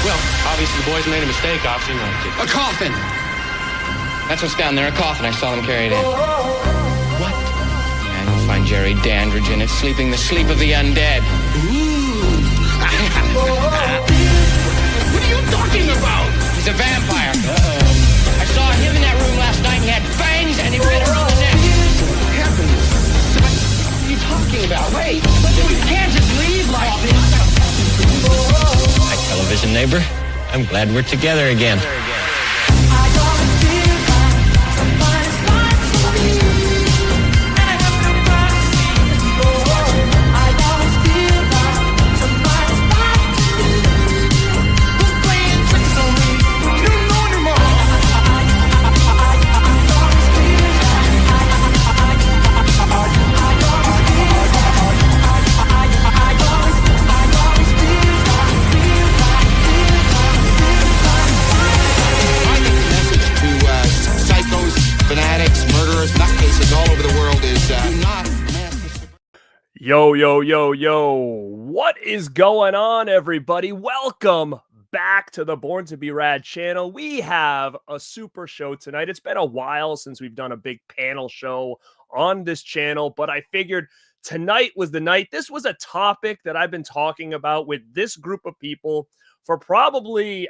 Well, obviously the boys made a mistake, obviously. A coffin! That's what's down there, a coffin. I saw them carry it in. What? Yeah, you'll find Jerry Dandridge in it, sleeping the sleep of the undead. Ooh! What are you talking about? He's a vampire. I saw him in that room last night. He had fangs and he ran around the neck. Heavens! What are you talking about? Wait! You can't just leave like this! Hi, television neighbor. I'm glad we're together again. Yo, what is going on, everybody? Welcome back to the Born to Be Rad channel. We have a super show tonight. It's been a while since we've done a big panel show on this channel, but I figured tonight was the night. This was a topic that I've been talking about with this group of people for probably,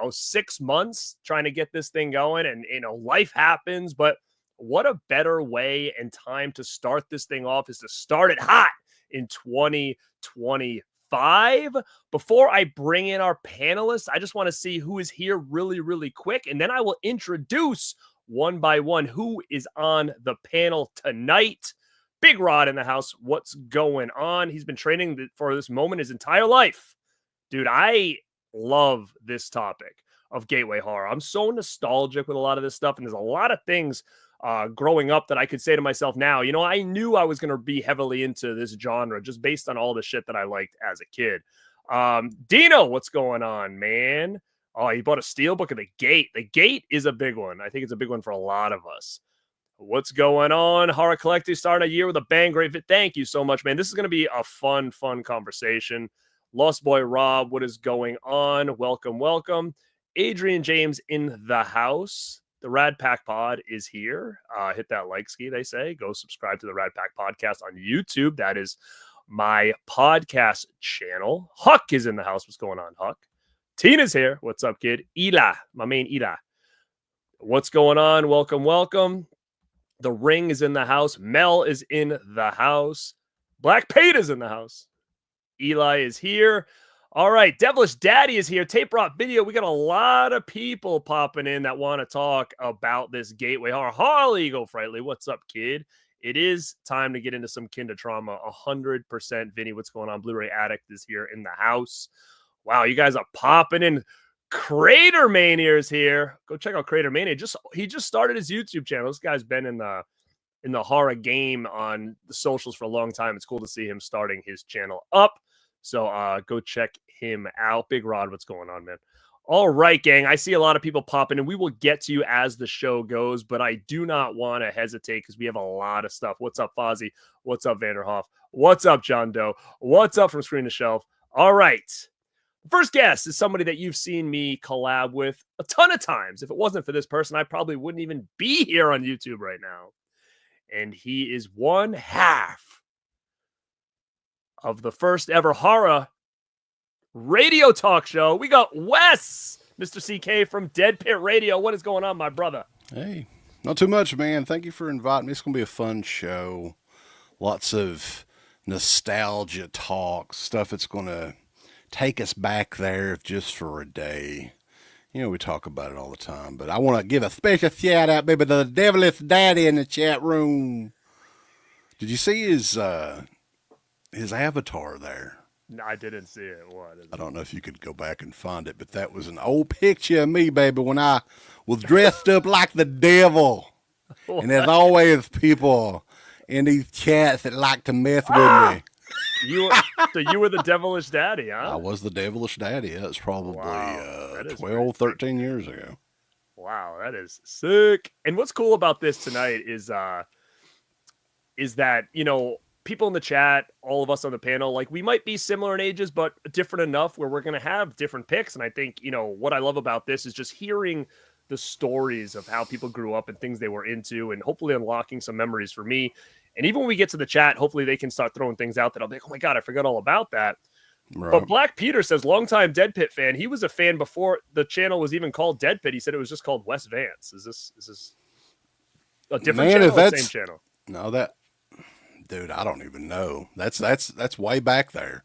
6 months, trying to get this thing going. And, life happens, but what a better way and time to start this thing off is to start it hot in 2025. Before I bring in our panelists, I just want to see who is here really, really quick. And then I will introduce one by one who is on the panel tonight. Big Rod in the house. What's going on? He's been training for this moment his entire life. Dude, I love this topic of gateway horror. I'm so nostalgic with a lot of this stuff. And there's a lot of things growing up that I could say to myself now, I knew I was going to be heavily into this genre just based on all the shit that I liked as a kid. Dino, what's going on, man? Oh, he bought a steelbook of The Gate. The Gate is a big one. I think it's a big one for a lot of us. What's going on? Horror Collective starting a year with a bang. Great. Thank you so much, man. This is going to be a fun conversation. Lost Boy Rob, what is going on? Welcome. Adrian James in the house. The Radpack Pod is here. Hit that like ski, they say. Go subscribe to the Radpack Podcast on YouTube. That is my podcast channel. Huck is in the house. What's going on, Huck? Tina's here. What's up, kid? Ila, my main Ila. What's going on? Welcome. The Ring is in the house. Mel is in the house. Black Pate is in the house. Eli is here. All right, Devilish Daddy is here. Tape Rock Video. We got a lot of people popping in that want to talk about this gateway horror. Harley Go Frightly. What's up, kid? It is time to get into some kinder trauma. 100%. Vinny, what's going on? Blu-ray Addict is here in the house. Wow, you guys are popping in. Crater Mania is here. Go check out Crater Mania. He just started his YouTube channel. This guy's been in the horror game on the socials for a long time. It's cool to see him starting his channel up. So go check him out. Big Rod, what's going on, man? All right, gang. I see a lot of people popping, and we will get to you as the show goes, but I do not want to hesitate because we have a lot of stuff. What's up, Fozzie? What's up, Vanderhoff? What's up, John Doe? What's up from Screen to Shelf? All right. The first guest is somebody that you've seen me collab with a ton of times. If it wasn't for this person, I probably wouldn't even be here on YouTube right now. And he is one half of the first ever horror radio talk show. We got Wes, Mr. CK from Dead Pit Radio. What is going on, my brother? Hey, not too much, man. Thank you for inviting me. It's going to be a fun show. Lots of nostalgia talk, stuff that's going to take us back there just for a day. We talk about it all the time, but I want to give a special shout out, baby, to the Devilish Daddy in the chat room. Did you see his avatar there? No, I didn't see it. What is it? I don't know if you could go back and find it, but that was an old picture of me, baby, when I was dressed up like the devil. And there's always people in these chats that like to mess with me. So you were the Devilish Daddy, huh? I was the Devilish Daddy. That was probably That is 12, 13 years ago. Wow, that is sick. And what's cool about this tonight is that, people in the chat, all of us on the panel, like we might be similar in ages, but different enough where we're going to have different picks. And I think, what I love about this is just hearing the stories of how people grew up and things they were into, and hopefully unlocking some memories for me. And even when we get to the chat, hopefully they can start throwing things out that I'll be like, oh my God, I forgot all about that. Right. But Black Peter says, longtime Dead Pit fan. He was a fan before the channel was even called Dead Pit. He said it was just called Wes Vance. Is this a different channel or the same channel? No, dude, I don't even know. That's way back there.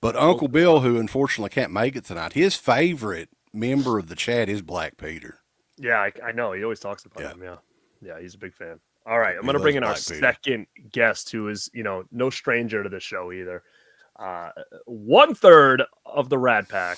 But Uncle Bill, who unfortunately can't make it tonight, his favorite member of the chat is Black Peter. Yeah, I know. He always talks about him. Yeah, he's a big fan. All right, I'm going to bring in our second guest, who is, no stranger to the show either. 1/3 of the Radpack,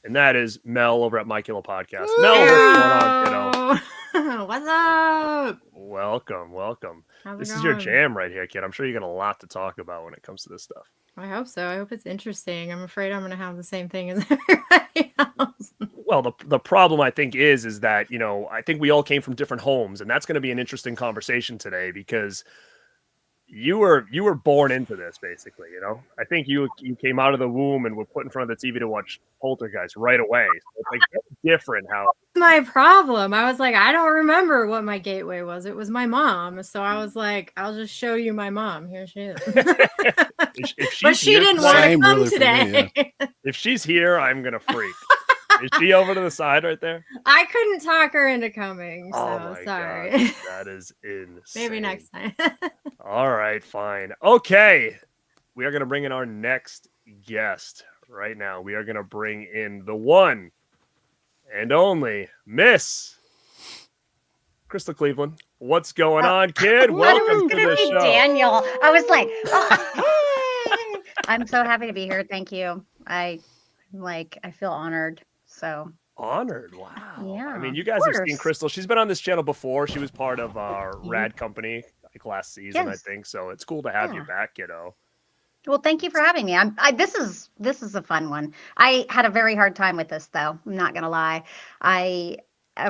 and that is Mel over at My Killa Podcast. Mel, what's going on, kiddo? What's up? Welcome. How's this it is going? your jam right here, kid. I'm sure you got a lot to talk about when it comes to this stuff. I hope so. I hope it's interesting. I'm afraid I'm going to have the same thing as everybody else. Well, the problem I think is that, I think we all came from different homes, and that's going to be an interesting conversation today because you were born into this, basically. I think you came out of the womb and were put in front of the TV to watch Poltergeist right away. So it's like different how my problem. I was like, I don't remember what my gateway was. It was my mom. So I was like, I'll just show you my mom. Here she is. But she didn't want to come today. Me, yeah. If she's here, I'm gonna freak. Is she over to the side right there? I couldn't talk her into coming, so oh my sorry. God, that is insane. Maybe next time. All right, fine. Okay. We are going to bring in our next guest right now. We are going to bring in the one and only Miss Crystal Cleveland. What's going on, kid? Welcome to the show. Daniel. I was like, hey. I'm so happy to be here. Thank you. I feel honored. So honored. Wow. Yeah. I mean, you guys have seen Crystal. She's been on this channel before. She was part of our Rad Company last season, I think. So it's cool to have you back, kiddo. Well, thank you for having me. This is a fun one. I had a very hard time with this, though. I'm not gonna lie. I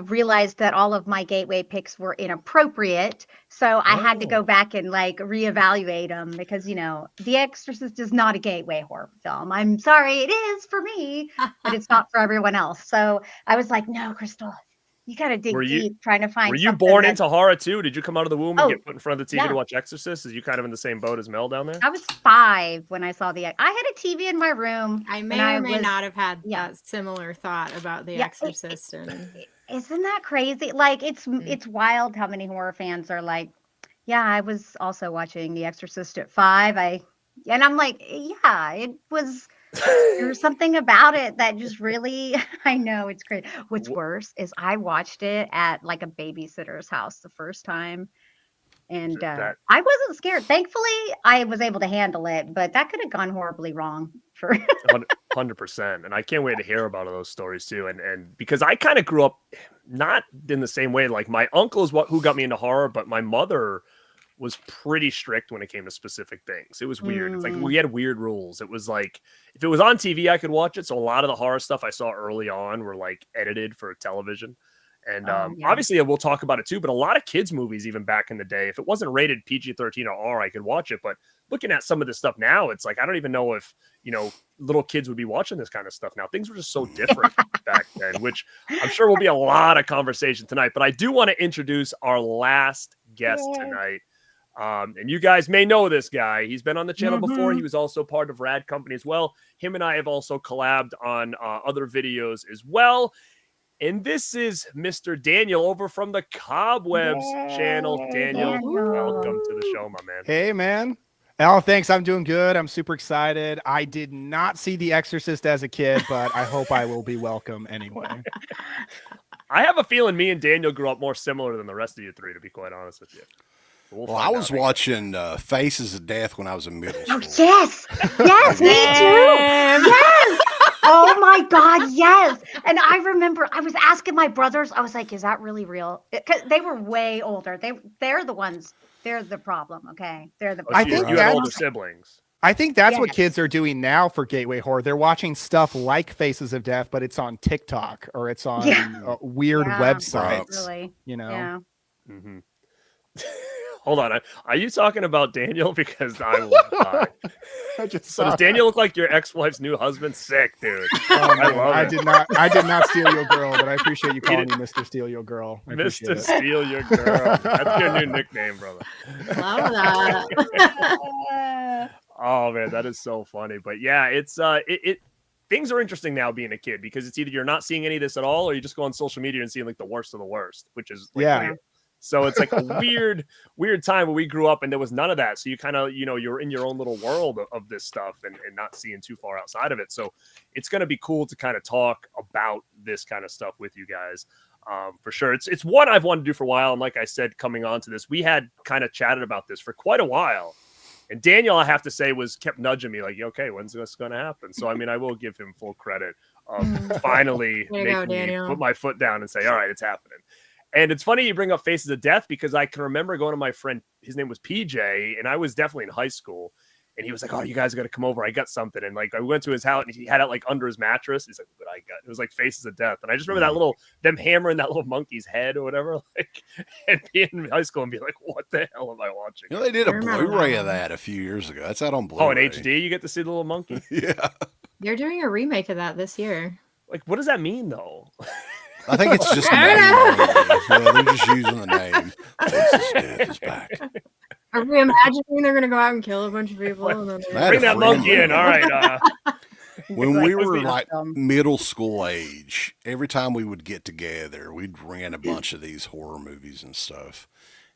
realized that all of my gateway picks were inappropriate, so I had to go back and reevaluate them because The Exorcist is not a gateway horror film. I'm sorry, it is for me, but it's not for everyone else. So I was like, no, Crystal, you got to dig deep trying to find. Were you born into horror too? Did you come out of the womb and get put in front of the TV to watch Exorcist? Is you kind of in the same boat as Mel down there? I was 5 when I saw I had a TV in my room. I may or may not have had that similar thought about The Exorcist. Isn't that crazy? It's wild how many horror fans are like, yeah, I was also watching The Exorcist at 5. I'm like, yeah, it was. There's something about it that just really, I know it's great. What's worse is I watched it at a babysitter's house the first time. And I wasn't scared. Thankfully, I was able to handle it, but that could have gone horribly wrong for 100%. And I can't wait to hear about all those stories too. And because I kind of grew up not in the same way. Like my uncle is who got me into horror, but my mother was pretty strict when it came to specific things. It was weird. It's like we had weird rules. It was like if it was on TV, I could watch it. So a lot of the horror stuff I saw early on were edited for television. And obviously we'll talk about it too, but a lot of kids movies, even back in the day, if it wasn't rated PG-13 or R, I could watch it. But looking at some of this stuff now, it's like, I don't even know if, little kids would be watching this kind of stuff now. Things were just so different back then, which I'm sure will be a lot of conversation tonight. But I do want to introduce our last guest tonight. And you guys may know this guy. He's been on the channel before. He was also part of Rad Company as well. Him and I have also collabed on other videos as well. And this is Mr. Daniel over from the Cobwebs channel. Daniel, welcome to the show, my man. Hey, man. Oh, thanks. I'm doing good. I'm super excited. I did not see The Exorcist as a kid, but I hope I will be welcome anyway. I have a feeling me and Daniel grew up more similar than the rest of you three, to be quite honest with you. Well, I was watching Faces of Death when I was in middle school. Yes, me too. Yes. Oh my God, yes. And I remember I was asking my brothers, I was like, is that really real? Because they were way older. They're the ones, they're the problem, okay? They're the problem. I think you have older siblings. I think that's what kids are doing now for gateway horror. They're watching stuff like Faces of Death, but it's on TikTok or it's on weird websites. Really. Yeah. Mm-hmm. Hold on. Are you talking about Daniel? Because I will die. So does Daniel look like your ex-wife's new husband? Sick, dude. I love it. I did not steal your girl, but I appreciate you calling me Mr. Steal Your Girl. Mr. Steal Your Girl. That's your new nickname, brother. Love that. Oh man, that is so funny. But yeah, it's things are interesting now being a kid because it's either you're not seeing any of this at all, or you just go on social media and seeing like the worst of the worst, which is like, yeah. Weird. So it's like a weird time when we grew up and there was none of that. So you kind of, you're in your own little world of this stuff and not seeing too far outside of it. So it's going to be cool to kind of talk about this kind of stuff with you guys. For sure. It's one I've wanted to do for a while. And like I said, coming on to this, we had kind of chatted about this for quite a while. And Daniel, I have to say, kept nudging me like, okay, when's this going to happen? So, I mean, I will give him full credit of finally making me put my foot down and say, all right, it's happening. And it's funny you bring up Faces of Death because I can remember going to my friend, his name was PJ, and I was definitely in high school. And he was like, oh, you guys got to come over. I got something. And like, I went to his house and he had it like under his mattress. He's like, what I got? It was like Faces of Death. And I just remember them hammering that little monkey's head or whatever, like, and being in high school and being like, what the hell am I watching? They did a Blu-ray of that a few years ago. That's out on Blu-ray. Oh, in HD, you get to see the little monkey? Yeah. They're doing a remake of that this year. Like, what does that mean though? I think it's just a name. Yeah, they're just using the name. Faces of Death is back. Are we imagining they're going to go out and kill a bunch of people? And then bring that monkey in. All right. When we were like middle school age, every time we would get together, we'd rent a bunch of these horror movies and stuff.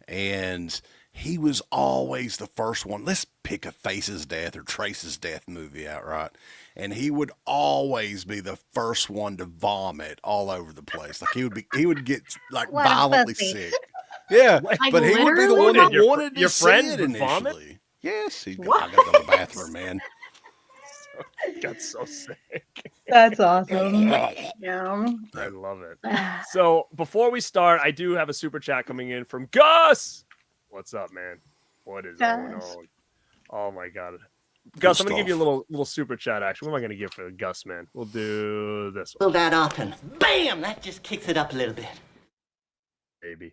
And he was always the first one. Let's pick a Faces Death or Traces Death movie outright. And he would always be the first one to vomit all over the place. Like he would get like violently sick. Yeah, like, but he would be the one that wanted your to see friend it would initially. vomit? Yes, I got to go to the bathroom, man. Got so sick. That's awesome. Yeah. I love it. So before we start, I do have a super chat coming in from Gus. What's up, man? What is going on? Oh my God. Gus, I'm going to give you a little super chat, actually. What am I going to give for Gus, man? We'll do this one. That often. Bam! That just kicks it up a little bit. Baby.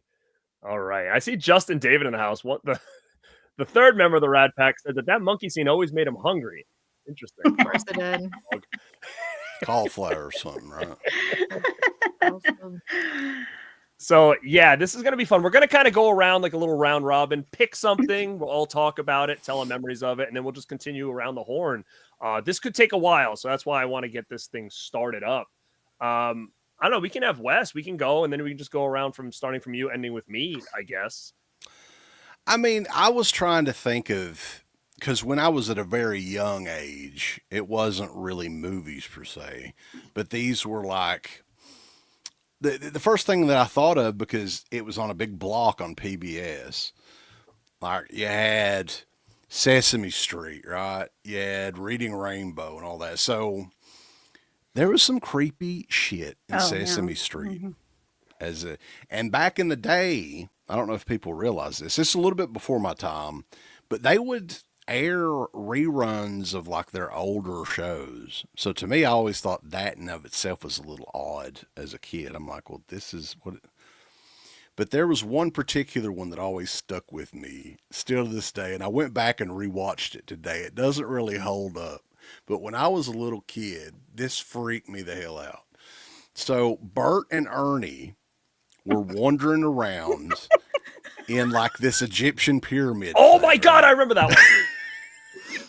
All right. I see Justin David in the house. What the third member of the Rad Pack said that monkey scene always made him hungry. Interesting. Of course it did. Cauliflower or something, right? So, yeah, this is going to be fun. We're going to kind of go around like a little round robin, pick something. We'll all talk about it, tell our memories of it, and then we'll just continue around the horn. This could take a while, so that's why I want to get this thing started up. I don't know. We can have Wes. We can go, and then we can just go around starting from you, ending with me, I guess. I mean, I was trying to think of, because when I was at a very young age, it wasn't really movies per se, but these were like, the first thing that I thought of, because it was on a big block on PBS, like you had Sesame Street, right? You had Reading Rainbow and all that. So there was some creepy shit in Sesame Street. Mm-hmm. And back in the day, I don't know if people realize this. This is a little bit before my time, but they would air reruns of like their older shows. So to me, I always thought that in of itself was a little odd as a kid. I'm like, well, this is what. But there was one particular one that always stuck with me still to this day. And I went back and rewatched it today. It doesn't really hold up. But when I was a little kid, this freaked me the hell out. So Bert and Ernie were wandering around in like this Egyptian pyramid. Oh my God, I remember that one.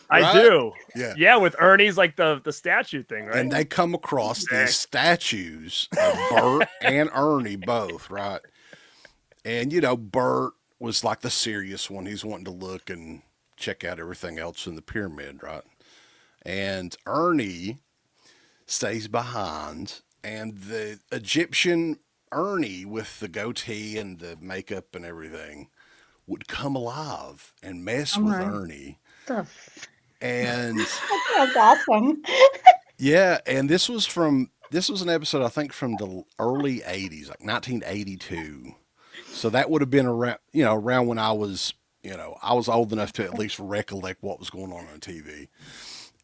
I do. Yeah. Yeah, with Ernie's like the statue thing, right? And they come across these statues of Bert and Ernie both, right? And, Bert was like the serious one. He's wanting to look and check out everything else in the pyramid, right? And Ernie stays behind, and the Egyptian Ernie with the goatee and the makeup and everything would come alive and mess with Ernie. And That's awesome. yeah, and this was an episode, I think, from the early 80s, like 1982. So that would have been around when I was, I was old enough to at least recollect what was going on TV.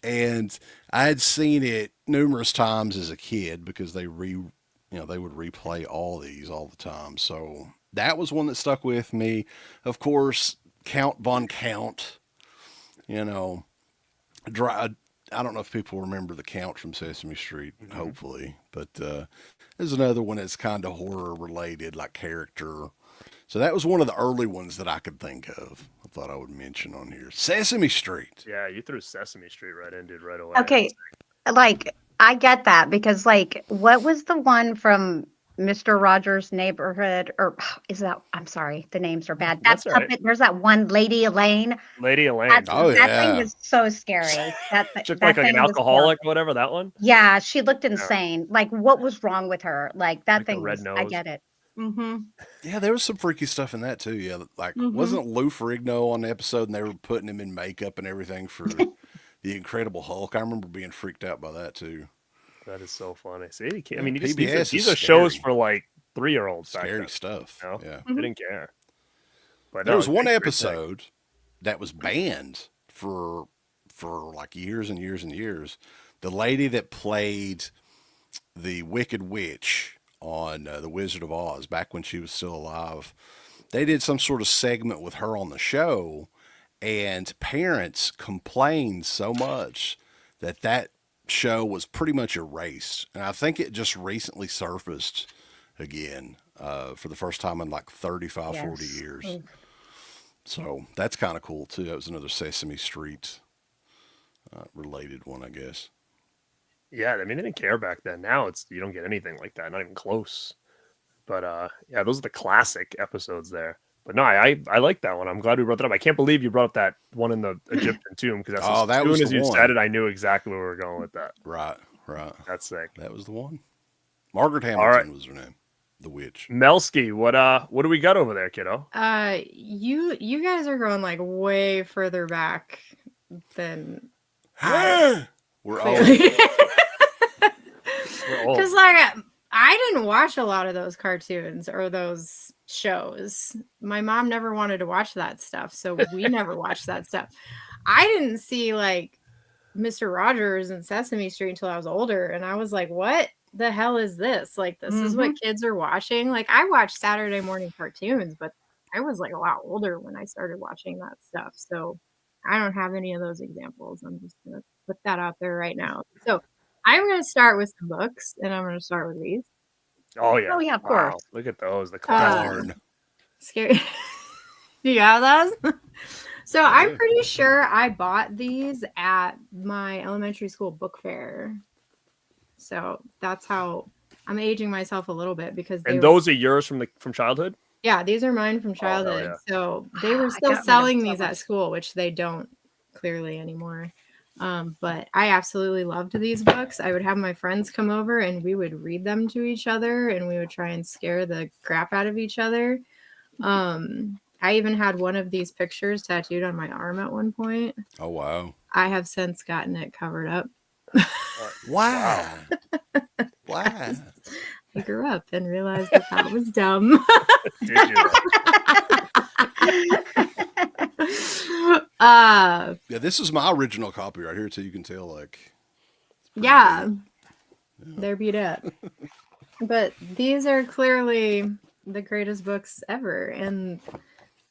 And I had seen it numerous times as a kid because they would replay all these all the time. So that was one that stuck with me. Of course, Count Von Count, you know, I don't know if people remember the Count from Sesame Street, hopefully, but there's another one that's kind of horror related, like character. So that was one of the early ones that I could think of. I thought I would mention on here. Sesame Street. Yeah, you threw Sesame Street right in, dude, right away. Okay, like I get that because like what was the one from Mr. Rogers' Neighborhood, or is that? I'm sorry, the names are bad. That's all right. puppet. There's that one, Lady Elaine. Lady Elaine. That yeah. thing was so scary. That She looked that like thing an was alcoholic, horrible. whatever, that one. Yeah, she looked insane. Like, what was wrong with her? Like that Like the thing red was. I nose. get it. Mm-hmm. Yeah, there was some freaky stuff in that too. Yeah, like wasn't Lou Ferrigno on the episode and they were putting him in makeup and everything for the Incredible Hulk? I remember being freaked out by that too. That is so funny. See, I mean, PBS these is are shows scary. for like 3-year-olds. back Scary then, stuff. you know? Yeah. They didn't care. But There no, was one great thing. episode that was banned for like years and years and years. The lady that played the Wicked Witch on The Wizard of Oz back when she was still alive, they did some sort of segment with her on the show, and parents complained so much that show was pretty much erased. And I think it just recently surfaced again for the first time in like 35, 40 Yes. years. So that's kind of cool too. That was another Sesame Street related one, I guess. Yeah, I mean, they didn't care back then. Now you don't get anything like that, not even close. But yeah, those are the classic episodes there. But no, I like that one. I'm glad we brought that up. I can't believe you brought up that one in the Egyptian tomb, because that as was soon as the you one. said it, I knew exactly where we were going with that. Right. That's sick. That was the one. Margaret Hamilton right. was her name. The witch. Melski, what do we got over there, kiddo? You guys are going like way further back than We're all clearly. We're old. Because like I didn't watch a lot of those cartoons or those shows. My mom never wanted to watch that stuff, so we never watched that stuff. I didn't see like Mr. Rogers and Sesame Street until I was older, and I was like, what the hell is this? Like, this is what kids are watching? Like, I watched Saturday morning cartoons, but I was like a lot older when I started watching that stuff. So I don't have any of those examples. I'm just going to put that out there right now. So I'm going to start with some books, and I'm going to start with these. Oh yeah, Oh, yeah, of Wow. course. Look at those, the classics. darn. Scary. Do you have those? So I'm pretty sure I bought these at my elementary school book fair. So that's how I'm aging myself a little bit, because And those are yours from childhood? yeah, these are mine from hell childhood. yeah. So they were I still got rid of selling so these at much. school, which they don't clearly anymore. But I absolutely loved these books. I would have my friends come over and we would read them to each other, and we would try and scare the crap out of each other. I even had one of these pictures tattooed on my arm at one point. Oh, wow. I have since gotten it covered up. Why? Why? I grew up and realized that was dumb. Did you? Yeah, this is my original copy right here, so you can tell, like. Yeah, they're beat up. But these are clearly the greatest books ever. And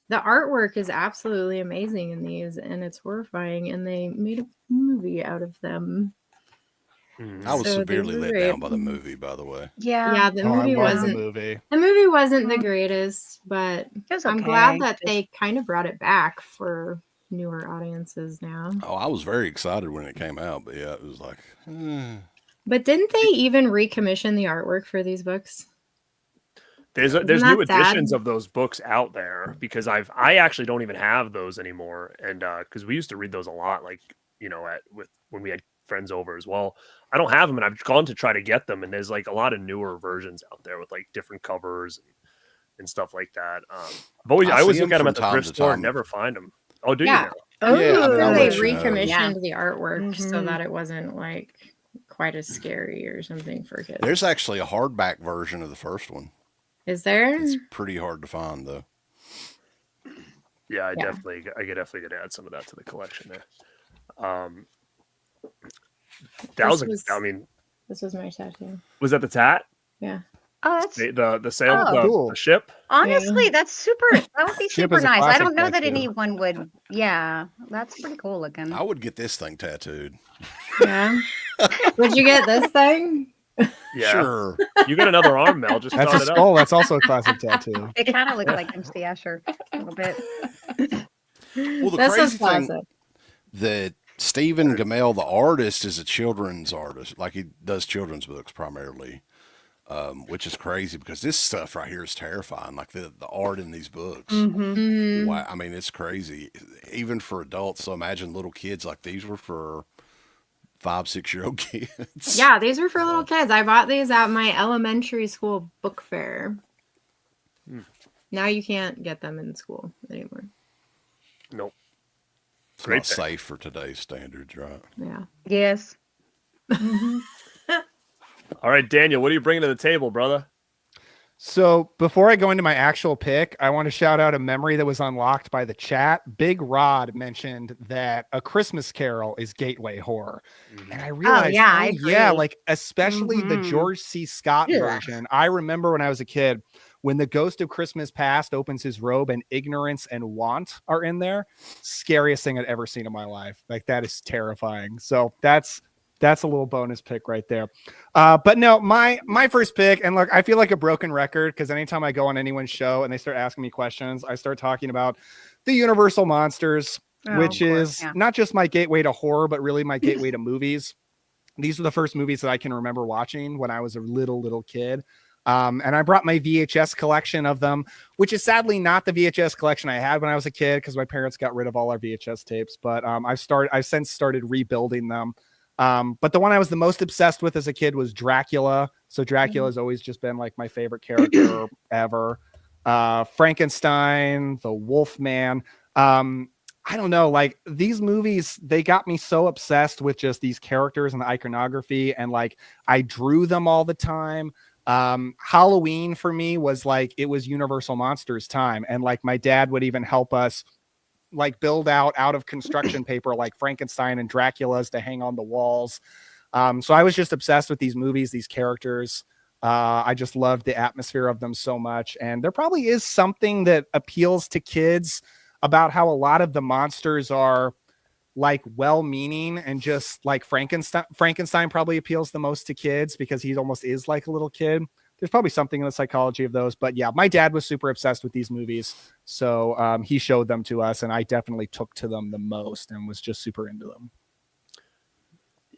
the artwork is absolutely amazing in these, and it's horrifying. And they made a movie out of them. I was So they severely were let great. down by the movie, by the way. Yeah, the Oh, I movie love wasn't the movie. the movie wasn't the greatest, but It was I'm okay. glad that they kind of brought it back for newer audiences now. Oh, I was very excited when it came out, but yeah, it was like, But didn't they even recommission the artwork for these books? There's Isn't new that sad? editions of those books out there, because I actually don't even have those anymore, and because we used to read those a lot, like when we had friends over as well. I don't have them, and I've gone to try to get them, and there's like a lot of newer versions out there with like different covers and stuff like that. I always see look them at them from at the time thrift to store time. and never find them. Oh, do Yeah. you know? Oh, Yeah, I mean, I'll they let you know. recommissioned the artwork so Mhm. that it wasn't like quite as scary or something for kids. there's actually a hardback version of the first one. Is there? It's pretty hard to find, though. Yeah, I Yeah. definitely could add some of that to the collection there. This I mean, This was my tattoo. was that the tat? Yeah. Oh, that's the sail, Oh. the Cool. ship. honestly, that's super. That would be Ship super is a nice. I classic don't know that tattoo. anyone would. Yeah, that's pretty cool looking. I would get this thing tattooed. Yeah. Would you get this thing? Yeah, Sure. you got another arm, Mel. Just That's a start it up. skull. That's also a classic tattoo. It kind of looks like MC Escher a little bit. Well, the This crazy is thing classic. that Stephen Gamel, the artist, is a children's artist. Like he does children's books primarily, which is crazy because this stuff right here is terrifying. Like the art in these books. Mhm. Wow, I mean, it's crazy, even for adults. So imagine little kids. Like these were for 5-6-year-old kids. Yeah, these were for little kids. I bought these at my elementary school book fair. Now you can't get them in school anymore. Nope. It's Great not pick. safe for today's standards, right? Yeah. Yes. All right, Daniel, what are you bringing to the table, brother? So before I go into my actual pick, I want to shout out a memory that was unlocked by the chat. Big Rod mentioned that A Christmas Carol is gateway horror. And I realized, yeah, I agree. like especially the Mhm. George C. Scott Yeah. version. I remember when I was a kid, when the ghost of Christmas past opens his robe and ignorance and want are in there, scariest thing I'd ever seen in my life. Like that is terrifying. So that's a little bonus pick right there. But no, my first pick, and look, I feel like a broken record because anytime I go on anyone's show and they start asking me questions, I start talking about the Universal Monsters, Oh, which of course, is yeah. not just my gateway to horror, but really my gateway to movies. These are the first movies that I can remember watching when I was a little kid. And I brought my VHS collection of them, which is sadly not the VHS collection I had when I was a kid because my parents got rid of all our VHS tapes. But I've since started rebuilding them. But the one I was the most obsessed with as a kid was Dracula. So Dracula has always just been like my favorite character ever. Frankenstein, the Wolfman. I don't know, like these movies, they got me so obsessed with just these characters and the iconography, and like I drew them all the time. Halloween for me was like, it was Universal Monsters time. And like my dad would even help us like build out of construction paper, like Frankenstein and Dracula's to hang on the walls. So I was just obsessed with these movies, these characters. I just loved the atmosphere of them so much. And there probably is something that appeals to kids about how a lot of the monsters are like well-meaning, and just like Frankenstein probably appeals the most to kids because he almost is like a little kid. There's probably something in the psychology of those, but yeah, my dad was super obsessed with these movies. So he showed them to us and I definitely took to them the most and was just super into them.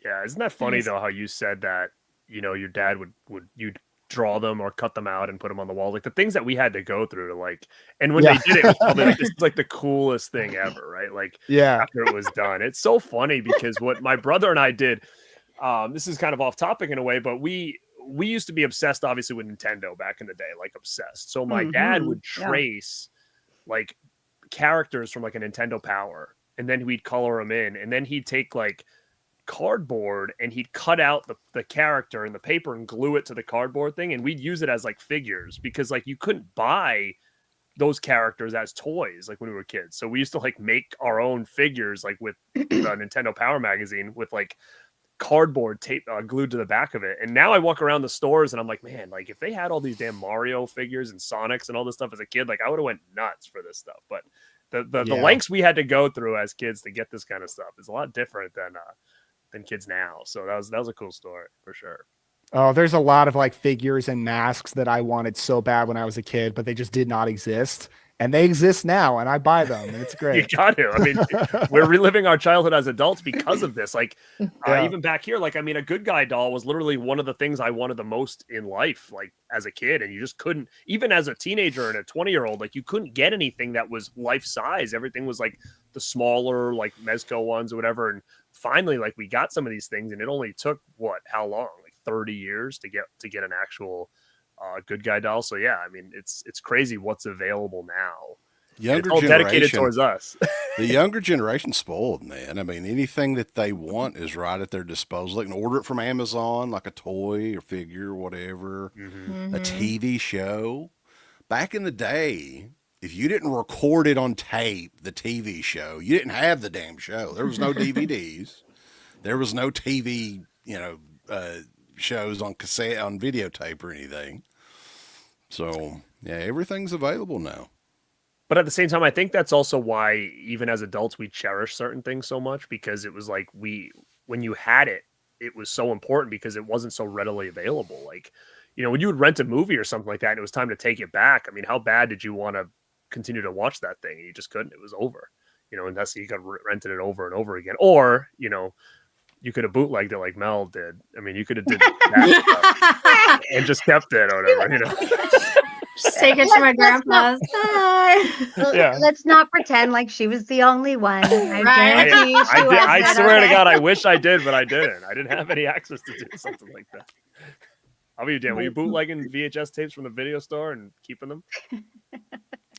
Yeah, isn't that funny though how you said that, you know, your dad would you'd draw them or cut them out and put them on the wall, like the things that we had to go through to like, and when they did it was probably like, this is like the coolest thing ever, right? Like after it was done. It's so funny because what my brother and I did, this is kind of off topic in a way, but we used to be obsessed obviously with Nintendo back in the day, like obsessed. So my dad would trace like characters from like a Nintendo Power, and then we'd color them in, and then he'd take like cardboard and he'd cut out the character in the paper and glue it to the cardboard thing, and we'd use it as like figures because like you couldn't buy those characters as toys like when we were kids. So we used to like make our own figures like with the Nintendo Power magazine with like cardboard tape glued to the back of it. And now I walk around the stores and I'm like, man, like if they had all these damn Mario figures and Sonics and all this stuff as a kid, like I would have went nuts for this stuff. But the lengths we had to go through as kids to get this kind of stuff is a lot different than kids now. So that was a cool story for sure. Oh, there's a lot of like figures and masks that I wanted so bad when I was a kid, but they just did not exist. And they exist now, and I buy them, and it's great. You got to. I mean, we're reliving our childhood as adults because of this. Like, even back here, like, I mean, a good guy doll was literally one of the things I wanted the most in life, like, as a kid. And you just couldn't, even as a teenager and a 20-year-old, like, you couldn't get anything that was life size. Everything was, like, the smaller, like, Mezco ones or whatever. And finally, like, we got some of these things, and it only took, how long? Like, 30 years to get an actual good guy doll. So yeah, I mean, it's crazy what's available now. Younger all generation dedicated towards us. The younger generation spoiled, man. I mean, anything that they want is right at their disposal. They can order it from Amazon, like a toy or figure or whatever. A TV show. Back in the day, if you didn't record it on tape, the TV show, you didn't have the damn show. There was no DVDs. There was no TV, shows on cassette, on videotape or anything. So yeah, everything's available now. But at the same time, I think that's also why, even as adults, we cherish certain things so much, because it was like when you had it, it was so important because it wasn't so readily available. Like, when you would rent a movie or something like that and it was time to take it back, I mean, how bad did you want to continue to watch that thing? And you just couldn't. It was over, and that's, you got rented it over and over again. Or, you could have bootlegged it like Mel did. I mean, you could have did that stuff and just kept it or whatever, Just take it to my grandpa's. Yeah. Let's not pretend like she was the only one. I Right. guarantee you she I wasn't, swear to okay? God, I wish I did, but I didn't. I didn't have any access to do something like that. How about you, Dan? Were you bootlegging VHS tapes from the video store and keeping them?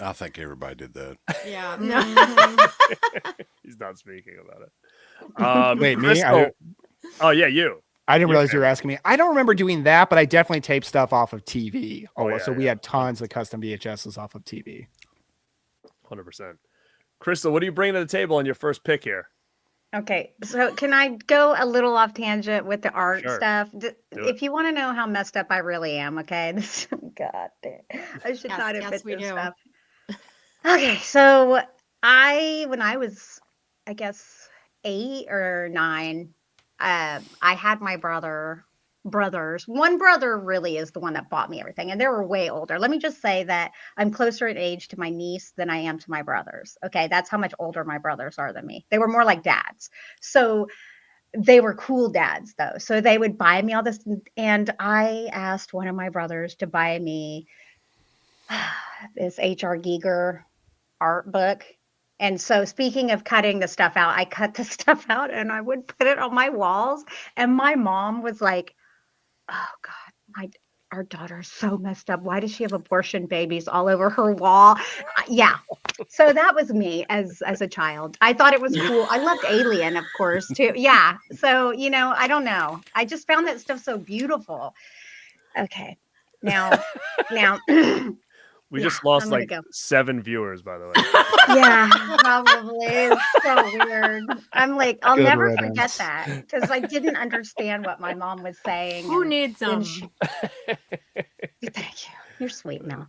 I think everybody did that. Yeah. He's not speaking about it. Wait, me? Crystal. Oh, yeah, you. I didn't realize you were can. asking me. I don't remember doing that, but I definitely taped stuff off of TV. Oh, So yeah, we yeah. had tons of custom VHSs off of TV. 100%. Crystal, what are you bringing to the table on your first pick here? Okay, so can I go a little off tangent with the art Sure. stuff? it. If you want to know how messed up I really am, okay? God damn. I should not Yes, admit we this do. stuff. Okay, so when I was, I guess, 8 or 9, I had my brothers. One brother really is the one that bought me everything, and they were way older. Let me just say that I'm closer in age to my niece than I am to my brothers. Okay, that's how much older my brothers are than me. They were more like dads. So they were cool dads, though. So they would buy me all this, and I asked one of my brothers to buy me this H.R. Giger art book. And so, speaking of cutting the stuff out, I cut the stuff out and I would put it on my walls. And my mom was like, "Oh God, our daughter's so messed up. Why does she have abortion babies all over her wall?" Yeah. So that was me as a child. I thought it was cool. I loved Alien, of course, too. Yeah. So I don't know. I just found that stuff so beautiful. Okay. Now. We Yeah, just lost I'm gonna like go. 7 viewers, by the way. Yeah, probably. It's so weird. I'm like, I'll Good never riddance. forget that because I didn't understand what my mom was saying. Who and needs then them? Thank you. You're sweet, Mel.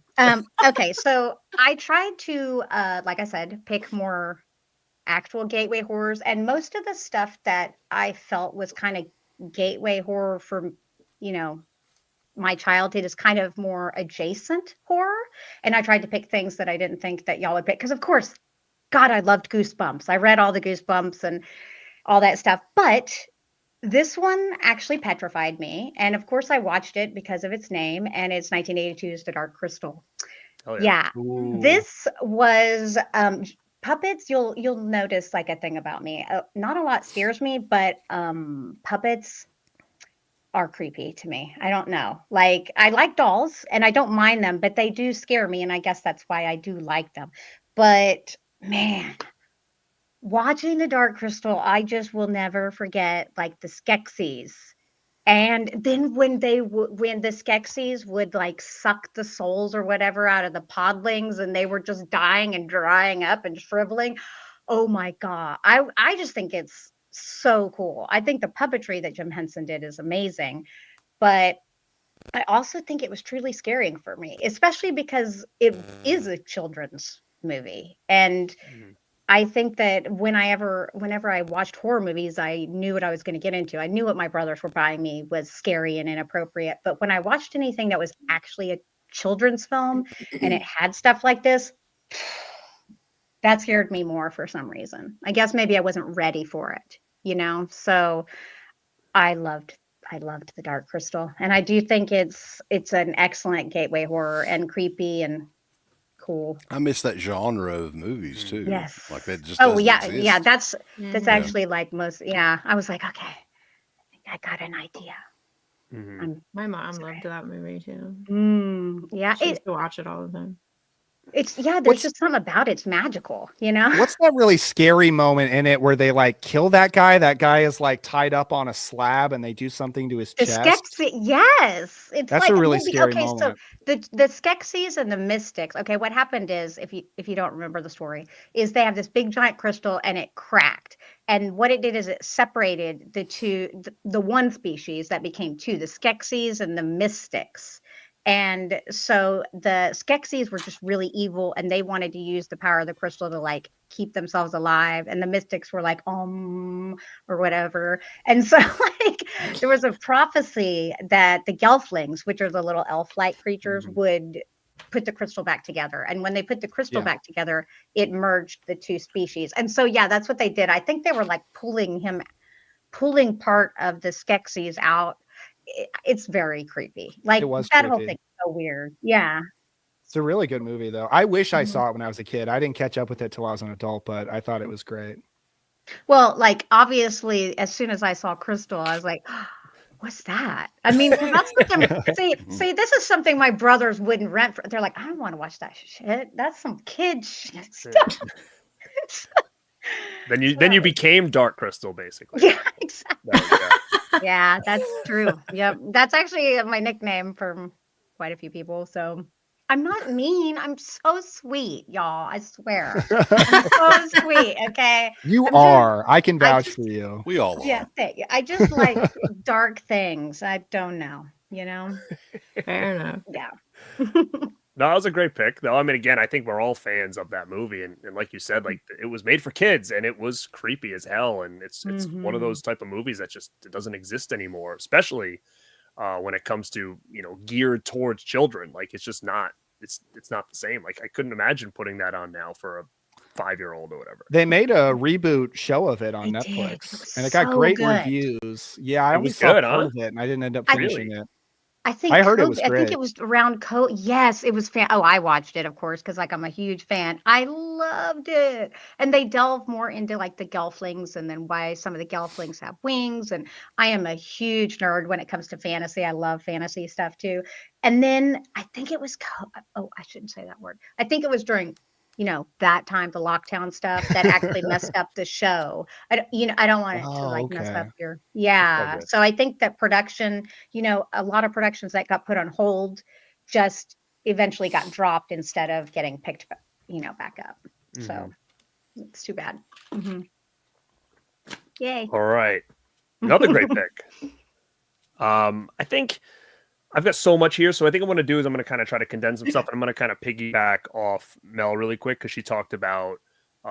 Okay, so I tried to, like I said, pick more actual gateway horrors, and most of the stuff that I felt was kind of gateway horror for, my childhood is kind of more adjacent horror. And I tried to pick things that I didn't think that y'all would pick. Because, of course, God, I loved Goosebumps. I read all the Goosebumps and all that stuff. But this one actually petrified me. And, of course, I watched it because of its name. And it's 1982's The Dark Crystal. Oh, Yeah. Ooh. This was puppets. You'll notice like a thing about me. Not a lot scares me, but puppets are creepy to me. I don't know. Like, I like dolls and I don't mind them, but they do scare me. And I guess that's why I do like them. But man, watching The Dark Crystal, I just will never forget like the Skeksis. And then when the Skeksis would like suck the souls or whatever out of the podlings and they were just dying and drying up and shriveling. Oh my God. I just think it's so cool. I think the puppetry that Jim Henson did is amazing, but I also think it was truly scaring for me, especially because it is a children's movie. And I think that whenever I watched horror movies, I knew what I was going to get into. I knew what my brothers were buying me was scary and inappropriate. But when I watched anything that was actually a children's film and it had stuff like this, that scared me more for some reason. I guess maybe I wasn't ready for it, So I loved The Dark Crystal, and I do think it's an excellent gateway horror and creepy and cool. I miss that genre of movies too. Yes. Like that just Oh doesn't yeah, exist. yeah. That's Mhm. actually like most. Yeah, I was like, okay, I got an idea. My mom loved that movie too. Yeah, She used to watch it all the time. there's just something about it's magical, What's that really scary moment in it where they like kill that guy? That guy is like tied up on a slab and they do something to his The chest. yes, it's That's like a really movie. scary Okay, moment. so the Skeksis and the Mystics. Okay, what happened is, if you don't remember the story, is they have this big giant crystal and it cracked, and what it did is it separated the one species that became two, the Skeksis and the Mystics. And so the Skeksis were just really evil, and they wanted to use the power of the crystal to like keep themselves alive. And the mystics were like, or whatever. And so like there was a prophecy that the Gelflings, which are the little elf-like creatures, would put the crystal back together. And when they put the crystal back together, it merged the two species. And so yeah, that's what they did. I think they were like pulling part of the Skeksis out. It's very creepy. Like that whole thing is so weird. Yeah. It's a really good movie though. I wish I saw it when I was a kid. I didn't catch up with it till I was an adult, but I thought it was great. Well, like obviously as soon as I saw Crystal, I was like, oh, what's that? I mean, that's something, see, this is something my brothers wouldn't rent for. They're like, I don't want to watch that shit. That's some kid shit stuff. Then you became Dark Crystal, basically. Yeah, exactly. Yeah, that's true. Yep. That's actually my nickname for quite a few people. So I'm not mean. I'm so sweet, y'all. I swear. I'm so sweet. Okay. I can vouch for you. We all are. Yeah. Thank you. I just like dark things. I don't know, you know? Fair enough. Yeah. No, that was a great pick, though. I mean, again, I think we're all fans of that movie, and like you said, like it was made for kids, and it was creepy as hell, and it's one of those type of movies that just it doesn't exist anymore, especially when it comes to geared towards children. Like it's just not it's not the same. Like I couldn't imagine putting that on now for a 5-year-old or whatever. They made a reboot show of it on Netflix, and it got great reviews. Yeah, I only saw part of it, and I didn't end up finishing it. I heard it was great. I think it was around Yes, it was I watched it, of course, because like I'm a huge fan. I loved it. And they delve more into like the Gelflings and then why some of the Gelflings have wings. And I am a huge nerd when it comes to fantasy. I love fantasy stuff too. And then I think it was I shouldn't say that word. I think it was during that time, the lockdown stuff that actually messed up the show. I don't want it to mess up your. Yeah. Okay. So I think that production, a lot of productions that got put on hold just eventually got dropped instead of getting picked, back up. Mm-hmm. So it's too bad. Mm-hmm. Yay. All right. Another great pick. I think I've got so much here, so I think what I'm going to do is I'm going to kind of try to condense some stuff, and I'm going to kind of piggyback off Mel really quick because she talked about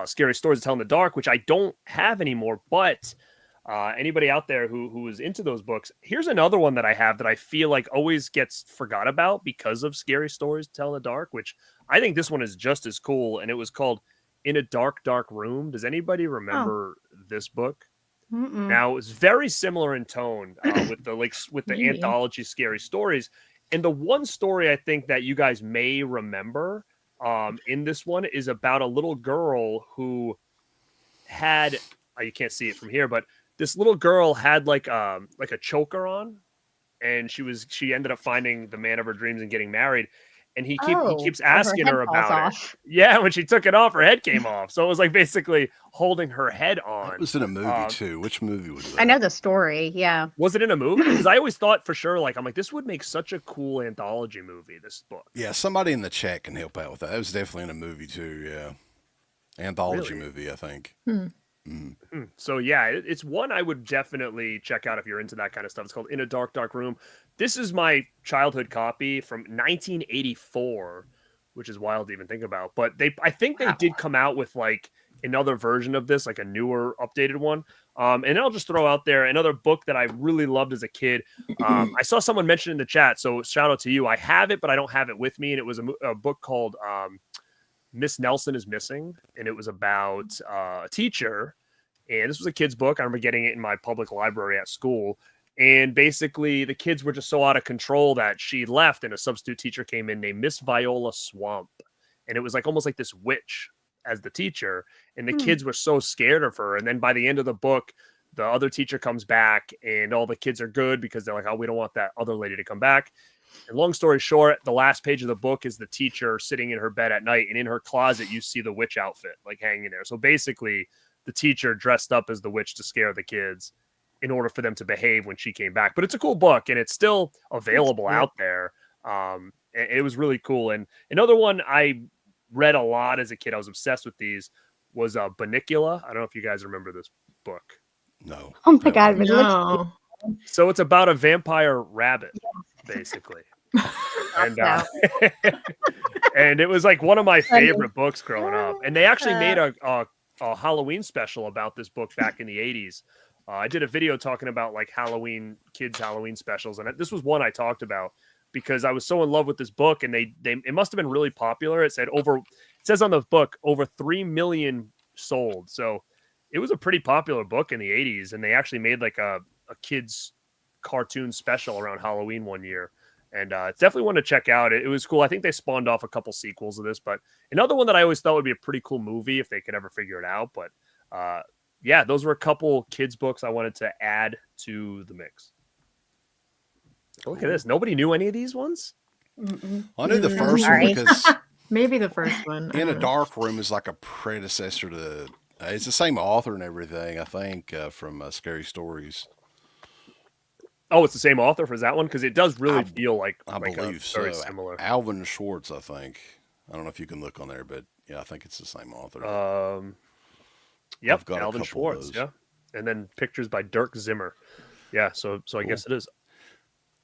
scary stories to tell in the dark, which I don't have anymore, but anybody out there who is into those books, here's another one that I have that I feel like always gets forgot about because of scary stories to tell in the dark, which I think this one is just as cool, and it was called In a Dark, Dark Room. Does anybody remember this book? Mm-mm. Now it's very similar in tone with the anthology scary stories, and the one story I think that you guys may remember in this one is about a little girl who had you can't see it from here, but this little girl had like a choker on, and she ended up finding the man of her dreams and getting married. And he keeps asking her about it. Yeah, when she took it off, her head came off. So it was like basically holding her head on. It was in a movie too. Which movie was that? I know the story. Yeah. Was it in a movie? Because I always thought for sure, like, I'm like, this would make such a cool anthology movie, this book. Yeah, somebody in the chat can help out with that. It was definitely in a movie too. Yeah. Anthology movie, I think. Mm-hmm. So yeah, it's one I would definitely check out if you're into that kind of stuff. It's called In a Dark, Dark Room. This is my childhood copy from 1984, which is wild to even think about. But I think they did come out with like another version of this, like a newer, updated one. And I'll just throw out there another book that I really loved as a kid. I saw someone mention in the chat, so shout out to you. I have it, but I don't have it with me. And it was a book called Miss Nelson is Missing, and it was about a teacher. And this was a kid's book. I remember getting it in my public library at school. And basically, the kids were just so out of control that she left, and a substitute teacher came in named Miss Viola Swamp. And it was like almost like this witch as the teacher. And the kids were so scared of her. And then by the end of the book, the other teacher comes back, and all the kids are good because they're like, oh, we don't want that other lady to come back. And long story short, the last page of the book is the teacher sitting in her bed at night, and in her closet, you see the witch outfit like hanging there. So basically, the teacher dressed up as the witch to scare the kids in order for them to behave when she came back. But it's a cool book, and it's still available out there. It was really cool. And another one I read a lot as a kid, I was obsessed with these, was Bunnicula. I don't know if you guys remember this book. No. Oh my God. No. So it's about a vampire rabbit, basically. And and it was like one of my favorite books growing up. And they actually made a Halloween special about this book back in the 80s. I did a video talking about like kids Halloween specials, and this was one I talked about because I was so in love with this book, and it must have been really popular. It says on the book over 3 million sold, so it was a pretty popular book in the 80s, and they actually made like a kids cartoon special around Halloween one year, and it's definitely one to check out. It was cool. I think they spawned off a couple sequels of this, but another one that I always thought would be a pretty cool movie if they could ever figure it out. But yeah, those were a couple kids books I wanted to add to the mix. Look at this. Nobody knew any of these ones? I knew the first one because maybe the first one. In a Dark Room is like a predecessor to it's the same author and everything, I think, from Scary Stories. Oh, it's the same author for that one? Because it does really feel like I believe so. Very similar. Alvin Schwartz, I think. I don't know if you can look on there, but yeah, I think it's the same author. Yep, Alvin Schwartz. Yeah, and then pictures by Dirk Zimmer. Yeah, so I guess it is.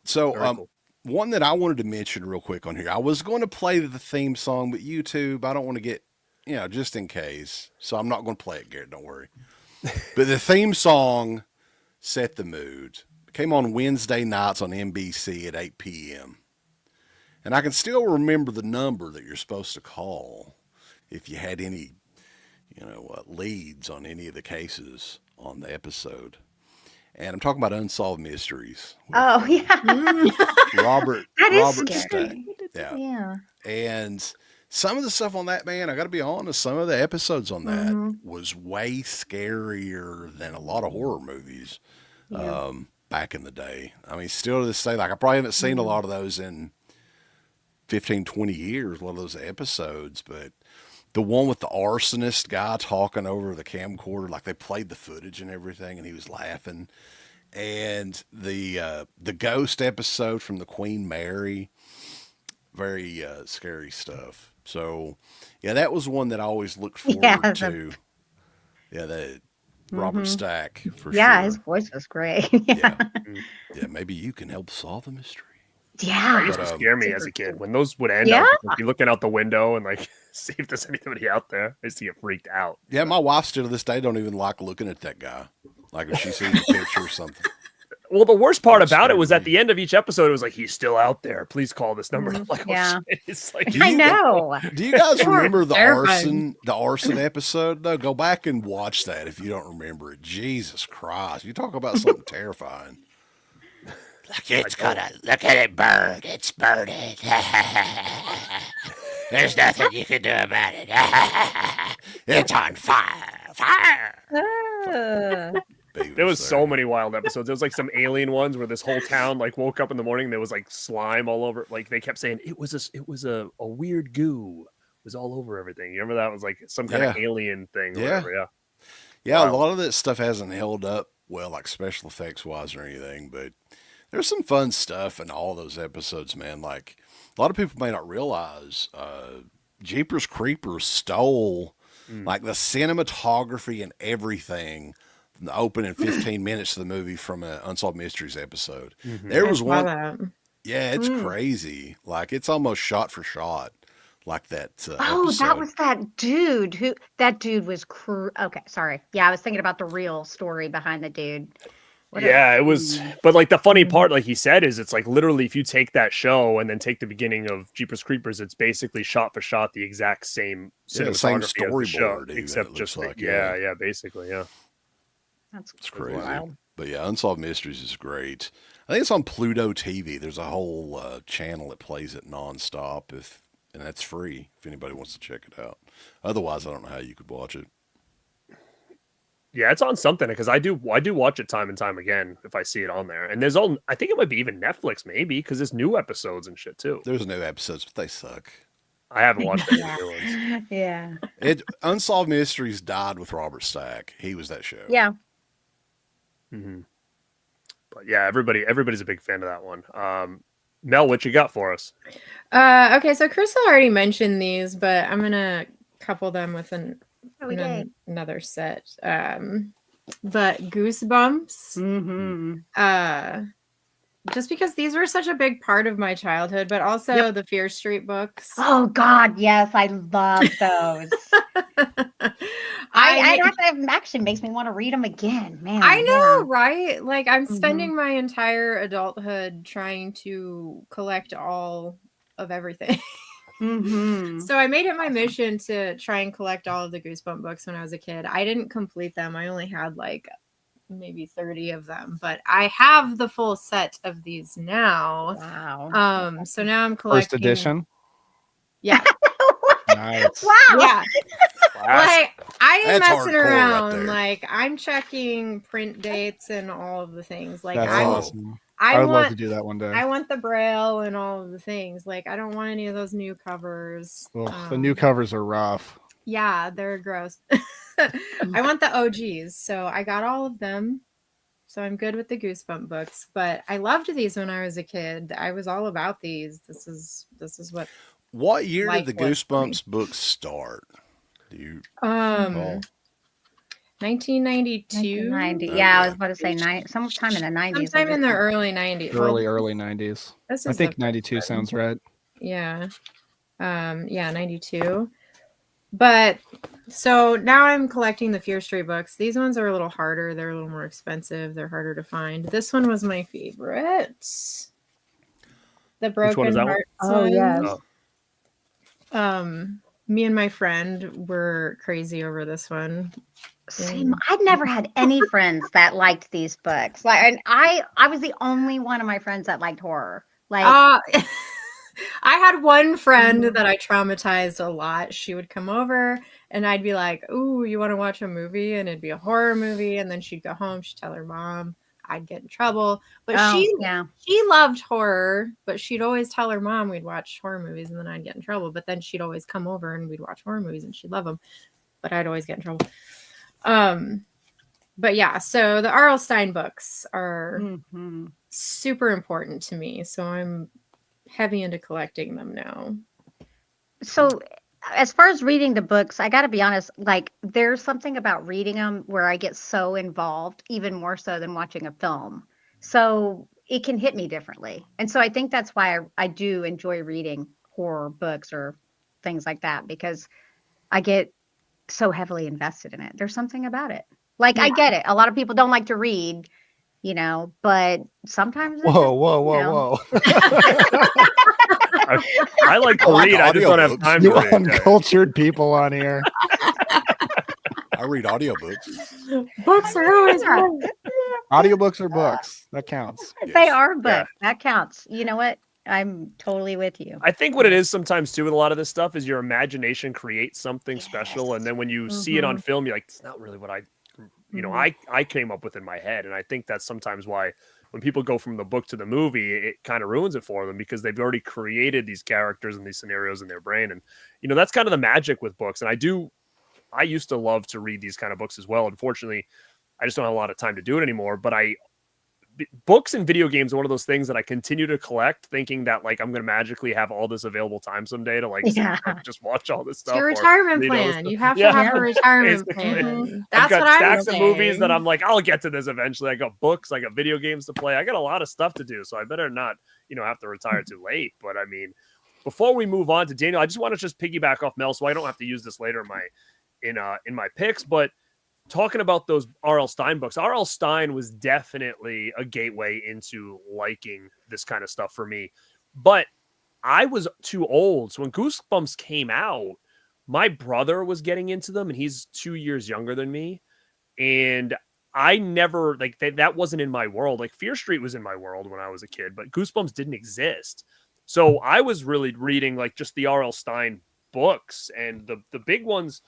So, cool. One that I wanted to mention real quick on here, I was going to play the theme song, but YouTube, I don't want to get, just in case. So I'm not going to play it, Garrett. Don't worry. But the theme song set the mood. It came on Wednesday nights on NBC at 8 p.m. And I can still remember the number that you're supposed to call if you had any, leads on any of the cases on the episode. And I'm talking about Unsolved Mysteries. Oh, yeah. Robert scary. Stein. Yeah. And some of the stuff on that, man, I got to be honest, some of the episodes on that was way scarier than a lot of horror movies back in the day. I mean, still to this day, like I probably haven't seen a lot of those in 15, 20 years, one of those episodes, but the one with the arsonist guy talking over the camcorder, like they played the footage and everything, and he was laughing. And the ghost episode from the Queen Mary, very scary stuff. So, yeah, that was one that I always looked forward to. Yeah, that Robert Stack for sure. Yeah, his voice was great. Yeah, maybe you can help solve the mystery. Yeah, it used to scare me as a kid when those would end. I'd be looking out the window and like see if there's anybody out there. I used to get freaked out. Yeah, my wife still to this day don't even like looking at that guy. Like if she sees a picture or something. Well, the worst part about it was at the end of each episode, it was like, he's still out there. Please call this number. I'm like, oh, shit. It's like, I know. Do you guys remember the arson episode? No, go back and watch that if you don't remember it. Jesus Christ. You talk about something terrifying. Look at it burn. It's burning. There's nothing you can do about it. It's on fire. There was so many wild episodes. There was like some alien ones where this whole town like woke up in the morning. There was like slime all over. Like they kept saying it was a weird goo. It was all over everything. You remember that? It was like some kind of alien thing. Or whatever. Yeah. Wow. A lot of that stuff hasn't held up well, like special effects wise or anything, but there's some fun stuff in all those episodes, man. Like a lot of people may not realize, Jeepers Creepers stole like the cinematography and everything from the opening 15 minutes of the movie from an Unsolved Mysteries episod. There was one. Yeah, it's crazy. Like it's almost shot for shot. Like that. Episode. That was that dude. That dude was okay, sorry. Yeah, I was thinking about the real story behind the dude. It was, but like the funny part, like he said, is it's like literally if you take that show and then take the beginning of Jeepers Creepers, it's basically shot for shot the exact same cinematography same storyboard, except just like, basically, That's crazy. Wild. But yeah, Unsolved Mysteries is great. I think it's on Pluto TV. There's a whole channel that plays it nonstop, and that's free if anybody wants to check it out. Otherwise, I don't know how you could watch it. Yeah, it's on something because I do watch it time and time again if I see it on there. And there's I think it might be even Netflix maybe because there's new episodes and shit too. There's new episodes, but they suck. I haven't watched any new ones. Yeah. Unsolved Mysteries died with Robert Stack. He was that show. Yeah. But yeah, everybody's a big fan of that one. Mel, what you got for us? Okay, so Crystal already mentioned these, but I'm gonna couple them with another set. But Goosebumps, just because these were such a big part of my childhood, but also the Fear Street books. Oh God, yes, I love those. I actually makes me want to read them again, man. I know, yeah. right? Like I'm spending my entire adulthood trying to collect all of everything. So I made it my mission to try and collect all of the Goosebumps books when I was a kid. I didn't complete them. I only had like maybe 30 of them, but I have the full set of these now. Wow. So now I'm collecting First edition. Yeah. Nice. Wow. Yeah. Like I am That's messing hardcore right around. there. Like I'm checking print dates and all of the things. Like That's awesome. I would love to do that one day. I want the Braille and all of the things. Like I don't want any of those new covers. Ugh, the new covers are rough. Yeah, they're gross. I want the OGs, so I got all of them. So I'm good with the Goosebump books. But I loved these when I was a kid. I was all about these. This is what. What year did the life was for me. Goosebumps books start? Do you? 1992. 1990. Yeah, I was about to say sometime in the 90s. Sometime in the early 90s. Early 90s. I think 92 sounds right. Yeah. 92. But so now I'm collecting the Fear Street books. These ones are a little harder. They're a little more expensive. They're harder to find. This one was my favorite. The Broken Hearts. Oh, yes. Me and my friend were crazy over this one. Same. I'd never had any friends that liked these books. Like, and I was the only one of my friends that liked horror. Like, I had one friend that I traumatized a lot. She would come over and I'd be like, "Ooh, you want to watch a movie?" And it'd be a horror movie. And then she'd go home. She'd tell her mom. I'd get in trouble. But she loved horror, but she'd always tell her mom we'd watch horror movies and then I'd get in trouble. But then she'd always come over and we'd watch horror movies and she'd love them. But I'd always get in trouble. But yeah, so the R.L. Stein books are super important to me. So I'm heavy into collecting them now. So as far as reading the books, I got to be honest, like there's something about reading them where I get so involved, even more so than watching a film. So it can hit me differently. And so I think that's why I do enjoy reading horror books or things like that, because I get so heavily invested in it. There's something about it. Like, I get it. A lot of people don't like to read, but sometimes. Whoa. I like to read. I just don't have time to read. Uncultured people on here. I read audiobooks. Books are always Audiobooks are books. That counts. They are books. Yeah. That counts. You know what? I'm totally with you. I think what it is sometimes too with a lot of this stuff is your imagination creates something special, and then when you see it on film, you're like, it's not really what I came up with in my head. And I think that's sometimes why when people go from the book to the movie, it kind of ruins it for them because they've already created these characters and these scenarios in their brain. And that's kind of the magic with books. And I used to love to read these kind of books as well. Unfortunately, I just don't have a lot of time to do it anymore. But books and video games are one of those things that I continue to collect, thinking that like I'm going to magically have all this available time someday to just watch all this stuff. It's your retirement plan. You have to have a retirement plan. That's I've got what I'm stacks saying. of movies that I'm like, I'll get to this eventually. I got books, I got video games to play. I got a lot of stuff to do, so I better not, have to retire too late. But I mean, before we move on to Daniel, I just want to just piggyback off Mel, so I don't have to use this later in my picks, but. Talking about those R.L. Stein books, R.L. Stein was definitely a gateway into liking this kind of stuff for me. But I was too old. So when Goosebumps came out, my brother was getting into them, and he's 2 years younger than me. And I never, that wasn't in my world. Like, Fear Street was in my world when I was a kid, but Goosebumps didn't exist. So I was really reading, just the R.L. Stein books. And the big ones...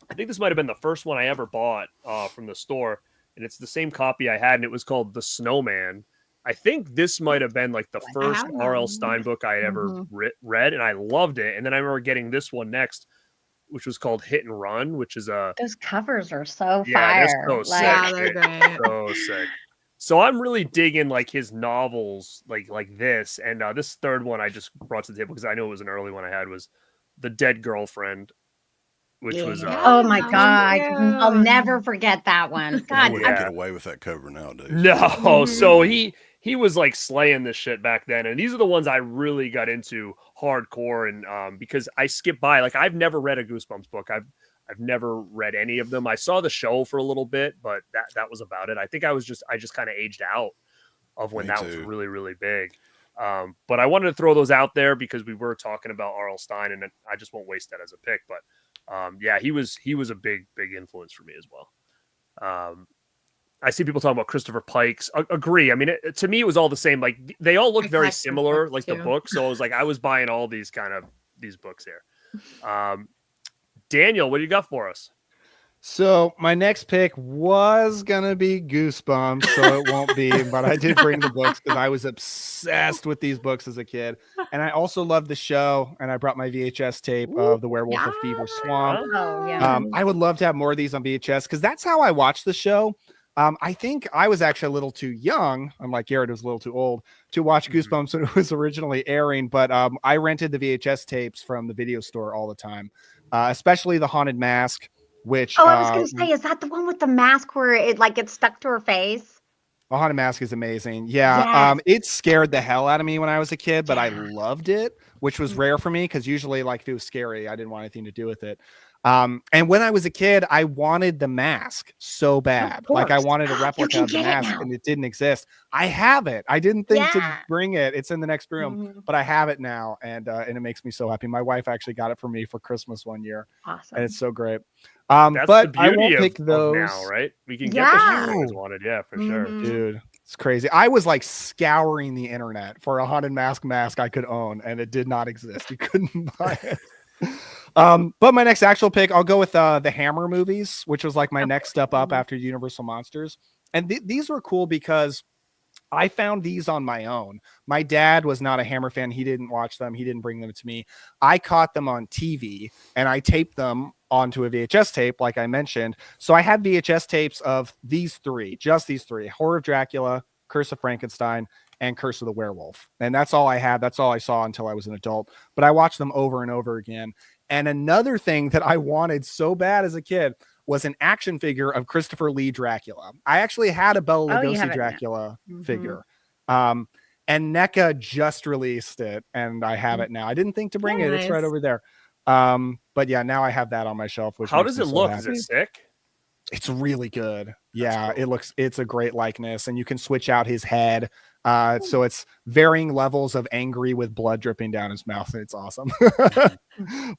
I think this might have been the first one I ever bought from the store, and it's the same copy I had, and it was called The Snowman. I think this might have been the first R.L. Stein book I had ever read, and I loved it. And then I remember getting this one next, which was called Hit and Run, which is those covers are so fire. So sick. They're great. So sick. So I'm really digging his novels like this, and this third one I just brought to the table because I know it was an early one I had was The Dead Girlfriend. Which was oh my god, I'll never forget that one. God, I wouldn't get away with that cover nowadays. No, so he he was like slaying this shit back then. And these are the ones I really got into hardcore. And because I skipped by, like, I've never read a Goosebumps book. I've never read any of them. I saw the show for a little bit, but that was about it. I think I just kind of aged out of when that was really, really big. But I wanted to throw those out there because we were talking about R.L. Stein, and I just won't waste that as a pick. But yeah, he was a big influence for me as well. I see people talking about Christopher Pike's. Agree. I mean, to me, it was all the same. Like, they all look very similar, like the book. So I was like, I was buying all these books here. Daniel, what do you got for us? So my next pick was gonna be Goosebumps, so it won't be. But I did bring the books because I was obsessed with these books as a kid, and I also loved the show. And I brought my VHS tape of The Werewolf of Fever Swamp. Oh, yeah. I would love to have more of these on VHS because that's how I watched the show. I think I was actually a little too young, unlike Garrett was a little too old, to watch Goosebumps when it was originally airing. But I rented the VHS tapes from the video store all the time, especially The Haunted Mask, which... I was going to say, is that the one with the mask where it like gets stuck to her face? The Haunted Mask is amazing. Yeah. Yes. It scared the hell out of me when I was a kid, but I loved it, which was rare for me because usually, like, if it was scary, I didn't want anything to do with it. And when I was a kid, I wanted the mask so bad. Like, I wanted a replica of the mask, and it didn't exist. I have it. I didn't think to bring it. It's in the next room, but I have it now, and it makes me so happy. My wife actually got it for me for Christmas one year. Awesome. And it's so great. That's but the I beauty won't of pick those now, right? We can get the shit we always wanted. Yeah, for sure. Dude, it's crazy. I was like scouring the internet for a Haunted mask I could own, and it did not exist. You couldn't buy it. But my next actual pick, I'll go with the Hammer movies, which was like my next step up after Universal Monsters. And these were cool because I found these on my own. My dad was not a Hammer fan. He didn't watch them. He didn't bring them to me. I caught them on TV, and I taped them onto a VHS tape, like I mentioned. So I had VHS tapes of these three, just these three: Horror of Dracula, Curse of Frankenstein, and Curse of the Werewolf. And that's all I had. That's all I saw until I was an adult. But I watched them over and over again. And another thing that I wanted so bad as a kid was an action figure of Christopher Lee Dracula. I actually had a Bela Lugosi Dracula figure. And NECA just released it, and I have it now. I didn't think to bring it. It's right over there. But yeah, now I have that on my shelf. Which how does it look? Is it sick? It's really good. Yeah, cool. It's a great likeness, and you can switch out his head. So it's varying levels of angry with blood dripping down his mouth. And it's awesome.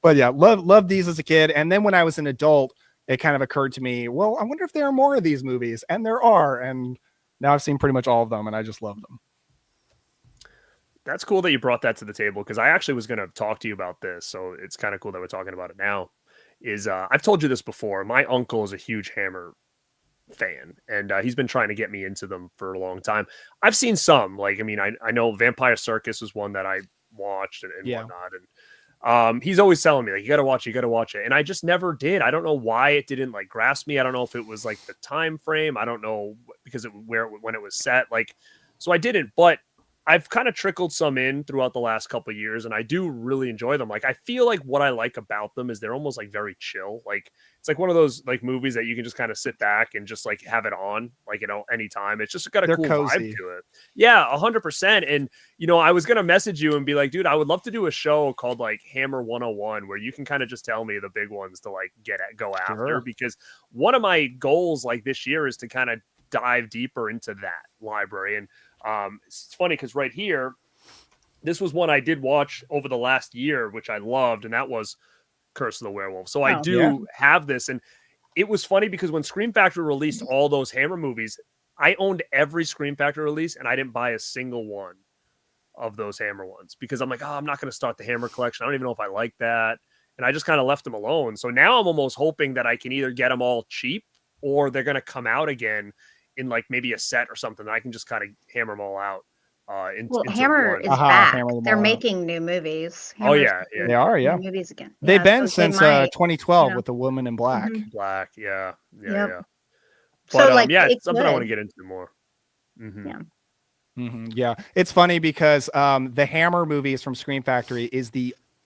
But yeah, love these as a kid. And then when I was an adult, it kind of occurred to me, well, I wonder if there are more of these movies, and there are. And now I've seen pretty much all of them, and I just love them. That's cool that you brought that to the table, because I actually was going to talk to you about this. So it's kind of cool that we're talking about it now. I've told you this before. My uncle is a huge Hammer fan, and he's been trying to get me into them for a long time. I've seen some, like, I mean, I know Vampire Circus was one that I watched and whatnot. And he's always telling me, like, you got to watch it. And I just never did. I don't know why it didn't like grasp me. I don't know if it was like the time frame. I don't know, because when it was set, like, so I didn't, but I've kind of trickled some in throughout the last couple of years, and I do really enjoy them. Like, I feel like what I like about them is they're almost like very chill. Like, it's like one of those like movies that you can just kind of sit back and just like have it on, like, you know, anytime. It's just got a cool vibe to it. Yeah, 100%. And, you know, I was going to message you and be like, dude, I would love to do a show called like Hammer 101, where you can kind of just tell me the big ones to like go after, because one of my goals like this year is to kind of dive deeper into that library. And it's funny because right here, this was one I did watch over the last year, which I loved, and that was Curse of the Werewolf. So I do have this, and it was funny because when Scream Factory released all those Hammer movies, I owned every Scream Factory release, and I didn't buy a single one of those Hammer ones because I'm like, oh, I'm not going to start the Hammer collection. I don't even know if I like that, and I just kind of left them alone. So now I'm almost hoping that I can either get them all cheap, or they're going to come out again in like maybe a set or something that I can just kind of hammer them all out. Hammer is back. They're making new movies. Hammer's they are. Yeah, movies again. They've been since 2012 with The Woman in Black. Black, yeah. But so like, it's something I want to get into more. Yeah, it's funny because the Hammer movies from Scream Factory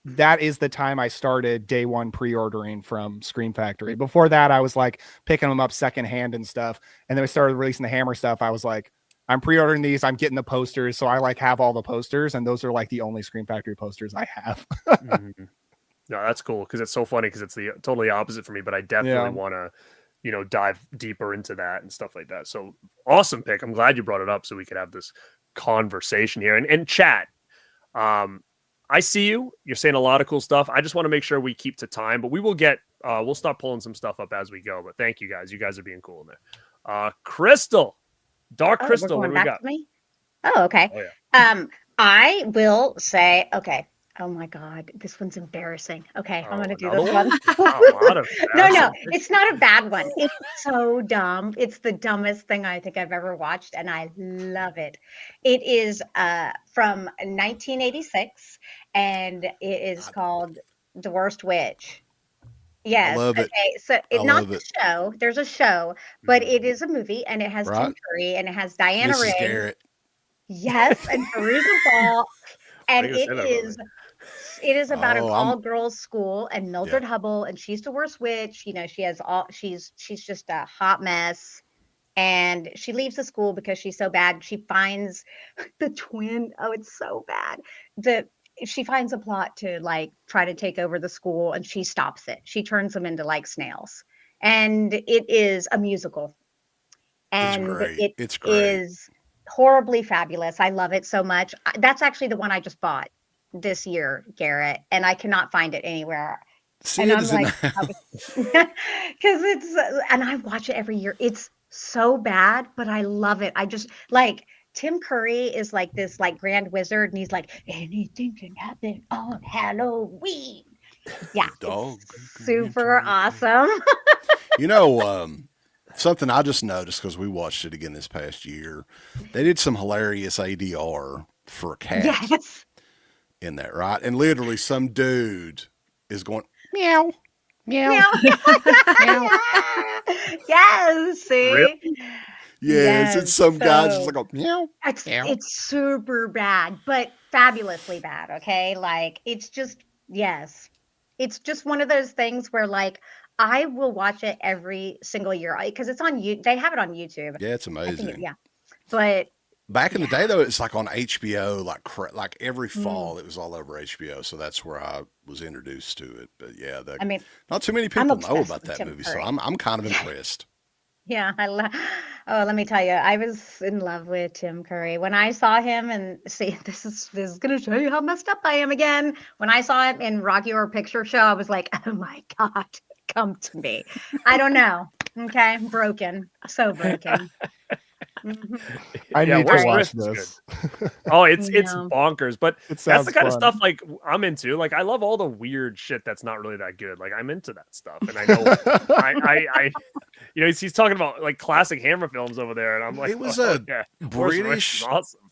that is the time I started day one pre-ordering from Scream Factory. Before that, I was like picking them up secondhand and stuff. And then we started releasing the Hammer stuff. I was like, I'm pre-ordering these. I'm getting the posters, so I like have all the posters, and those are like the only Scream Factory posters I have. No, that's cool because it's so funny because it's the totally opposite for me. But I definitely want to, dive deeper into that and stuff like that. So awesome pick. I'm glad you brought it up so we could have this conversation here and chat. I see you. You're saying a lot of cool stuff. I just want to make sure we keep to time, but we will get. We'll start pulling some stuff up as we go. But thank you guys. You guys are being cool in there. Crystal. Dark Crystal, what do we got? Me? Oh, okay. Oh, yeah. I will say, okay. Oh my God, this one's embarrassing. Okay, I'm gonna do this one. No, it's not a bad one. It's so dumb. It's the dumbest thing I think I've ever watched, and I love it. It is from 1986, and it is called The Worst Witch. Yes. I love it. Okay. So it's not the show. There's a show, but it is a movie, and it has Tim Curry, and it has Diana Rigg. Garrett. Yes, and Veruca Ball, and it is about an all-girls school, and Mildred Hubble, and she's the worst witch. She has she's just a hot mess, and she leaves the school because she's so bad. She finds the twin. Oh, it's so bad. She finds a plot to like try to take over the school, and she stops it. She turns them into like snails, and it is a musical, and it's is horribly fabulous. I love it so much. That's actually the one I just bought this year, Garrett, and I cannot find it anywhere. And I'm like, because it's, and I watch it every year. It's so bad, but I love it. I just like. Tim Curry is like this like grand wizard, and he's like, anything can happen on Halloween. Yeah, super awesome. Something I just noticed because we watched it again this past year. They did some hilarious ADR for a cat in that, right? And literally some dude is going, meow, meow, meow. Yes, see? Really? Yes, it's some guy just like a meow. It's super bad, but fabulously bad. Okay, like it's just it's just one of those things where like I will watch it every single year because it's on you. They have it on YouTube. Yeah, it's amazing. But back in the day though, it's like on HBO, like every fall it was all over HBO. So that's where I was introduced to it. But yeah, not too many people know about that movie, so I'm kind of impressed. Yeah, let me tell you, I was in love with Tim Curry. When I saw him, and see, this is going to show you how messed up I am again. When I saw him in Rocky Horror Picture Show, I was like, oh my God, come to me. I don't know. Okay, I'm broken. So broken. I need to watch this. Oh, it's bonkers, but that's the kind of stuff like I'm into. Like I love all the weird shit that's not really that good. Like I'm into that stuff, and I know I he's talking about like classic Hammer films over there, and I'm like, it was a British, awesome.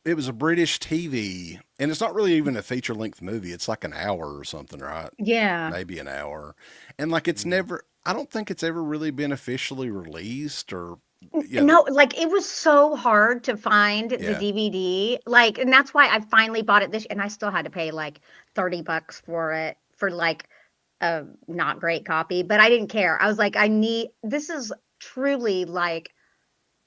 It was a British TV, and it's not really even a feature length movie. It's like an hour or something, right? Yeah, maybe an hour, and like it's never. I don't think it's ever really been officially released or. No, like it was so hard to find the DVD, like, and that's why I finally bought it and I still had to pay like $30 for it for like a not great copy, but I didn't care. I was like, this is truly like,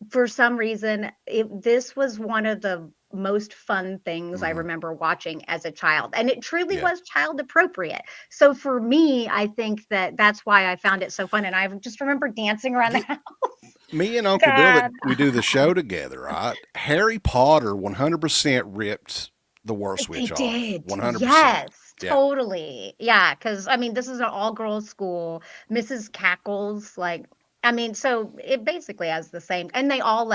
for some reason, this was one of the most fun things I remember watching as a child, and it truly was child appropriate. So for me, I think that's why I found it so fun, and I just remember dancing around the house. Me and Uncle Bill, we do the show together, right? Harry Potter 100% ripped the worst witch off. Did. 100%. Yes, totally. Yeah, because I mean, this is an all-girls school. Mrs. Cackles, so it basically has the same, and they all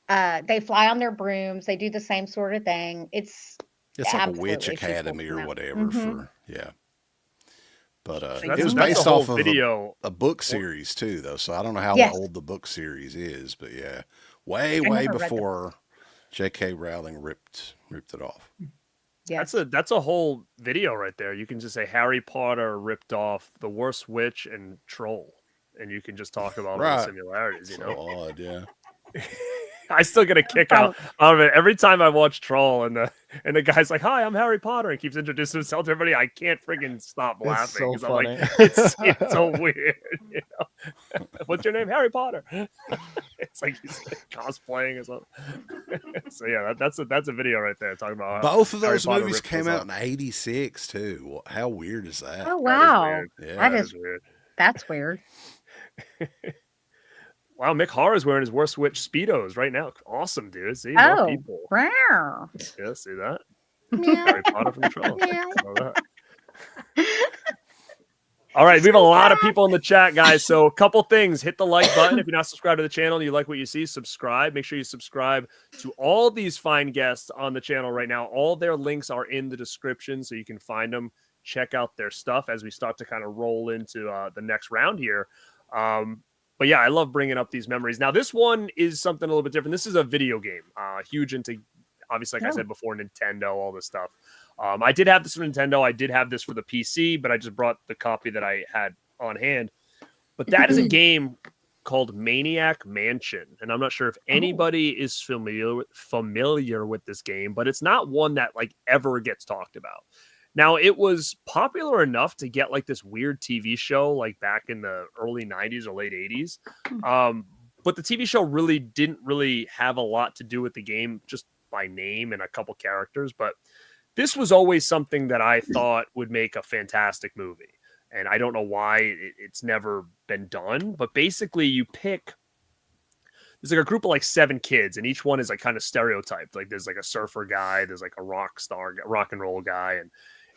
they fly on their brooms. They do the same sort of thing. It's like a witch academy or whatever But it was based off of a book series too, though. So I don't know how old the book series is, but way before J.K. Rowling ripped it off. Yeah, that's a whole video right there. You can just say Harry Potter ripped off the worst witch and troll, and you can just talk about all the similarities. So odd, I still get a kick out of it every time I watch Troll, and the guy's like, "Hi, I'm Harry Potter," and keeps introducing himself to everybody. I can't freaking stop laughing because so I'm like, it's so weird. You know? What's your name? Harry Potter. It's like he's cosplaying or something. So yeah, that's a video right there talking about both of those Harry Potter movies ripped came us out up. in '86 too. How weird is that? Oh wow, Yeah, that is weird. that's weird. Wow, Mick Har is wearing his Worst Witch Speedos right now. Awesome, dude. See, more people. Wow. Yeah, see that? Harry Potter from Troll. All right, we have a lot of people in the chat, guys. So a couple things. Hit the like button. If you're not subscribed to the channel and you like what you see, subscribe. Make sure you subscribe to all these fine guests on the channel right now. All their links are in the description, so you can find them. Check out their stuff as we start to kind of roll into the next round here. But yeah, I love bringing up these memories. Now, this one is something a little bit different. This is a video game. Huge into, obviously, like I said before, Nintendo, all this stuff. I did have this for Nintendo. I did have this for the PC, but I just brought the copy that I had on hand. But that is a game called Maniac Mansion. And I'm not sure if anybody is familiar with this game, but it's not one that like ever gets talked about. Now, it was popular enough to get like this weird TV show like back in the early 90s or late 80s. But the TV show really didn't really have a lot to do with the game, just by name and a couple characters. But this was always something that I thought would make a fantastic movie. And I don't know why it's never been done. But basically, there's like a group of like 7 kids, and each one is like kind of stereotyped. Like there's like a surfer guy, there's like a rock and roll guy,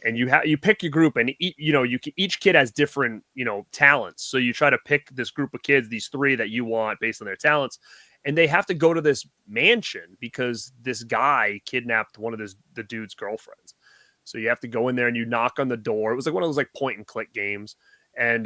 and you pick your group, and each kid has different talents. So you try to pick this group of kids, these 3 that you want based on their talents, and they have to go to this mansion because this guy kidnapped one of the dude's girlfriends. So you have to go in there and you knock on the door. It was like one of those like point and click games. And,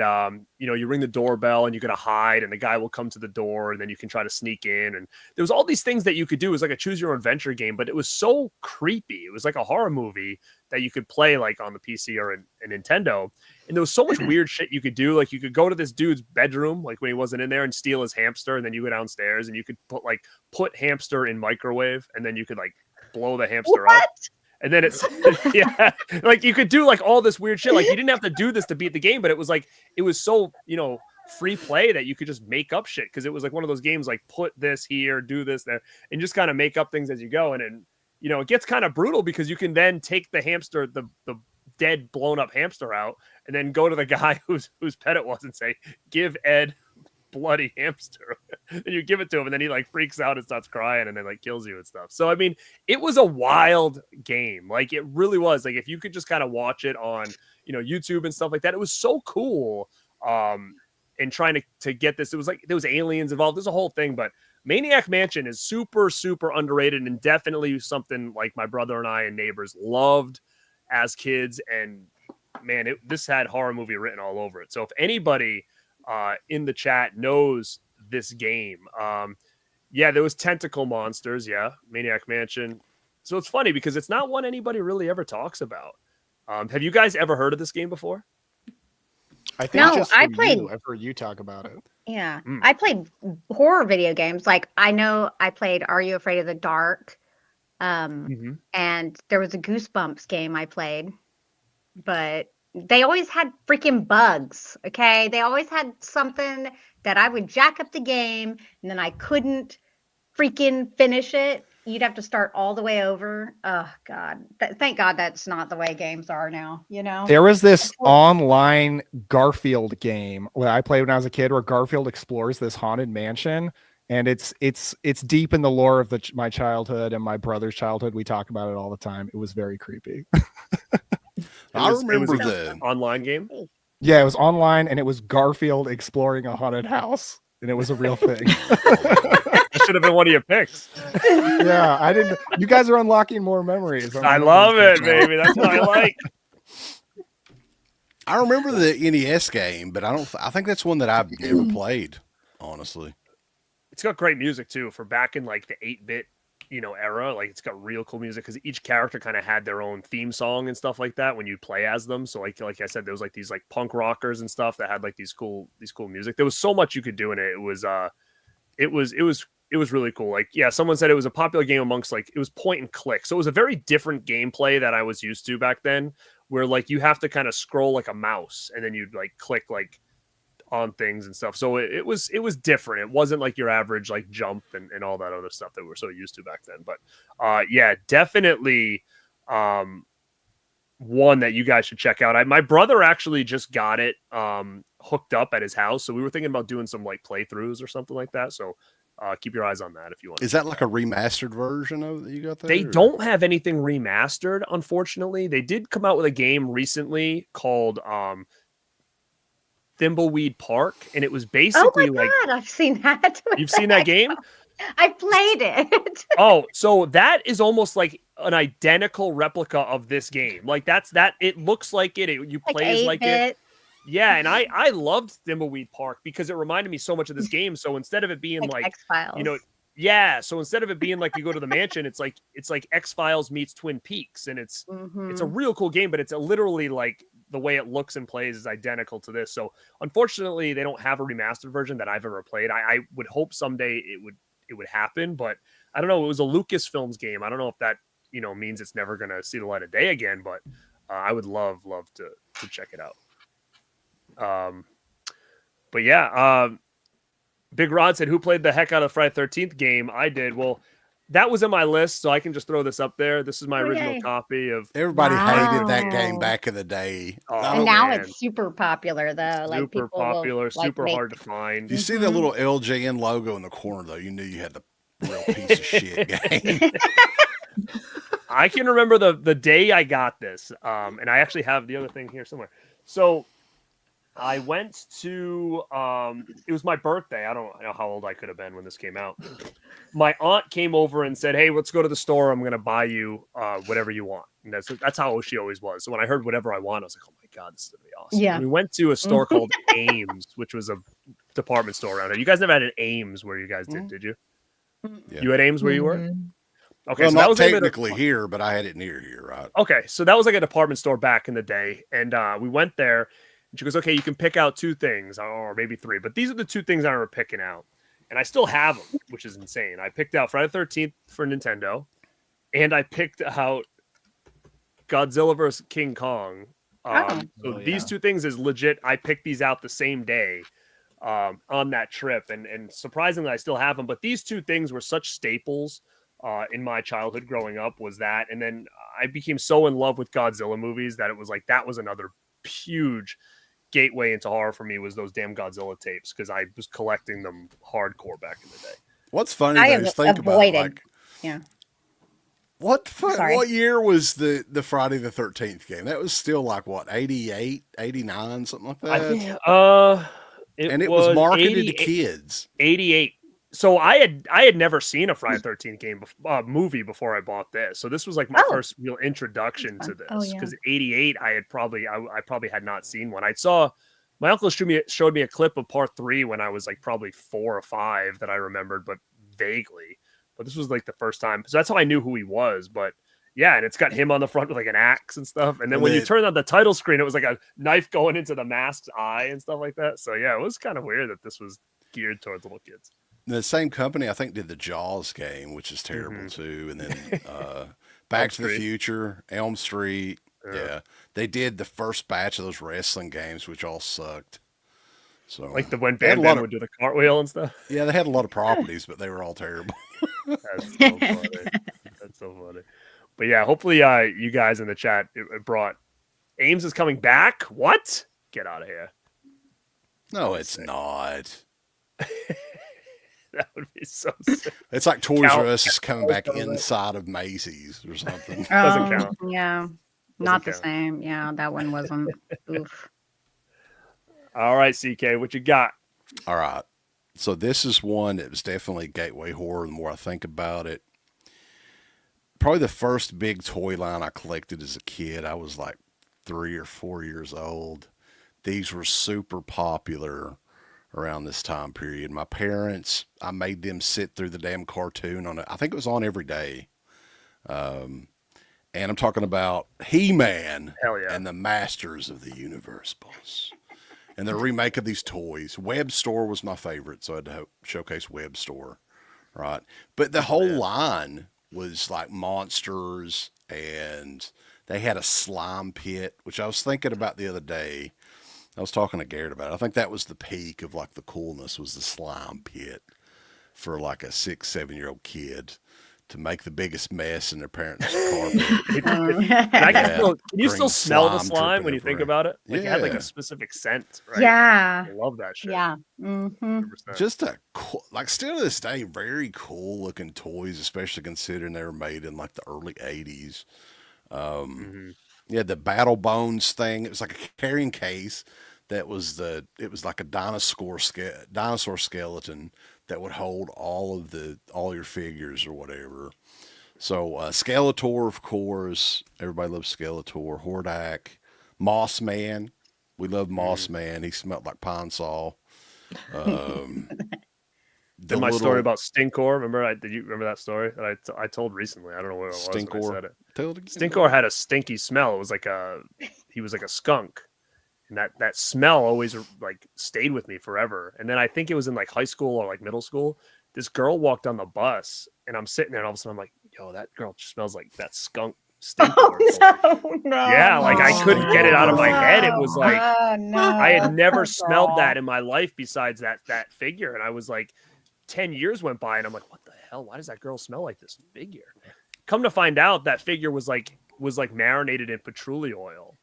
you ring the doorbell and you're going to hide, and the guy will come to the door, and then you can try to sneak in. And there was all these things that you could do. It was like a choose your own adventure game, but it was so creepy. It was like a horror movie that you could play like on the PC or in Nintendo. And there was so much weird shit you could do. Like you could go to this dude's bedroom, like when he wasn't in there, and steal his hamster. And then you go downstairs and you could put hamster in microwave, and then you could like blow the hamster up. And then it's like you could do like all this weird shit. Like you didn't have to do this to beat the game, but it was so, free play that you could just make up shit. Cause it was like one of those games, like put this here, do this there, and just kind of make up things as you go. And it gets kind of brutal because you can then take the hamster, the dead blown up hamster out, and then go to the guy whose pet it was and say, give Ed bloody hamster. And you give it to him, and then he like freaks out and starts crying, and then like kills you and stuff. So I mean, it was a wild game. Like it really was. Like if you could just kind of watch it on YouTube and stuff like that, it was so cool. And trying to get this, it was like there was aliens involved. There's a whole thing, but Maniac Mansion is super, super underrated, and definitely something like my brother and I and neighbors loved as kids. And man, this had horror movie written all over it. So if anybody in the chat knows this game, there was tentacle monsters. Yeah, Maniac Mansion. So it's funny because it's not one anybody really ever talks about. Have you guys ever heard of this game before? I think I played. I've heard you talk about it. Yeah, I played horror video games. Like I know I played Are You Afraid of the Dark? And there was a Goosebumps game I played, but they always had freaking bugs. Okay, they always had something that I would jack up the game, and then I couldn't freaking finish it. You'd have to start all the way over. Oh God! Thank God that's not the way games are now. There was this online Garfield game that I played when I was a kid, where Garfield explores this haunted mansion, and it's deep in the lore of my childhood and my brother's childhood. We talk about it all the time. It was very creepy. I remember the online game. Yeah, it was online, and it was Garfield exploring a haunted house, and it was a real thing. That should have been one of your picks. Yeah, I didn't. You guys are unlocking more memories. I love it, baby. That's what I like. I remember the NES game, but I think that's one that I've never played, honestly. It's got great music too for back in like the 8-bit, era. Like it's got real cool music because each character kind of had their own theme song and stuff like that when you play as them. So like I said, there was like these like punk rockers and stuff that had like these cool music. There was so much you could do in it. It was it was really cool. Like, yeah, someone said it was a popular game amongst like it was point and click. So it was a very different gameplay that I was used to back then, where like you have to kind of scroll like a mouse and then you'd like click like on things and stuff. So it was different. It wasn't like your average like jump and all that other stuff that we're so used to back then. But yeah, definitely one that you guys should check out. My brother actually just got it hooked up at his house, so we were thinking about doing some like playthroughs or something like that. So keep your eyes on that if you want. Is that like a remastered version of that you got there? They don't have anything remastered, unfortunately. They did come out with a game recently called Thimbleweed Park, and it was basically God, I've seen that. You've seen that game? I played it. Oh, so that is almost like an identical replica of this game. Like it looks like it. You play as like it. Yeah, and I loved Thimbleweed Park because it reminded me so much of this game. So instead of it being like X-Files. you know, yeah. So instead of it being like you go to the mansion, it's like X-Files meets Twin Peaks, and it's a real cool game, but it's literally like the way it looks and plays is identical to this. So unfortunately, they don't have a remastered version that I've ever played. I would hope someday it would happen, but I don't know. It was a Lucasfilms game. I don't know if that means it's never gonna see the light of day again, but I would love to check it out. But yeah, Big Rod said, who played the heck out of the Friday 13th game? I did. Well, that was in my list, so I can just throw this up there. This is my original copy of. Everybody hated that game back in the day. And now it's super popular, though. Like Super people popular, will, super hard to find. You see that little LJN logo in the corner, though, you knew you had the real piece of shit game. I can remember the day I got this, and I actually have the other thing here somewhere. So I went to, it was my birthday. I don't know how old I could have been when this came out. My aunt came over and said, hey, let's go to the store. I'm going to buy you whatever you want. And that's how she always was. So when I heard whatever I want, I was like, oh my God, this is going to be awesome. Yeah. We went to a store called Ames, which was a department store around here. You guys never had an Ames where you guys did you? Yeah. You had Ames where you were? Okay, Well, so that not was technically here, but I had it near here, right? Okay, so that was like a department store back in the day. And we went there. And she goes, okay, you can pick out two things, or maybe three, but these are the two things I remember picking out. And I still have them, which is insane. I picked out Friday the 13th for Nintendo, and I picked out Godzilla vs. King Kong. These two things is legit. I picked these out the same day on that trip, and surprisingly, I still have them. But these two things were such staples in my childhood growing up, was that. And then I became so in love with Godzilla movies that it was like that was another huge gateway into horror for me, was those damn Godzilla tapes, because I was collecting them hardcore back in the day. What's funny is think about like, what year was the Friday the 13th game? That was still like what, 88, 89, something like that. I think it was marketed to kids. 88. So I had never seen a Friday the 13th game movie before I bought this. So this was like my first real introduction to this, because 88 I probably had not seen one. I saw my uncle showed me a clip of part 3 when I was like probably 4 or 5 that I remembered, but vaguely. But this was like the first time. So that's how I knew who he was. But yeah, and it's got him on the front with like an axe and stuff. And then when you turn on the title screen, it was like a knife going into the mask's eye and stuff like that. So yeah, it was kind of weird that this was geared towards little kids. The same company, I think, did the Jaws game, which is terrible too. And then Back to the Future, Elm Street. Yeah. They did the first batch of those wrestling games, which all sucked. So like the when Bam Bam would do the cartwheel and stuff. Yeah, they had a lot of properties, but they were all terrible. That's so funny. That's so funny. But yeah, hopefully you guys in the chat, it brought Ames is coming back. What? Get out of here. No, it's not. That would be so sick. It's like Toys R Us is coming back inside of Macy's or something. Doesn't count. Yeah. Not the same. Yeah, that one wasn't. Oof. All right, CK, what you got? All right. So this is one that was definitely gateway horror the more I think about it. Probably the first big toy line I collected as a kid. I was like 3 or 4 years old. These were super popular around this time period. My parents, I made them sit through the damn cartoon on it. I think it was on every day. And I'm talking about He-Man and the Masters of the Universe boss. And the remake of these toys. Web Store was my favorite, so I had to showcase Web Store Right. But the whole line was like monsters, and they had a slime pit, which I was thinking about the other day. I was talking to Garrett about it. I think that was the peak of like the coolness, was the slime pit for like a 6, 7-year-old kid to make the biggest mess in their parents' carpet. Can you still Bring smell the slime slime when you dripping think about it? Like it had like Yeah. a specific scent, right? Yeah. I love that shit. Yeah. hmm 100%. Just a cool, like still to this day, very cool looking toys, especially considering they were made in like the early 80s. Yeah, the Battle Bones thing. It was like a carrying case that was it was like a dinosaur skeleton that would hold all your figures or whatever. So Skeletor, of course, everybody loves Skeletor. Hordak, Moss Man, we love Moss Man. He smelled like pine saw. And my story about Stinkor. Did you remember that story that I told recently? I don't know where it was when I Stinkor. said it. Tell it again. Stinkor had a stinky smell. It was like he was like a skunk, and that smell always like stayed with me forever. And then I think it was in like high school or like middle school. This girl walked on the bus, and I'm sitting there, and all of a sudden I'm like, "Yo, that girl smells like that skunk." Stinkor. No. Yeah, like I couldn't get it out of my head. It was like no. I had never smelled Girl. that in my life besides that figure, and I was like, 10 years went by, and I'm like, what the hell? Why does that girl smell like this figure? Come to find out, that figure was like marinated in patchouli oil,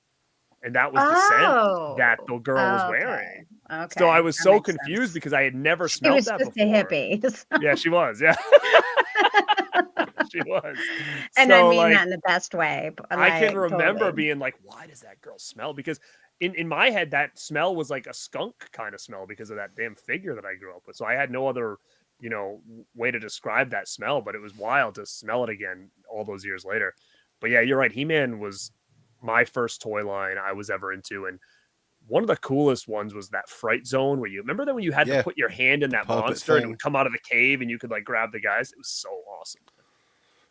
and that was the scent that the girl was wearing. Okay. So I was That so makes confused sense. because I had never She smelled was that just before. a hippie. Yeah, she was. Yeah, she was. And So, I mean like, that in the best way. I can remember totally. being like, why does that girl smell? Because in my head, that smell was like a skunk kind of smell because of that damn figure that I grew up with. So I had no other, way to describe that smell, but it was wild to smell it again all those years later. But yeah, you're right. He-Man was my first toy line I was ever into. And one of the coolest ones was that Fright Zone where you remember that when you had to put your hand in that Puppet monster and it thing. would come out of the cave and you could like grab the guys. It was so awesome.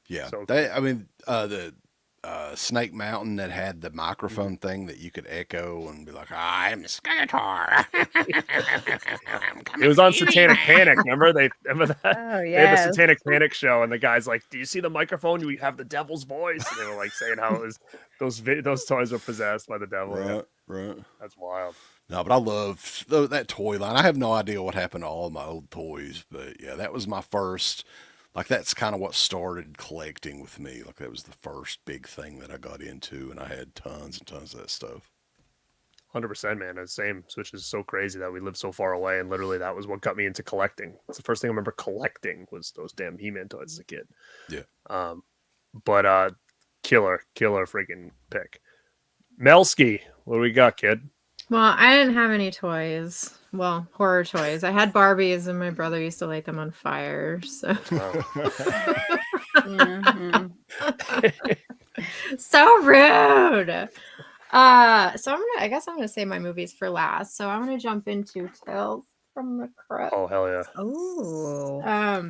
Yeah, So the Snake Mountain that had the microphone thing that you could echo and be like, I'm Skeletor. It was on Satanic Panic. Remember that? Oh, They had the yes. Satanic Panic show, and the guy's like, "Do you see the microphone? We have the devil's voice." And they were like saying how it was those toys were possessed by the devil. Yeah. right. That's wild. No, but I love that toy line. I have no idea what happened to all of my old toys, but yeah, that was my first. Like that's kind of what started collecting with me. Like that was the first big thing that I got into, and I had tons and tons of that stuff. 100%, man. The same. Which is so crazy that we live so far away, and literally that was what got me into collecting. It's the first thing I remember collecting was those damn He-Man toys as a kid. Yeah. But killer freaking pick. Melski, what do we got, kid? Well, I didn't have any toys. Well, horror toys. I had Barbies, and my brother used to light them on fire. So, Mhm. so rude. So I guess I'm gonna say my movies for last. So I'm gonna jump into Tales from the Crypt. Oh hell yeah! Oh. I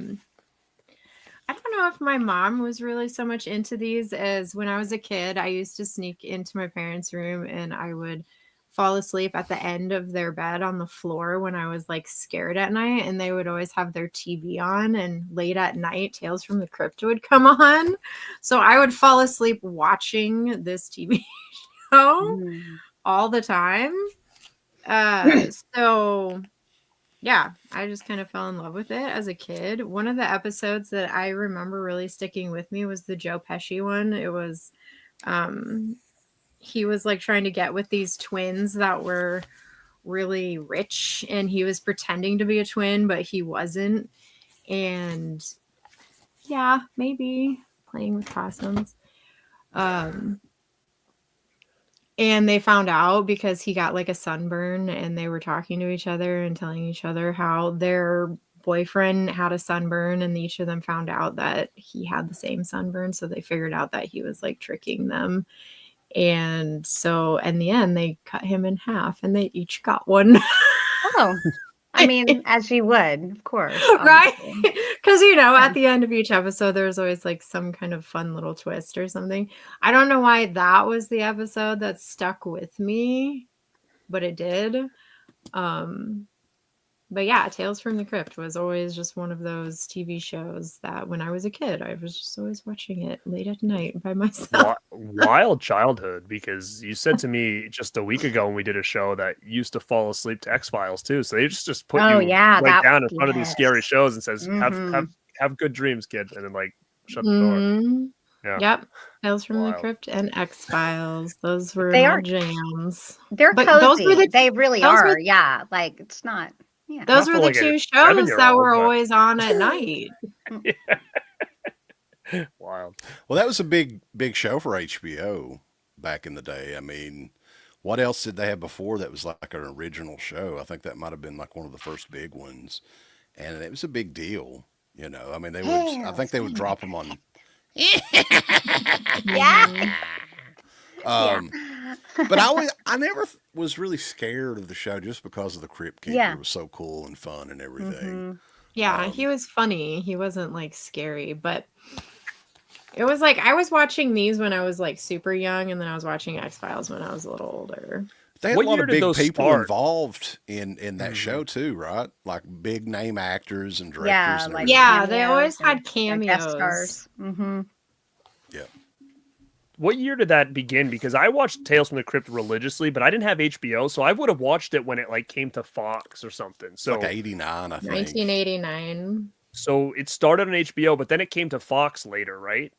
don't know if my mom was really so much into these as when I was a kid. I used to sneak into my parents' room and I would fall asleep at the end of their bed on the floor when I was like scared at night, and they would always have their TV on, and late at night Tales from the Crypt would come on. So I would fall asleep watching this TV show all the time. So yeah, I just kind of fell in love with it as a kid. One of the episodes that I remember really sticking with me was the Joe Pesci one. It was he was like trying to get with these twins that were really rich, and he was pretending to be a twin, but he wasn't. And yeah, maybe playing with costumes. And they found out because he got like a sunburn, and they were talking to each other and telling each other how their boyfriend had a sunburn, and each of them found out that he had the same sunburn. So they figured out that he was like tricking them. And so in the end, they cut him in half, and they each got one. Oh, I mean, as you would, of course. Right? obviously. Because, at the end of each episode, there's always like some kind of fun little twist or something. I don't know why that was the episode that stuck with me, but it did. But yeah, Tales from the Crypt was always just one of those TV shows that when I was a kid, I was just always watching it late at night by myself. Wild childhood, because you said to me just a week ago when we did a show that you used to fall asleep to X-Files too. So they just put you right down in front of these scary shows and says, have good dreams, kid, and then like shut the door. Yeah. Yep. Tales from the Crypt and X-Files. Those were They my are jams. They're But cozy. They really are. Yeah. Like it's not. Yeah. Those were the two shows that were always on at night. Wild. Well, that was a big show for HBO back in the day. I mean, what else did they have before that was like an original show? I think that might have been like one of the first big ones, and it was a big deal. You know, I mean, they would. I think they would drop them on. Yeah. But I never was really scared of the show just because of the Crypt Keeper. It was so cool and fun and everything. Yeah, he was funny. He wasn't like scary, but it was like I was watching these when I was like super young, and then I was watching X-Files when I was a little older. They had a lot of big people involved in that show too, right? Like big name actors and directors. And yeah, they always had cameos. Guest stars. Yeah. What year did that begin? Because I watched Tales from the Crypt religiously, but I didn't have HBO, so I would have watched it when it like came to Fox or something. So like 89, I think. 1989. So it started on HBO, but then it came to Fox later, right?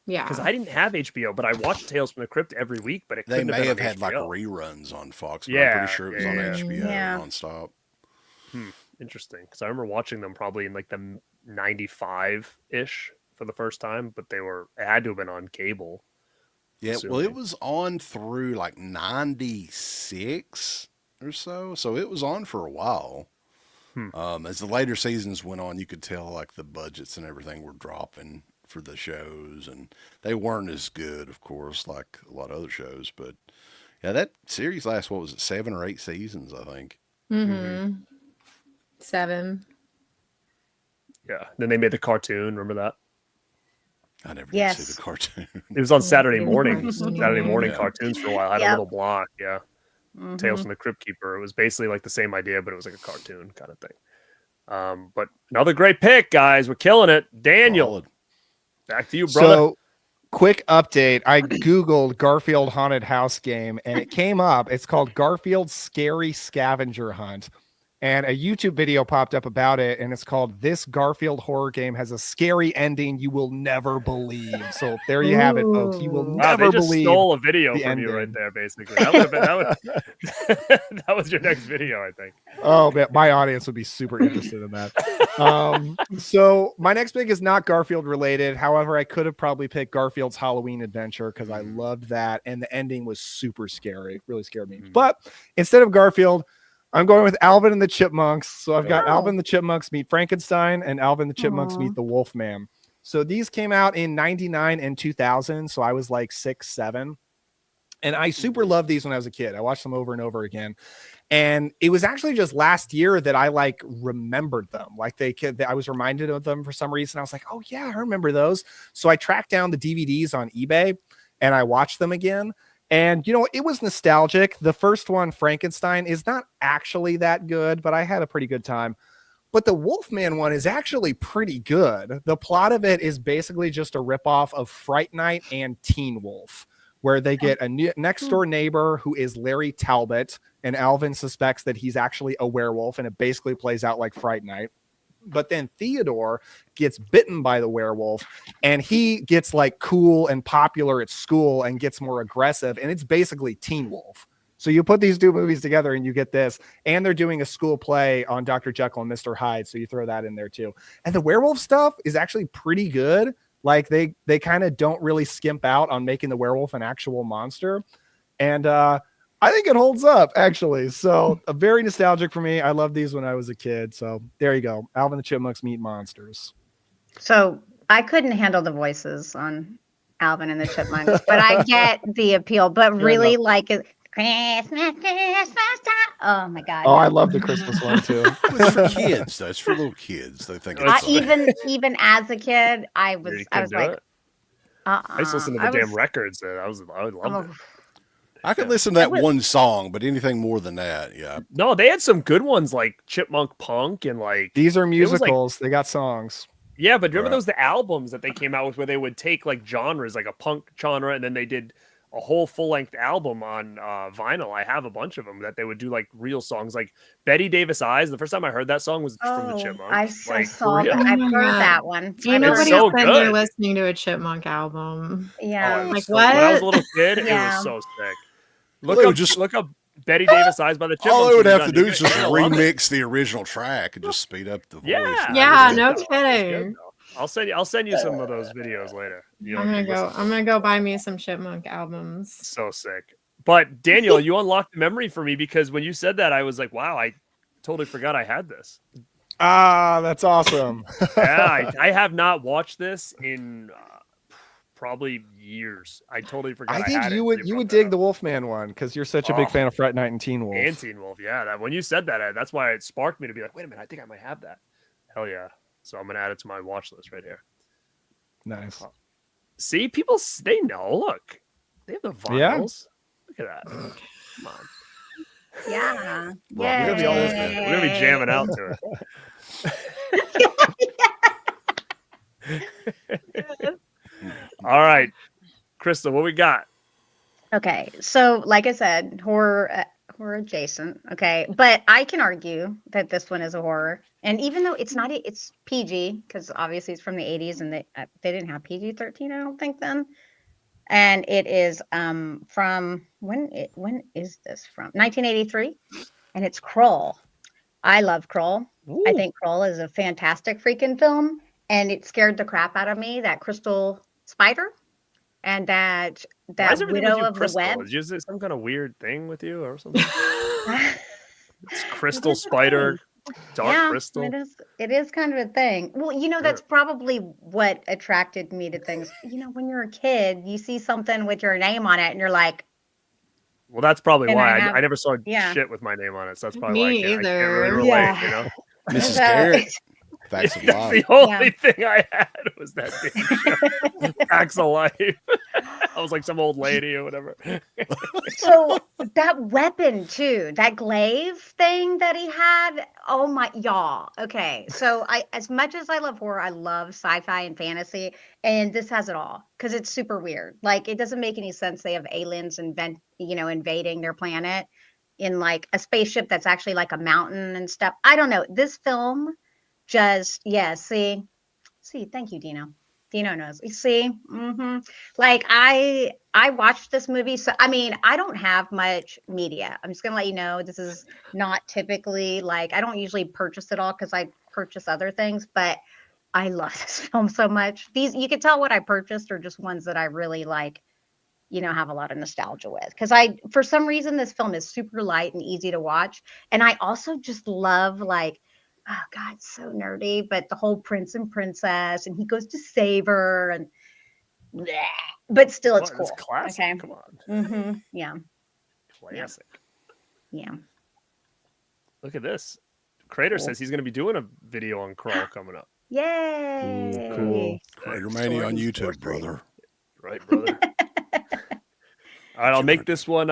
Yeah. Because I didn't have HBO, but I watched Tales from the Crypt every week. But they may have had HBO. like reruns on Fox. But I'm pretty sure it was on HBO nonstop. Interesting, because I remember watching them probably in like the 95-ish for the first time, but it had to have been on cable. Yeah, well, it was on through like 96 or so. So it was on for a while. As the later seasons went on, you could tell like the budgets and everything were dropping for the shows, and they weren't as good, of course, like a lot of other shows. But yeah, that series lasts, what was it, 7 or 8 seasons, I think. 7. Yeah. Then they made the cartoon. Remember that? I never did see the cartoon. It was on Saturday mornings. Saturday morning cartoons for a while. I had a little block. Yeah. Tales from the Crypt Keeper. It was basically like the same idea, but it was like a cartoon kind of thing. But another great pick, guys. We're killing it. Daniel, back to you, brother. So, quick update. I Googled Garfield Haunted House game, and it came up. It's called Garfield Scary Scavenger Hunt. And a YouTube video popped up about it, and it's called "This Garfield Horror Game Has a Scary Ending You Will Never Believe." So there you have it, folks. You will never they just believe. Stole a video from ending. you right there, basically. That would have been that was your next video, I think. Oh, man, my audience would be super interested in that. So my next pick is not Garfield related. However, I could have probably picked Garfield's Halloween Adventure because I loved that, and the ending was super scary. It really scared me. But instead of Garfield, I'm going with Alvin and the Chipmunks. So I've got Alvin the Chipmunks meet Frankenstein and Alvin the Chipmunks meet the Wolfman. So these came out in 99 and 2000. So I was like 6, 7. And I super loved these when I was a kid. I watched them over and over again. And it was actually just last year that I like remembered them. Like I was reminded of them for some reason. I was like, oh yeah, I remember those. So I tracked down the DVDs on eBay and I watched them again. And, you know, it was nostalgic. The first one, Frankenstein, is not actually that good, but I had a pretty good time. But the Wolfman one is actually pretty good. The plot of it is basically just a ripoff of Fright Night and Teen Wolf, where they get a next door neighbor who is Larry Talbot, and Alvin suspects that he's actually a werewolf, and it basically plays out like Fright Night. But then Theodore gets bitten by the werewolf, and he gets like cool and popular at school and gets more aggressive. And it's basically Teen Wolf. So you put these two movies together and you get this, and they're doing a school play on Dr. Jekyll and Mr. Hyde. So you throw that in there too. And the werewolf stuff is actually pretty good. Like they kind of don't really skimp out on making the werewolf an actual monster. And, I think it holds up, actually. So very nostalgic for me. I loved these when I was a kid. So there you go. Alvin the Chipmunks meet monsters. So I couldn't handle the voices on Alvin and the Chipmunks, but I get the appeal. But really, like Christmas time. Oh my God. Oh, I love the Christmas one too. It's for kids, though. It's for little kids. They think it's even as a kid, I was like, I used to listen to the damn records. I loved it. I could listen to that one song, but anything more than that, yeah. No, they had some good ones like Chipmunk Punk and like These are musicals. They got songs. Yeah, but remember those the albums that they came out with where they would take like genres, like a punk genre, and then they did a whole full-length album on vinyl. I have a bunch of them that they would do like real songs, like Betty Davis Eyes. The first time I heard that song was from the Chipmunks. I saw that. I've heard that one. Do you know what so said good. you're listening to a Chipmunk album? Yeah. Like so, what? When I was a little kid, it was so sick. Look up Betty Davis Eyes by the Chipmunks. All they would have to do You're is just gonna love it. remix the original track and just speed up the voice. Yeah, no kidding. I'll send you some of those videos later. I'm gonna go buy me some Chipmunk albums. So sick. But Daniel, you unlocked the memory for me because when you said that, I was like, wow, I totally forgot I had this. Ah, that's awesome. Yeah, I have not watched this in probably years. I totally forgot. I think you would dig the Wolfman one because you're such a big fan of Fright Night and Teen Wolf. And Teen Wolf, yeah. When you said that, that's why it sparked me to be like, wait a minute, I think I might have that. Hell yeah. So I'm going to add it to my watch list right here. Nice. See, people, they know. Look, they have the vinyls. Yeah. Look at that. Come on. Yeah. We're going to be jamming out to it. All right. Krista, what we got? Okay. So, like I said, horror adjacent. Okay. But I can argue that this one is a horror. And even though it's not, it's PG because obviously it's from the 80s and they didn't have PG-13, I don't think then. And it is from when is this from? 1983, and it's Krull. I love Krull. Ooh. I think Krull is a fantastic freaking film, and it scared the crap out of me. That crystal spider, and that widow of the web. Is it some kind of weird thing with you or something? It's crystal spider. Dark crystal. It is kind of a thing. Well, that's probably what attracted me to things. When you're a kid, you see something with your name on it and you're like, well, that's probably why I never saw shit with my name on it. So that's probably why I can't really relate, Mrs. Garrett. Facts of life. The only thing I had was that damn show. Facts of life. I was like some old lady or whatever. So that weapon too, that glaive thing that he had. Oh my, y'all. Okay. So as much as I love horror, I love sci-fi and fantasy. And this has it all because it's super weird. Like it doesn't make any sense. They have aliens invading their planet in like a spaceship that's actually like a mountain and stuff. I don't know. This film just, see, thank you, Dino. Dino knows. You see, like I watched this movie. So I don't have much media. I'm just gonna let you know this is not typically like I don't usually purchase it all because I purchase other things, but I love this film so much. These you can tell what I purchased are just ones that I really like, have a lot of nostalgia with. Because for some reason this film is super light and easy to watch, and I also just love like. Oh God, it's so nerdy, but the whole prince and princess, and he goes to save her, and but still, it's cool. It's classic. Okay. Come on. Yeah. Classic. Yeah. Look at this. Crater says he's going to be doing a video on Krull coming up. Yay! Cool. Crater Mania on YouTube, brother. Right, brother. All right, I'll make this one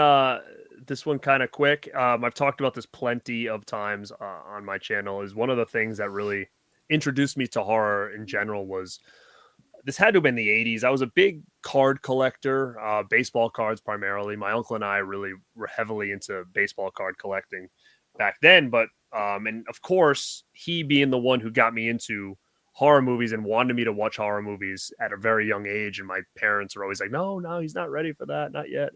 kind of quick. I've talked about this plenty of times on my channel. Is one of the things that really introduced me to horror in general was this had to have been the 80s. I was a big card collector, baseball cards primarily. My uncle and I really were heavily into baseball card collecting back then. But and of course, he being the one who got me into horror movies and wanted me to watch horror movies at a very young age. And my parents were always like, no, he's not ready for that. Not yet.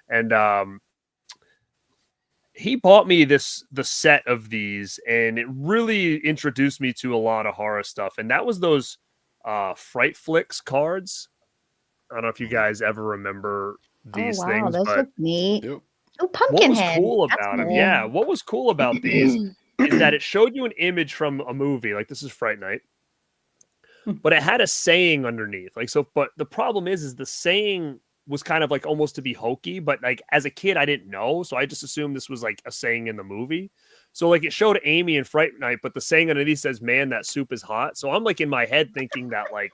And he bought me the set of these, and it really introduced me to a lot of horror stuff. And that was those Fright Flicks cards. I don't know if you guys ever remember these things. Those but look neat. Yep. Oh, Pumpkinhead. What was cool about them? Yeah, what was cool about these is that it showed you an image from a movie. Like this is Fright Night, but it had a saying underneath. Like so, but the problem is the saying was kind of like almost to be hokey, but like as a kid, I didn't know. So I just assumed this was like a saying in the movie. So like it showed Amy in Fright Night, but the saying underneath says, "Man, that soup is hot." So I'm like in my head thinking that like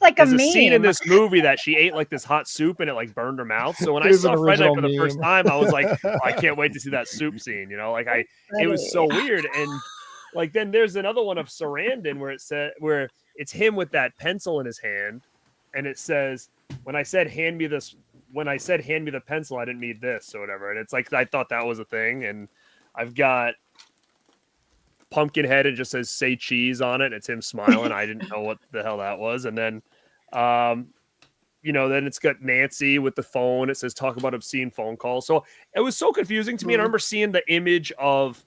like a there's a scene in meme. this movie that she ate like this hot soup and it like burned her mouth. So when It I is an saw Fright Night original for the first meme. time, I was like, oh, I can't wait to see that soup scene. You know, like it was so weird. And like then there's another one of Sarandon where it's him with that pencil in his hand, and it says, when I said hand me the pencil, I didn't mean this or whatever. And it's like I thought that was a thing. And I've got Pumpkinhead, it just says "say cheese" on it. And it's him smiling. I didn't know what the hell that was. And then then it's got Nancy with the phone. It says talk about obscene phone calls. So it was so confusing to me. And I remember seeing the image of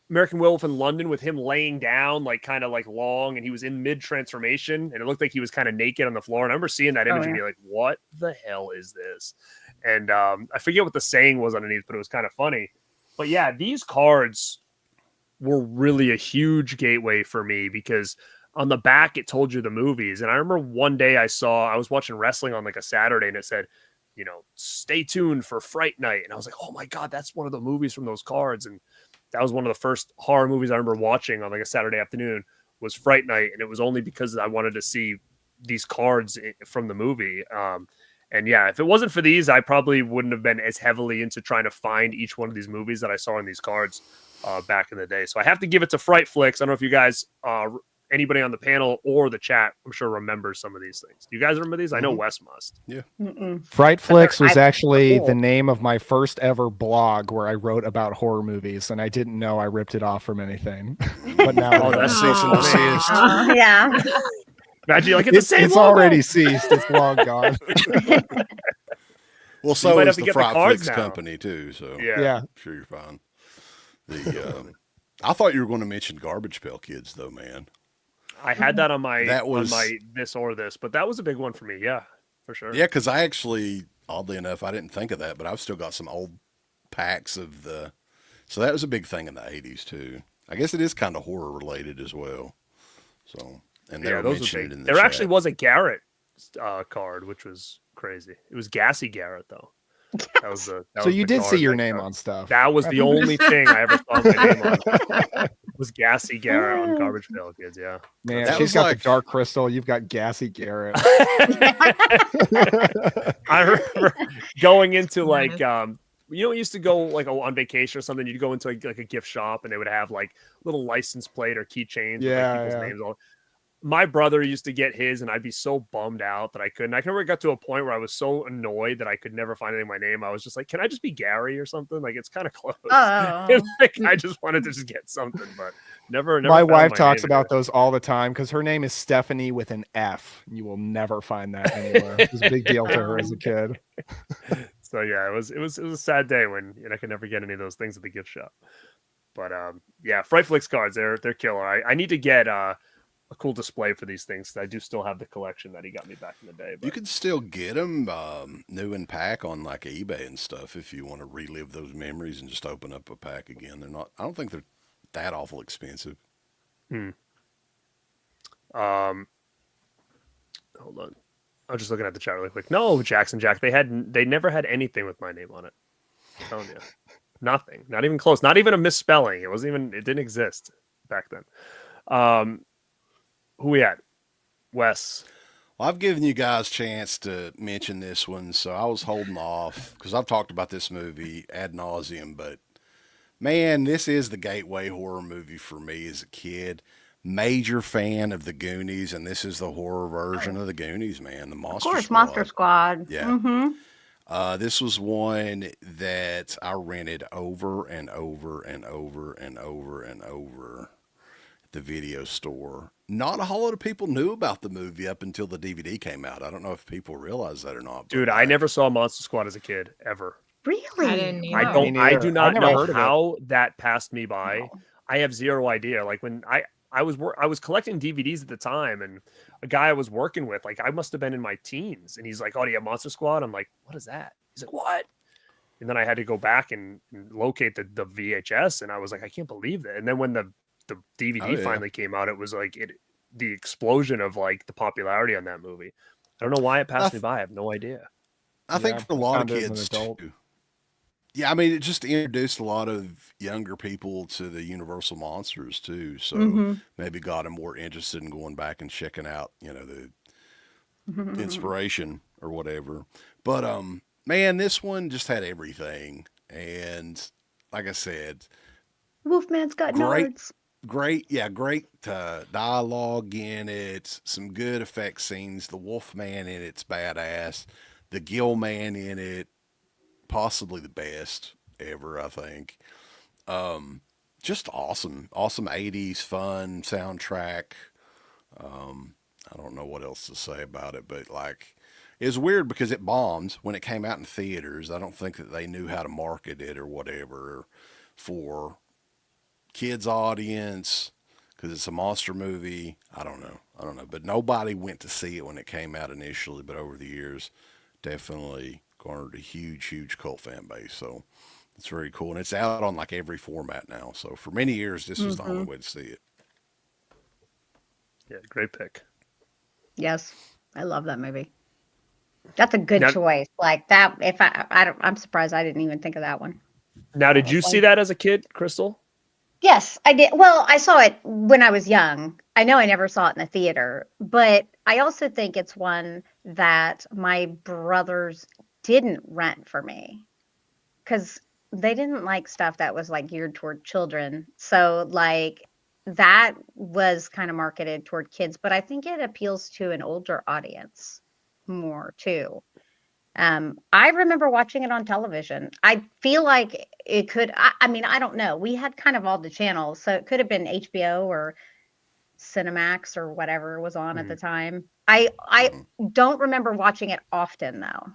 American Werewolf in London with him laying down, like kind of like long, and he was in mid transformation, and it looked like he was kind of naked on the floor. And I remember seeing that image and be like, "What the hell is this?" And I forget what the saying was underneath, but it was kind of funny. But yeah, these cards were really a huge gateway for me because on the back it told you the movies. And I remember one day I was watching wrestling on like a Saturday, and it said, stay tuned for Fright Night. And I was like, oh my God, that's one of the movies from those cards. And that was one of the first horror movies I remember watching on like a Saturday afternoon was Fright Night. And it was only because I wanted to see these cards from the movie. And yeah, if it wasn't for these, I probably wouldn't have been as heavily into trying to find each one of these movies that I saw in these cards back in the day. So I have to give it to Fright Flicks. I don't know if you guys, anybody on the panel or the chat, I'm sure remembers some of these things. Do you guys remember these? I know Wes must. Yeah. Fright Flicks was actually the name of my first ever blog where I wrote about horror movies, and I didn't know I ripped it off from anything. But now that's cease and desist. Yeah. Imagine like it's it's already ceased. It's long gone. Well, so might is have to the get the Fright cards Flicks now. company too. So Yeah. I'm sure you're fine. I thought you were going to mention Garbage Pail Kids, though, man. I had that on my on my this or this, but that was a big one for me. Yeah, for sure. Yeah, because I actually, oddly enough, I didn't think of that, but I've still got some old packs of the. So that was a big thing in the 80s too. I guess it is kind of horror related as well. So and they were those mentioned were it big. in the There chat. actually was a Garrett card, which was crazy. It was Gassy Garrett though. That was the. That So was you the did see card your that name got- on stuff. That was the only thing I ever saw my name on. Was Gassy Garrett on Garbage Pail Kids? Yeah. Man, That she's was got like- the Dark Crystal. You've got Gassy Garrett. I remember going into like you used to go like on vacation or something. You'd go into like a gift shop and they would have like little license plate or keychains with Yeah, like, people's yeah. names on. My brother used to get his, and I'd be so bummed out that I couldn't. I can remember it got to a point where I was so annoyed that I could never find anything in my name. I was just like, "Can I just be Gary or something?" Like it's kind of close. Oh. Like, I just wanted to just get something, but never. My found wife my talks name about anywhere. those all the time because her name is Stephanie with an F. You will never find that anywhere. It was a big deal to her as a kid. So yeah, it was a sad day when I could never get any of those things at the gift shop. But yeah, Fright Flicks cards, they're killer. I need to get a cool display for these things. I do still have the collection that he got me back in the day. But You can still get them new in pack on like eBay and stuff if you want to relive those memories and just open up a pack again. They're not. I don't think they're that awful expensive. hold on. I was just looking at the chat really quick. No, Jackson Jack, they never had anything with my name on it. I'm telling you. Nothing. Not even close. Not even a misspelling. It didn't exist back then. Who we at? Wes. Well, I've given you guys a chance to mention this one, so I was holding off because I've talked about this movie ad nauseum. But man, this is the gateway horror movie for me as a kid. Major fan of the Goonies, and this is the horror version of the Goonies, man. The Monster Of course, Squad. Monster Squad. Yeah. Mm-hmm. This was one that I rented over and over and over and over and over at the video store. Not a whole lot of people knew about the movie up until the DVD came out. I don't know if people realize that or not. Dude, I never saw Monster Squad as a kid ever. Really? I didn't either. I don't. I do not never know heard of it. how that passed me by. I have zero idea. Like when I was collecting DVDs at the time, and a guy I was working with, like I must have been in my teens, and he's like, "Oh, do you have Monster Squad?" I'm like, "What is that?" He's like, "What?" And then I had to go back and locate the VHS, and I was like, "I can't believe that." And then when the DVD finally came out, it was like the explosion of like the popularity on that movie. I don't know why it passed me by. I have no idea. I think for a lot of found it as an kids adult. too. Yeah, I mean, it just introduced a lot of younger people to the Universal monsters too. So Mm-hmm. maybe got them more interested in going back and checking out, the inspiration or whatever. But man, this one just had everything. And like I said, Wolfman's got great, nards. great dialogue in it. Some good effect scenes. The Wolfman in it's badass. The Gill Man in it, possibly the best ever, I think. Just awesome 80s fun soundtrack. I don't know what else to say about it, but like, it's weird because it bombed when it came out in theaters. I don't think that they knew how to market it or whatever for kids audience because it's a monster movie. I don't know, but nobody went to see it when it came out initially, but over the years, definitely garnered a huge cult fan base. So it's very cool, and it's out on like every format now. So for many years, this was the only way to see it. Yeah, great pick. Yes, I love that movie. That's a good Now- choice. Like that. If I'm surprised I didn't even think of that one. Now, did you see that as a kid, Crystal? Yes, I did. Well, I saw it when I was young. I know I never saw it in the theater, but I also think it's one that my brothers didn't rent for me because they didn't like stuff that was like geared toward children. So like that was kind of marketed toward kids, but I think it appeals to an older audience more too. I remember watching it on television. I feel like it could, I mean, I don't know. We had kind of all the channels, so it could have been HBO or Cinemax or whatever was on at the time. I don't remember watching it often though.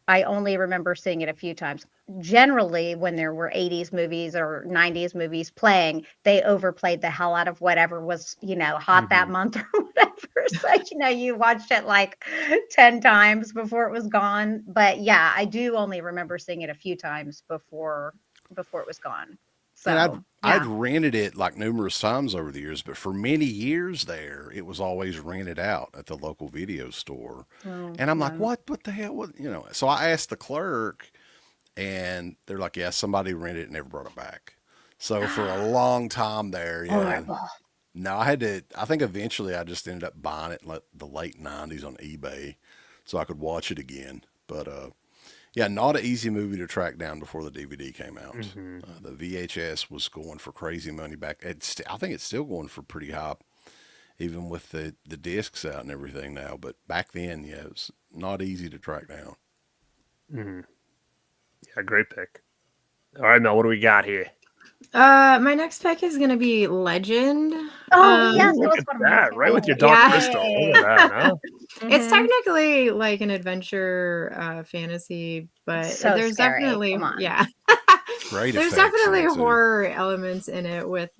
I only remember seeing it a few times. Generally, when there were 80s movies or 90s movies playing, they overplayed the hell out of whatever was, hot that month or whatever. So, you watched it like 10 times before it was gone. But yeah, I do only remember seeing it a few times before it was gone. So And I'd rented it like numerous times over the years, but for many years there, it was always rented out at the local video store. And I'm like, what the hell? What, So I asked the clerk, and they're like, yeah, somebody rented it and never brought it back. So for a long time there, no, I think eventually I just ended up buying it in the late 90s on eBay so I could watch it again. But, yeah, not an easy movie to track down before the DVD came out. The VHS was going for crazy money back. I think it's still going for pretty high, even with the discs out and everything now. But back then, yeah, it was not easy to track down. Yeah, great pick. All right, Mel, what do we got here? My next pick is gonna be Legend. yes, Look at that, right with your Dark Yeah. Crystal. Look at that, huh? It's technically like an adventure fantasy, but So there's scary. definitely Come on. Great there's effects definitely in it, too. horror elements in it with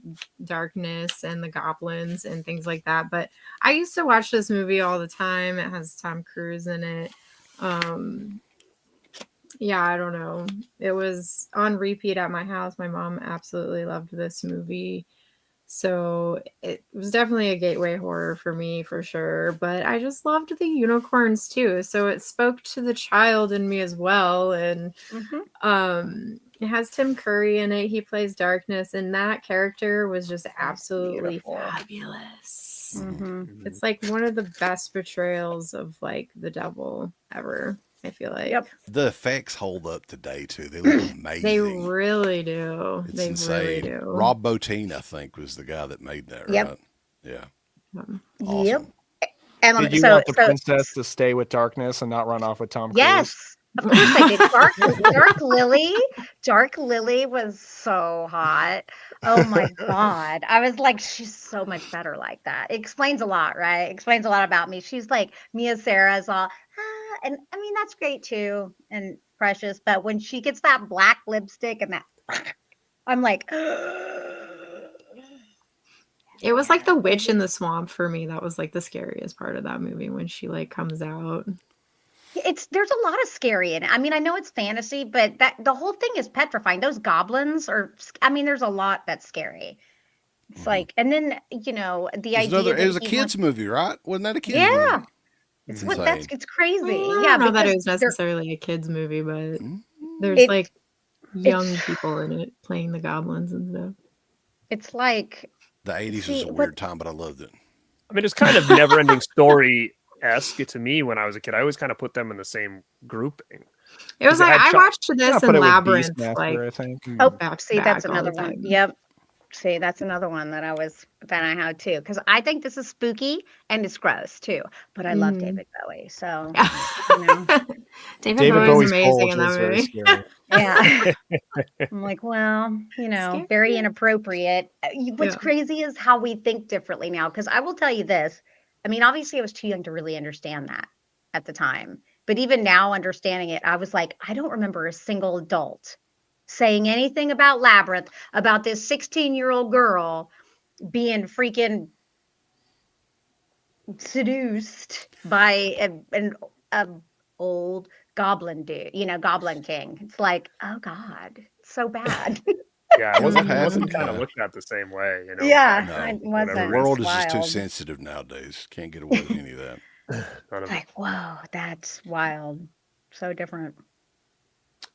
darkness and the goblins and things like that. But I used to watch this movie all the time. It has Tom Cruise in it. Yeah, I don't know. It was on repeat at my house. My mom absolutely loved this movie. So it was definitely a gateway horror for me for sure. But I just loved the unicorns too. So it spoke to the child in me as well. And it has Tim Curry in it. He plays Darkness, and that character was just absolutely fabulous. It's like one of the best portrayals of like the devil ever. I feel like The effects hold up today, too. They look amazing. they really do. It's They insane. really do. Rob Bottin, I think, was the guy that made that, Yep. right? Yeah. Yep. Awesome. Did you want the princess to stay with Darkness and not run off with Tom Cruise? Yes, of course I did. Dark Lily was so hot. Oh my God. I was like, she's so much better like that. It explains a lot, right? It explains a lot about me. She's like Mia Sarah's all, and I mean, that's great too. And precious. But when she gets that black lipstick and that, I'm like, It was like the witch in the swamp for me. That was like the scariest part of that movie when she like comes out. there's a lot of scary in it. I mean, I know it's fantasy, but the whole thing is petrifying. Those goblins there's a lot that's scary. It's like, and then, the idea It was a kid's movie, right? Wasn't that a kid's movie? Yeah. It's It's insane. crazy. I don't know that it was necessarily a kid's movie, but There's like young people in it playing the goblins and stuff. It's like The 80s was a weird time, but I loved it. I mean, it's kind of Never-Ending Story-esque to me when I was a kid. I always kind of put them in the same grouping. It was like I watched this and Labyrinth, like I think. That's another one. Yep. See, that's another one that I was a fan of too, because I think this is spooky and it's gross too. But I love David Bowie, so you know. David Bowie's amazing in that movie. Yeah, I'm like, well, you know, very inappropriate. What's crazy is how we think differently now. Because I will tell you this. I mean, obviously, I was too young to really understand that at the time. But even now, understanding it, I was like, I don't remember a single adult saying anything about Labyrinth, about this 16-year-old girl being freaking seduced by an old goblin dude, you know, Goblin King. It's like, oh God, it's so bad. Yeah, it wasn't kind of looked at the same way, you know. Yeah, it wasn't. The world is just too sensitive nowadays. Can't get away with any of that. Like, whoa, that's wild. So different.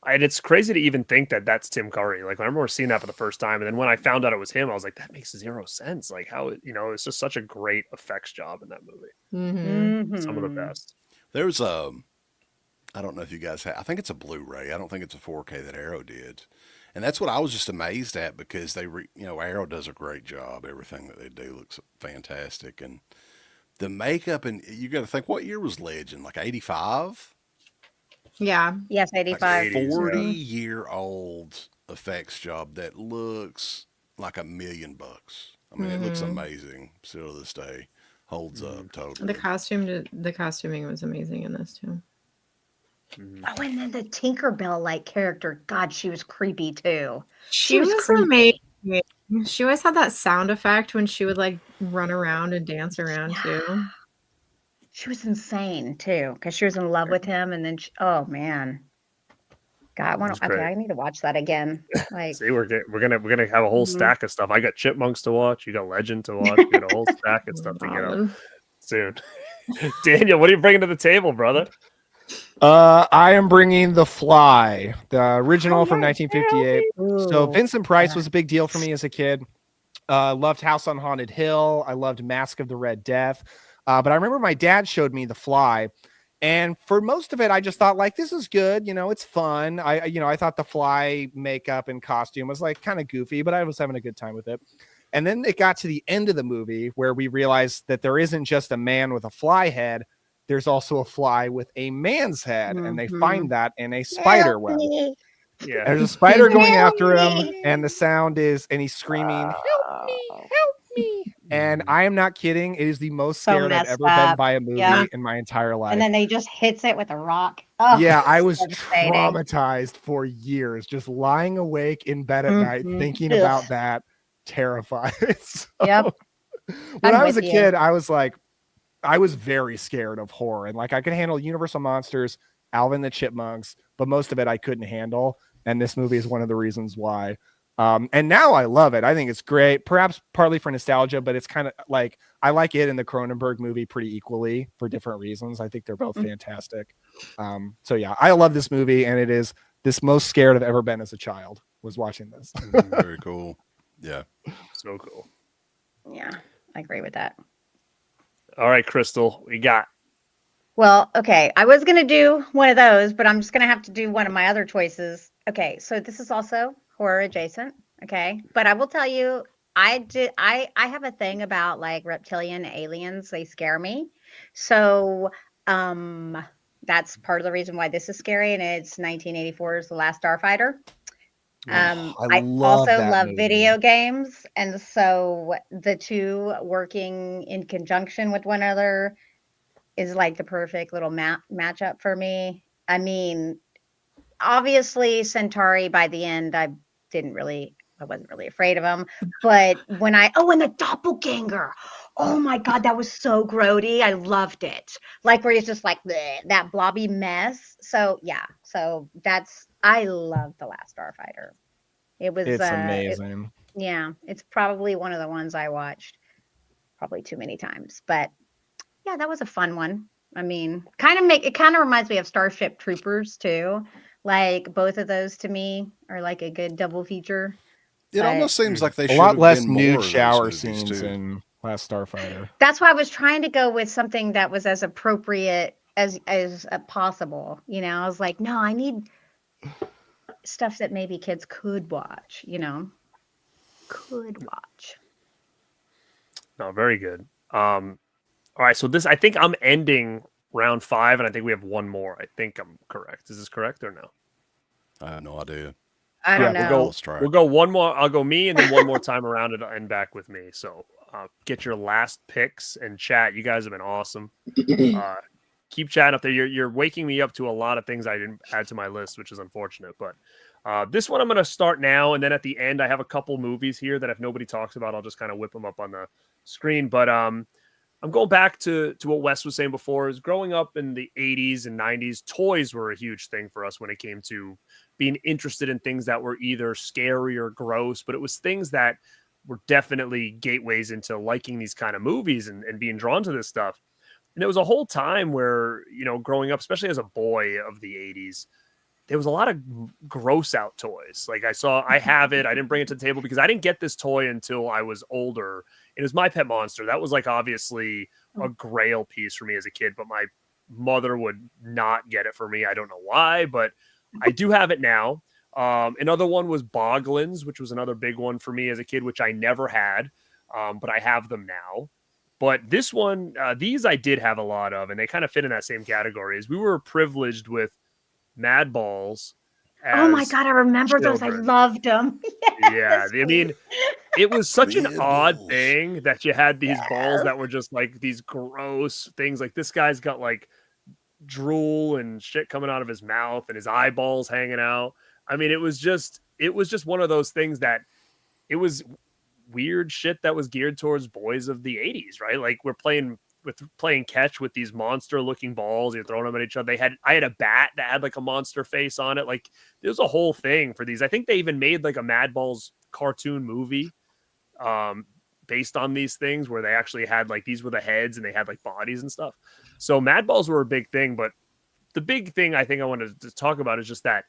And it's crazy to even think that that's Tim Curry. Like, I remember seeing that for the first time, and then when I found out it was him, I was like, that makes zero sense. Like, how, you know, it's just such a great effects job in that movie. Some of the best. There's I don't know if you guys have, I think it's a Blu-ray. I don't think it's a 4K that Arrow did. And that's what I was just amazed at, because Arrow does a great job. Everything that they do looks fantastic. And the makeup, and you got to think, what year was Legend? Like 85? Yeah. Yes, 85. Like 40-year-old effects job that looks like $1 million. I mean, it looks amazing still to this day. Holds up totally. The costuming was amazing in this too. Oh, and then the Tinkerbell like character, God, she was creepy too. She was amazing. She always had that sound effect when she would like run around and dance around too. She was insane too, because she was in love with him, and then oh man, God, I need to watch that again. Like, see, we're gonna have a whole stack of stuff. I got Chipmunks to watch. You got Legend to watch. You got a whole stack of stuff to get up soon. Daniel, what are you bringing to the table, brother? I am bringing The Fly, the original from 1958. So Vincent Price was a big deal for me as a kid. Loved House on Haunted Hill. I loved Mask of the Red Death. But I remember my dad showed me The Fly, and for most of it, I just thought like, this is good. You know, it's fun. I thought the Fly makeup and costume was like kind of goofy, but I was having a good time with it. And then it got to the end of the movie where we realized that there isn't just a man with a fly head. There's also a fly with a man's head, and they find that in a spider web. Yeah. There's a spider going after him, and the sound is, and he's screaming, help me, help me. And I am not kidding. It is the most scared I've ever been by a movie in my entire life. And then they just hits it with a rock. Oh, yeah, I was traumatized for years, just lying awake in bed at night, thinking about that, terrified. So, when I was a kid, I was like, I was very scared of horror, and like I could handle Universal Monsters, Alvin the Chipmunks, but most of it I couldn't handle. And this movie is one of the reasons why. And now I love it. I think it's great, perhaps partly for nostalgia, but it's kind of like, I like it and the Cronenberg movie pretty equally for different reasons. I think they're both fantastic. So yeah, I love this movie, and it is this most scared I've ever been as a child was watching this. Very cool. Yeah. So cool. Yeah, I agree with that. All right, Crystal, we got. Well, okay. I was going to do one of those, but I'm just going to have to do one of my other choices. Okay. So this is also horror adjacent. Okay. But I will tell you, I have a thing about like reptilian aliens. They scare me. So, that's part of the reason why this is scary. And it's 1984's The Last Starfighter. I also love video games, and so the two working in conjunction with one another is like the perfect little matchup for me. I mean, obviously Centauri by the end, I wasn't really afraid of him, but and the doppelganger, oh my God, that was so grody. I loved it. Like where he's just like that blobby mess. So yeah, I love The Last Starfighter. It's amazing. It's probably one of the ones I watched probably too many times, but yeah, that was a fun one. I mean, it kind of reminds me of Starship Troopers too, Like both of those to me are like a good double feature. It almost seems like they A should lot have less been more nude of those shower movies, scenes too. in Last Starfighter. That's why I was trying to go with something that was as appropriate as possible. You know, I was like, no, I need stuff that maybe kids could watch. You know, could watch. No, very good. All right, so this I think I'm ending round 5, and I think we have one more. I think I'm correct. Is this correct or no? I have no idea. I don't we'll know. go. Let's try it. We'll go one more. I'll go me, and then one more time around it and back with me. So get your last picks and chat. You guys have been awesome. Keep chatting up there. You're waking me up to a lot of things I didn't add to my list, which is unfortunate. But this one I'm going to start now, and then at the end I have a couple movies here that if nobody talks about, I'll just kind of whip them up on the screen. But I'm going back to what Wes was saying before. Is growing up in the 80s and 90s, toys were a huge thing for us when it came to being interested in things that were either scary or gross, but it was things that were definitely gateways into liking these kind of movies and being drawn to this stuff. And there was a whole time where, you know, growing up, especially as a boy of the 80s, there was a lot of gross out toys. Like I have it. I didn't bring it to the table because I didn't get this toy until I was older. It was My Pet Monster. That was like obviously a grail piece for me as a kid, but my mother would not get it for me. I don't know why, but I do have it now. Another one was Boglins, which was another big one for me as a kid, which I never had, but I have them now. But this one, these I did have a lot of, and they kind of fit in that same category. As we were privileged with Mad Balls. Oh my God, I remember those. I loved them. Yes. Yeah, I mean, it was such an odd thing that you had these balls that were just like these gross things. Like this guy's got like drool and shit coming out of his mouth and his eyeballs hanging out. I mean, it was just one of those things that it was weird shit that was geared towards boys of the 80s, right? Like we're playing catch with these monster looking balls. You're throwing them at each other. I had a bat that had like a monster face on it. Like there's a whole thing for these. I think they even made like a Mad Balls cartoon movie based on these things where they actually had like, these were the heads and they had like bodies and stuff. So Mad Balls were a big thing, but the big thing I think I wanted to talk about is just that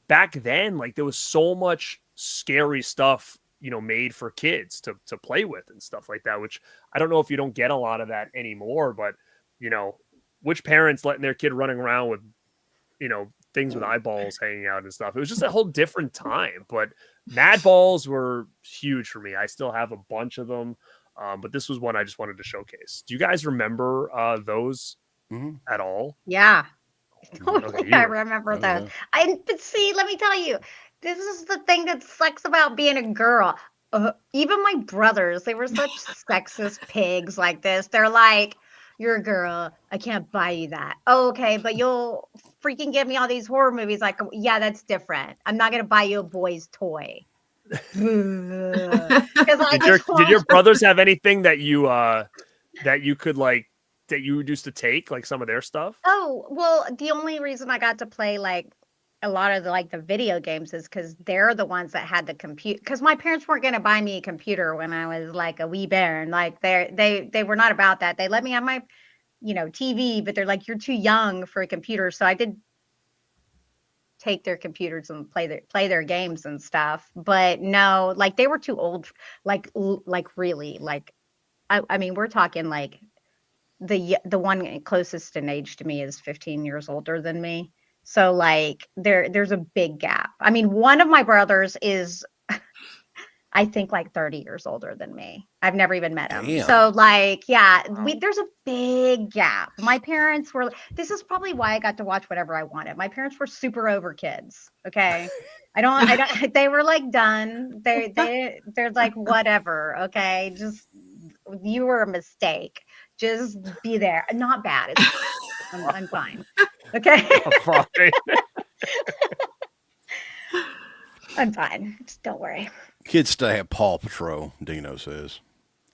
back then, like there was so much scary stuff, you know, made for kids to play with and stuff like that, which I don't know if you don't get a lot of that anymore, but you know, which parents letting their kid running around with, you know, things with eyeballs hanging out and stuff. It was just a whole different time, but Mad Balls were huge for me. I still have a bunch of them. But this was one I just wanted to showcase. Do you guys remember those at all? Yeah. Totally. Okay, I remember those. But see, let me tell you, this is the thing that sucks about being a girl. Even my brothers, they were such sexist pigs like this. They're like, you're a girl. I can't buy you that. Oh, okay, but you'll freaking give me all these horror movies. Like, yeah, that's different. I'm not going to buy you a boy's toy. Did your brothers have anything that you could like, that you used to take, like some of their stuff? Oh, well, the only reason I got to play like a lot of the video games is because they're the ones that had the computer. Because my parents weren't going to buy me a computer when I was like a wee bairn. Like they were not about that. They let me have my, TV, but they're like, you're too young for a computer. So I did take their computers and play their games and stuff. But no, like they were too old. Like really, like I mean, we're talking like the one closest in age to me is 15 years older than me. So like there's a big gap. I mean, one of my brothers is I think like 30 years older than me. I've never even met him. Damn. So like, yeah, there's a big gap. My parents were, this is probably why I got to watch whatever I wanted. My parents were super over kids. Okay. I don't, they were like done. They're like, whatever. Okay. Just, you were a mistake. Just be there. Not bad. I'm fine. Okay. I'm fine. I'm fine. Just don't worry. Kids today have Paw Patrol, Dino says.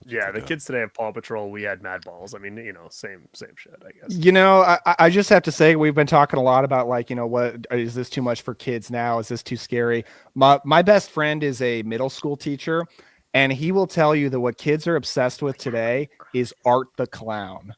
Yeah, the kids today have Paw Patrol. We had Mad Balls. I mean, same shit, I guess. I just have to say, we've been talking a lot about like, what is this too much for kids now? Is this too scary? My best friend is a middle school teacher, and he will tell you that what kids are obsessed with today is Art the Clown.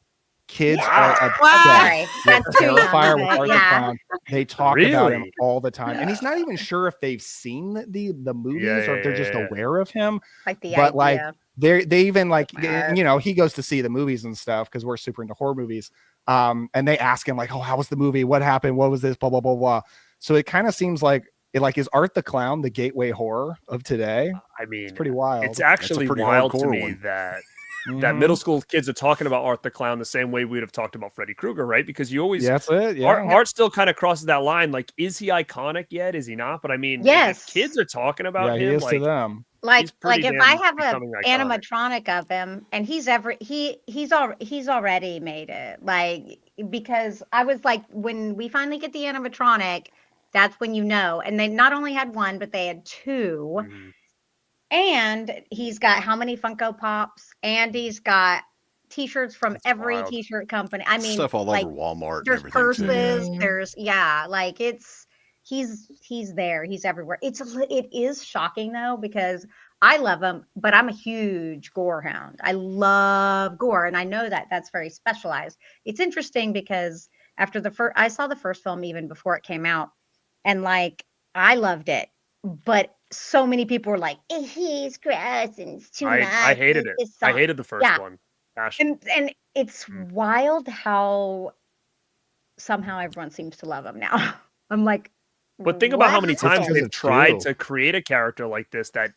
Kids are obsessed Sorry, with that's too young. Terrifier with Okay, Art the yeah. Clown. They talk about him Really? all the time, and he's not even sure if they've seen the movies or if they're just aware of him. Like the But like idea. they even like Smart. you know, he goes to see the movies and stuff because we're super into horror movies. And they ask him like, oh, how was the movie? What happened? What was this? Blah blah blah blah. So it kind of seems like is Art the Clown the gateway horror of today? I mean, It's pretty wild. It's actually pretty wild to hardcore me one. that Mhm. middle school kids are talking about Art the Clown the same way we would have talked about Freddy Krueger, right? Because you always That's it. Yeah. Art still kind of crosses that line. Like, is he iconic yet? Is he not? But I mean, Yes. if kids are talking about Yeah, he him, is to them. Like he's pretty if I damn have a becoming iconic. animatronic of him and he's already made it. Like, because I was like, when we finally get the animatronic, that's when you know. And they not only had one, but they had two. Mhm. And he's got how many Funko Pops? And he's got t-shirts from That's every wild. t-shirt company. I mean, Stuff all like, over Walmart and there's everything purses, too. there's like he's there, he's everywhere. It is shocking though, because I love him, but I'm a huge gore hound. I love gore, and I know that that's very specialized. It's interesting because after I saw the first film even before it came out, and like I loved it, but so many people were like, he's gross and it's too much. I hated it. It's I so-" hated the first Yeah. one. Gosh. And it's wild how somehow everyone seems to love him now. I'm like, But think about how what many It's times 'cause they've it's tried true. to create a character like this that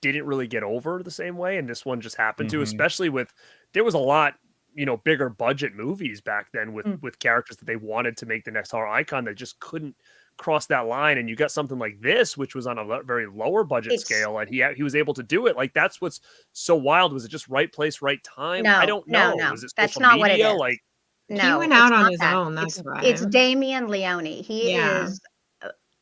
didn't really get over the same way, and this one just happened to. Mhm. Especially with there was a lot, bigger budget movies back then with Mm. with characters that they wanted to make the next horror icon that just couldn't cross that line. And you got something like this, which was on a very lower budget It's- scale, and he was able to do it. Like, that's what's so wild. Was it just right place, right time? I don't know. No, Was it that's social not what it media? is. Like, No, He went it's out on not his that. own, that's It's why. Damien Leone. Yeah.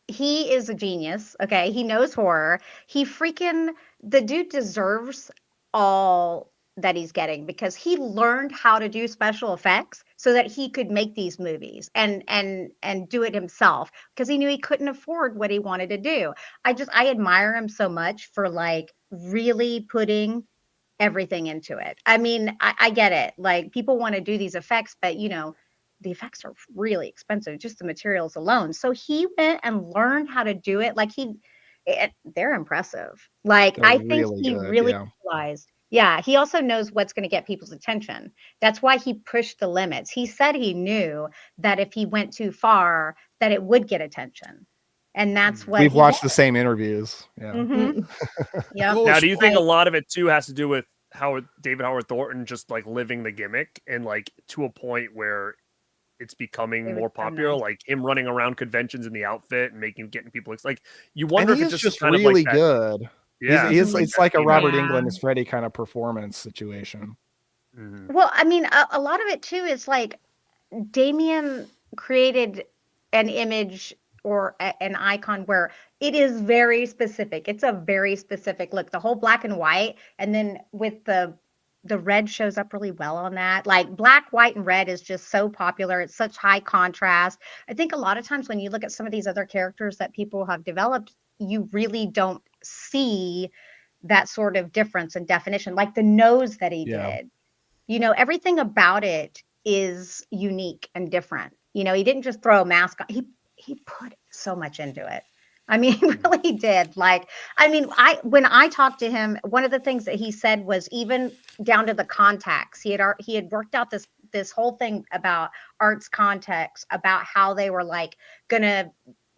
He is a genius. Okay, he knows horror. The dude deserves all that he's getting because he learned how to do special effects so that he could make these movies and do it himself because he knew he couldn't afford what he wanted to do. I admire him so much for like really putting everything into it. I mean, I get it. Like, people want to do these effects, but the effects are really expensive, just the materials alone. So he went and learned how to do it. Like they're impressive. Like, They're I think really he good, really yeah. realized. Yeah, he also knows what's going to get people's attention. That's why he pushed the limits. He said he knew that if he went too far, that it would get attention. And that's what We've he watched the did. same interviews. Yeah. Mhm. Yep. Well, now, do you think a Like- lot of it too has to do with David Howard Thornton just like living the gimmick and like to a point where it's becoming David more Thornton. popular, like him running around conventions in the outfit and getting people like you wonder And if he it is just just kind of really like that, good. yeah, It's like a that Robert Yeah. Englund as Freddy kind of performance situation. Mhm. Well, I mean, a lot of it too is like Damien created an image or an icon where it is very specific. It's a very specific look. The whole black and white, and then with the red shows up really well on that. Like, black, white, and red is just so popular. It's such high contrast. I think a lot of times when you look at some of these other characters that people have developed, you really don't see that sort of difference in definition. Like the nose that he Yeah. did. Everything about it is unique and different. He didn't just throw a mask on. He put so much into it. I mean, he really did. Like, I mean, when I talked to him, one of the things that he said was even down to the contacts. He had worked out this whole thing about Art's contacts, about how they were like gonna,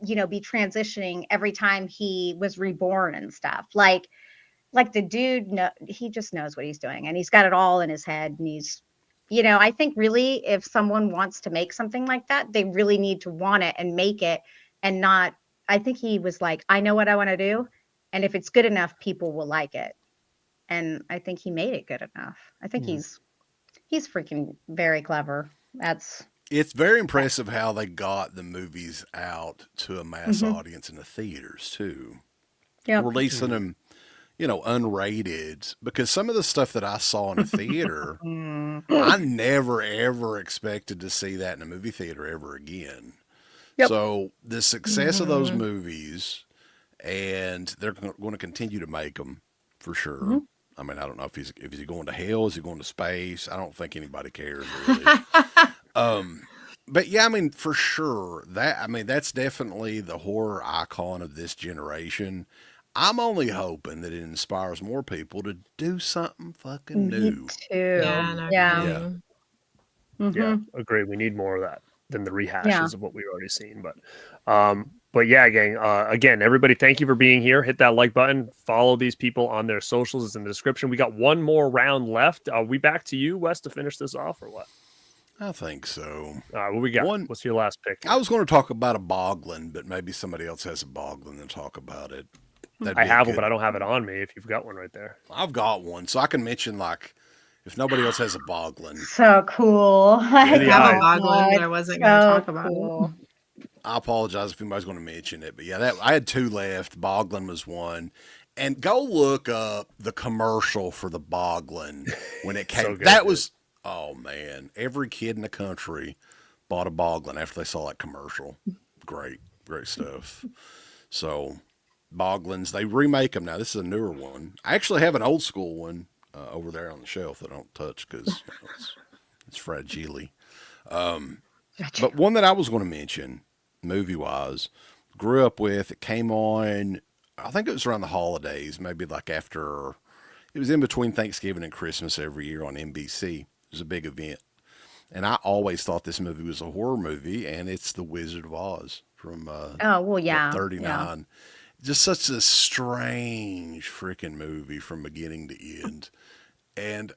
be transitioning every time he was reborn and stuff. Like the dude, he just knows what he's doing, and he's got it all in his head. And he's, I think really, if someone wants to make something like that, they really need to want it and make it, and not. I think he was like, I know what I want to do, and if it's good enough, people will like it. And I think he made it good enough. I think he's freaking very clever. It's very impressive how they got the movies out to a mass audience in the theaters too. Yep. Releasing them, unrated, because some of the stuff that I saw in a theater, I never ever expected to see that in a movie theater ever again. Yep. So the success of those movies, and they're going to continue to make them for sure. I mean, I don't know if he's going to hell, is he going to space? I don't think anybody cares really. But yeah, I mean, for sure that's definitely the horror icon of this generation. I'm only hoping that it inspires more people to do something fucking new. Too. Yeah, no Yeah. kidding. Yeah, agree. We need more of that than the rehashes of what we've already seen. But yeah, gang. Again, everybody, thank you for being here. Hit that like button. Follow these people on their socials. It's in the description. We got one more round left. Are we back to you, Wes, to finish this off, or what? I think so. All right, what we got? What's your last pick? I was going to talk about a Boglin, but maybe somebody else has a Boglin and talk about it. I have one, but I don't have it on me. If you've got one right there, I've got one, so I can mention like if nobody else has a Boglin. So cool. I have a Boglin, but I wasn't going to talk about it. I apologize if anybody's going to mention it, but yeah, I had two left. Boglin was one. And go look up the commercial for the Boglin when it came. That was, oh man, every kid in the country bought a Boglin after they saw that commercial. Great stuff. So Boglins, they remake them now. This is a newer one. I actually have an old school one over there on the shelf that I don't touch because it's fragile. But one that I was going to mention, movie-wise, grew up with, it came on, I think it was around the holidays, maybe like after, it was in between Thanksgiving and Christmas every year on NBC. It was a big event. And I always thought this movie was a horror movie, and it's The Wizard of Oz from 39. Yeah. Just such a strange freaking movie from beginning to end. And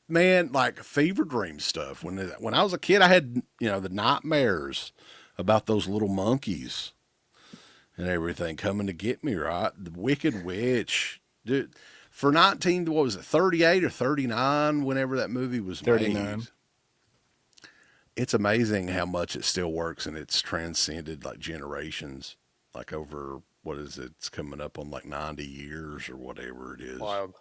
man, like fever dream stuff. When I was a kid, I had, the nightmares about those little monkeys and everything coming to get me, right? The Wicked Witch. Dude, for 38 or 39, whenever that movie was 39. made. It's amazing how much it still works, and it's transcended like generations, like over, what is it? It's coming up on like 90 years or whatever it is. Wild.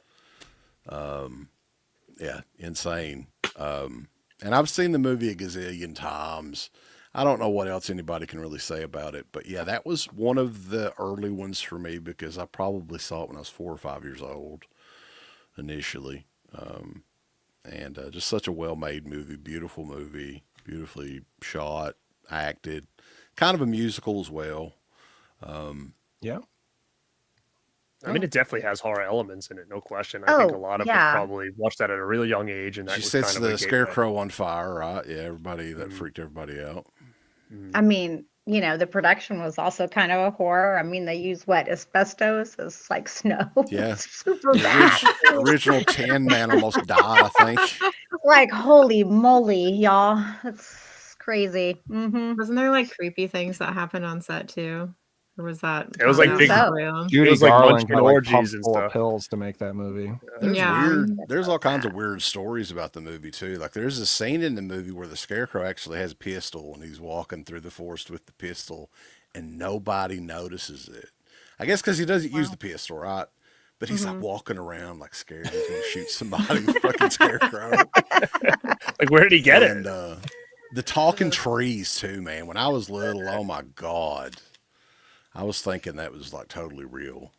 Yeah, insane. And I've seen the movie a gazillion times. I don't know what else anybody can really say about it, but yeah, that was one of the early ones for me because I probably saw it when I was 4 or 5 years old initially. And just such a well-made movie, beautiful movie, beautifully shot, acted, kind of a musical as well. Yeah. I mean, it definitely has horror elements in it, no question. I think a lot of us probably watched that at a really young age, and that she was sets kind of the scarecrow on fire, right? Yeah, everybody that freaked everybody out. I mean, the production was also kind of a horror. I mean, they use asbestos as like snow. Yeah, it's super bad. Original Tin Man almost died, I think. Like, holy moly, y'all! That's crazy. Mm-hmm. Wasn't there like creepy things that happened on set too? Or was that? It was like big. Judy was like Garland munchkin had orgies pumped and full of stuff. pills to make that movie. There's all kinds of weird stories about the movie too. Like there's a scene in the movie where the scarecrow actually has a pistol and he's walking through the forest with the pistol and nobody notices it. I guess because he doesn't use the pistol, right? But he's like walking around like scared he's going to shoot somebody with fucking scarecrow. Like where did he get it? And the talking trees too, man. When I was little, oh my God. I was thinking that was like totally real.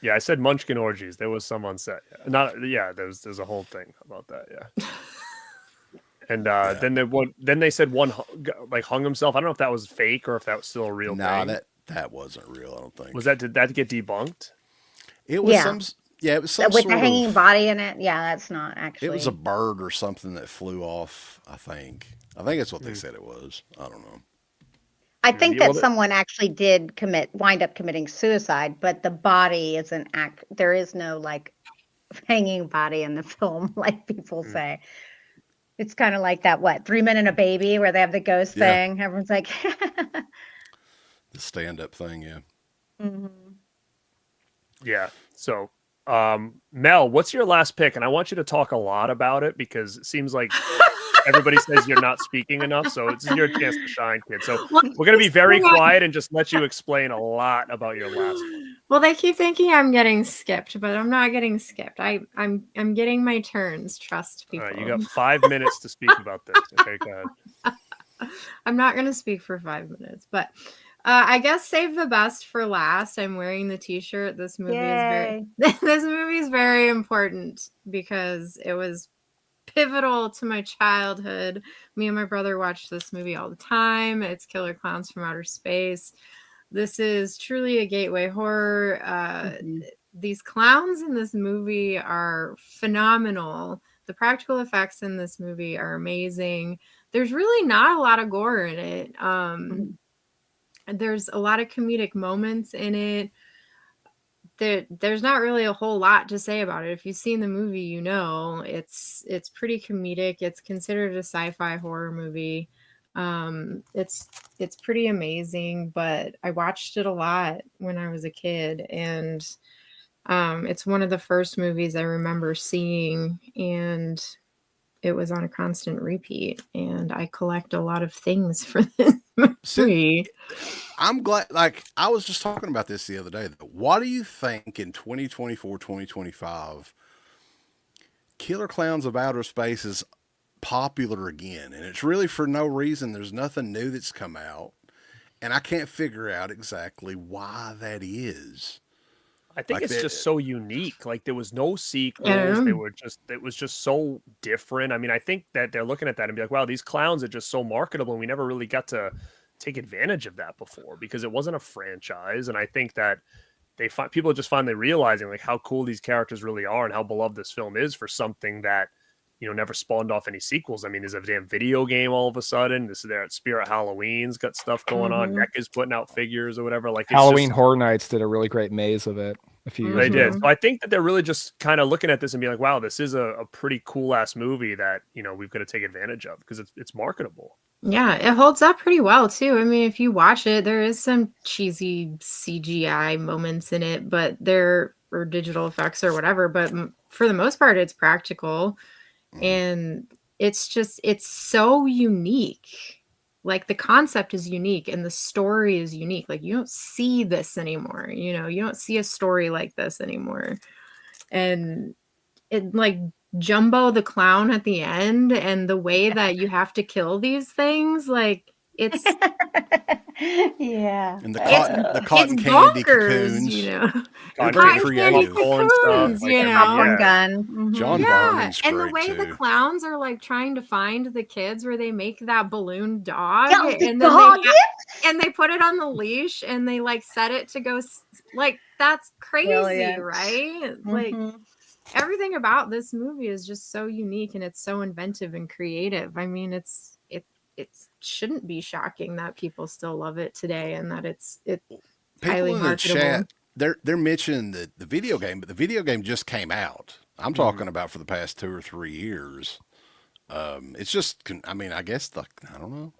Yeah, I said munchkin orgies. There was some on set. There's a whole thing about that. Yeah. And then they said one like hung himself. I don't know if that was fake or if that was still a real thing. No, that wasn't real. I don't think. Did that get debunked? It was some. Yeah, it was some with sort the hanging of, body in it. Yeah, that's not actually. It was a bird or something that flew off. I think that's what they said it was. I don't know. I think that someone actually did wind up committing suicide, but the body isn't there is no like hanging body in the film, like people say. It's kind of like that, 3 Men and a Baby, where they have the ghost thing. Everyone's like, the stand-up thing, yeah. Mm-hmm. Yeah. So, Mel, what's your last pick? And I want you to talk a lot about it because it seems like everybody says you're not speaking enough, so it's your chance to shine, kid. So we're going to be very quiet and just let you explain a lot about your last one. Well, they keep thinking I'm getting skipped, but I'm not getting skipped. I'm getting my turns. Trust people. All right, you got 5 minutes to speak about this. Okay, go ahead. I'm not going to speak for 5 minutes, but I guess save the best for last. I'm wearing the t-shirt. This movie Yay. is this movie is very important because it was pivotal to my childhood. Me and my brother watched this movie all the time. It's Killer Clowns from Outer Space. This is truly a gateway horror. These clowns in this movie are phenomenal. The practical effects in this movie are amazing. There's really not a lot of gore in it. There's a lot of comedic moments in it. There's not really a whole lot to say about it. If you've seen the movie, you know it's pretty comedic. It's considered a sci-fi horror movie. It's pretty amazing, but I watched it a lot when I was a kid, and it's one of the first movies I remember seeing, and it was on a constant repeat, and I collect a lot of things for this movie. I'm glad, like, I was just talking about this the other day. What do you think in 2024, 2025, Killer Clowns of Outer Space is popular again? And it's really for no reason. There's nothing new that's come out. And I can't figure out exactly why that is. I think Like it's just so unique. Like there was no sequels. It was just so different. I mean, I think that they're looking at that and be like, wow, these clowns are just so marketable. And we never really got to take advantage of that before because it wasn't a franchise. And I think that people are just finally realizing like how cool these characters really are and how beloved this film is for something that, you know, never spawned off any sequels. I mean, there's a damn video game all of a sudden. This is there at Spirit Halloween's got stuff going on. NEC is putting out figures or whatever. Like Halloween Horror Nights did a really great maze of it a few years ago. They did. So I think that they're really just kind of looking at this and being like, wow, this is a pretty cool ass movie that, you know, we've got to take advantage of because it's marketable. Yeah, it holds up pretty well too. I mean, if you watch it, there is some cheesy CGI moments in it, but or digital effects or whatever. But for the most part, it's practical. And it's so unique. Like the concept is unique and the story is unique. Like you don't see this anymore. You know, you don't see a story like this anymore. And it like Jumbo the clown at the end and the way that you have to kill these things, like it's Yeah. And the cotton it's candy bonkers, cocoons. you know. They're Cotton pretty candy creative. cocoons, you know. Popcorn gun. John Yeah, Barney's and the great way too. the clowns are like trying to find the kids where they make that balloon dog Yeah, the and then dog, and they put it on the leash and they like set it to go like that's crazy, Brilliant. right? Like everything about this movie is just so unique and it's so inventive and creative. I mean, it shouldn't be shocking that people still love it today and that it's highly People in the marketable. chat, they're mentioning the video game, but the video game just came out. I'm talking about for the past 2 or 3 years. It's just, I mean, I guess I don't know.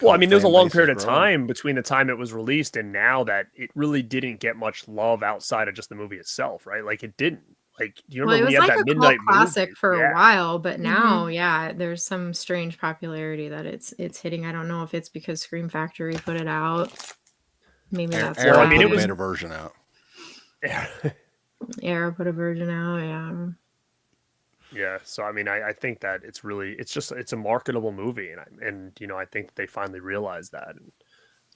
Well, I mean, there's a fan long base period is of growing. time between the time it was released and now that it really didn't get much love outside of just the movie itself, right? Like it didn't. Like, do you Well, remember it when was you had like that a midnight cult classic movie? for Yeah. a while, but now, yeah, there's some strange popularity that it's hitting. I don't know if it's because Scream Factory put it out. Maybe that's Arrow why. I mean, put it a was- better version out. Arrow put a version out. Yeah. Yeah, so I mean, I think that it's a marketable movie, and you know, I think that they finally realized that.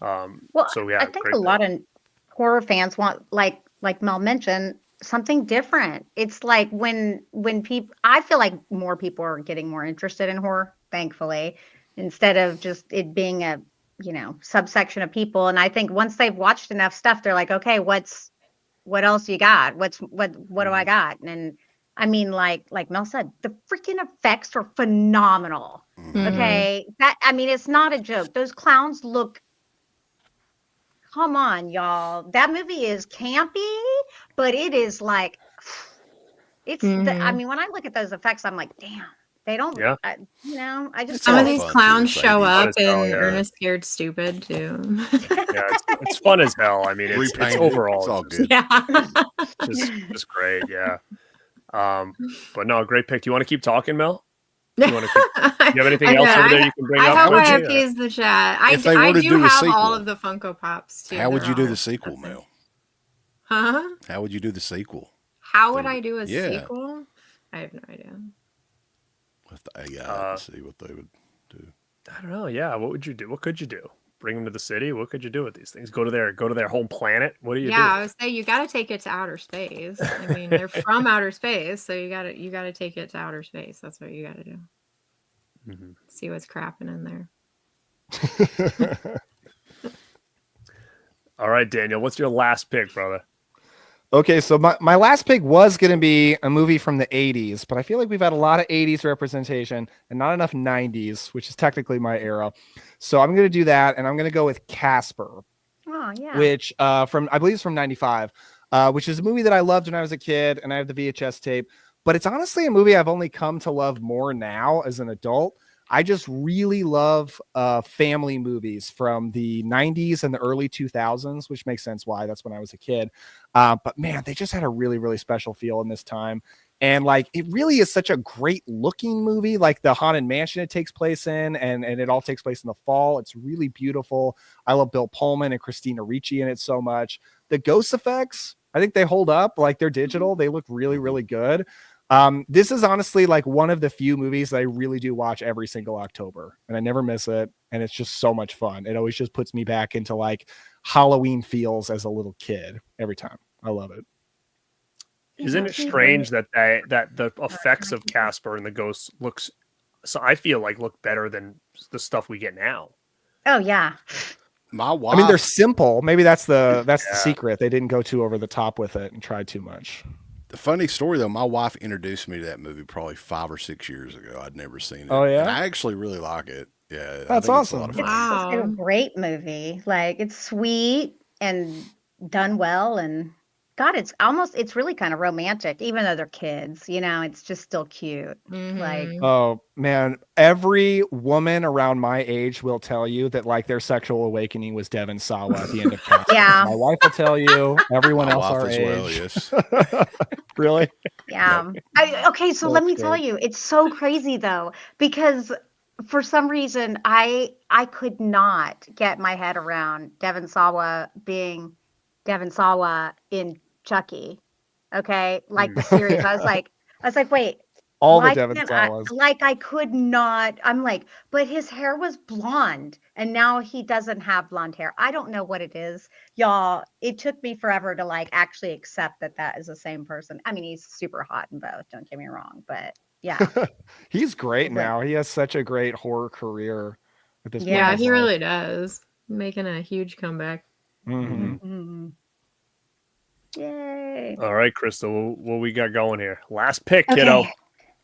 Well, so yeah, I think great a lot film. of horror fans want, like Mel mentioned, something different. It's like when people, I feel like more people are getting more interested in horror, thankfully, instead of just it being a, you know, subsection of people. And I think once they've watched enough stuff, they're like, okay, what else you got? What do I got? And I mean, like Mel said, the freaking effects are phenomenal. Okay. I mean, it's not a joke. Those clowns look, come on, y'all. That movie is campy, but it is like, I mean, when I look at those effects, I'm like, damn, they don't, Yeah. you know, I just, Some of all these fun, clowns too, show baby. up Fun as hell, in yeah. Ernest Scared Stupid too. Yeah, it's fun as hell. I mean, it's Repainted. overall It's all just, good. Yeah. just great. Yeah. But no, great pick. Do you want to keep talking, Mel? You want to keep? Do you have anything else over there you can bring I up? hope I Yeah. appeased the chat. If they I were to do do the have all sequel, of the Funko Pops too. How would They're you do all the sequel, impressive. Mel? Huh? How would you do the sequel? How would I do a Yeah. sequel? I have no idea. With the AI to see what they would do. I don't know. Yeah. What would you do? What could you do? Bring them to the city. What could you do with these things? Go to their home planet. What do you do? Yeah, I would say you got to take it to outer space. I mean, they're from outer space, so you got to take it to outer space. That's what you got to do. Mm-hmm. See what's crapping in there. All right, Daniel, what's your last pick, brother? Okay, so my last pick was going to be a movie from the 80s, but I feel like we've had a lot of 80s representation and not enough 90s, which is technically my era. So I'm going to do that, and I'm going to go with Casper. Oh, yeah. Which I believe is from 95, which is a movie that I loved when I was a kid, and I have the VHS tape. But it's honestly a movie I've only come to love more now as an adult. I just really love family movies from the 90s and the early 2000s, which makes sense why. That's when I was a kid. But man, they just had a really, really special feel in this time. And like, it really is such a great looking movie, like the Haunted Mansion it takes place in, and it all takes place in the fall. It's really beautiful. I love Bill Pullman and Christina Ricci in it so much. The ghost effects, I think they hold up. Like, they're digital. They look really, really good. This is honestly like one of the few movies that I really do watch every single October, and I never miss it. And it's just so much fun. It always just puts me back into like Halloween feels as a little kid every time. I love it. Isn't it strange that the effects of Casper and the ghosts looks, so I feel like look better than the stuff we get now. Oh yeah. My wife. I mean, they're simple. Maybe that's the secret. They didn't go too over the top with it and try too much. The funny story though, my wife introduced me to that movie probably 5 or 6 years ago. I'd never seen it. Oh yeah, and I actually really like it. Yeah, that's awesome. It's a great movie. Like, it's sweet and done well, and God, it's really kind of romantic, even though they're kids, it's just still cute. Mm-hmm. Like, oh man, every woman around my age will tell you that like their sexual awakening was Devon Sawa at the end of Casper. Yeah. My wife will tell you, everyone else our as age. well, yes. Really? yeah. Okay, so let me tell you, it's so crazy though, because for some reason I could not get my head around Devon Sawa being Devon Sawa in Chucky. Okay, like the series. I was like, wait. All the Devon Sawas. I could not. I'm like, but his hair was blonde, and now he doesn't have blonde hair. I don't know what it is, y'all. It took me forever to like actually accept that is the same person. I mean, he's super hot in both. Don't get me wrong, but yeah, he's great now. He has such a great horror career at this point. Yeah, he really does. Making a huge comeback. Mm-hmm. Mm-hmm. Yay! All right, Crystal, what we got going here? Last pick, kiddo.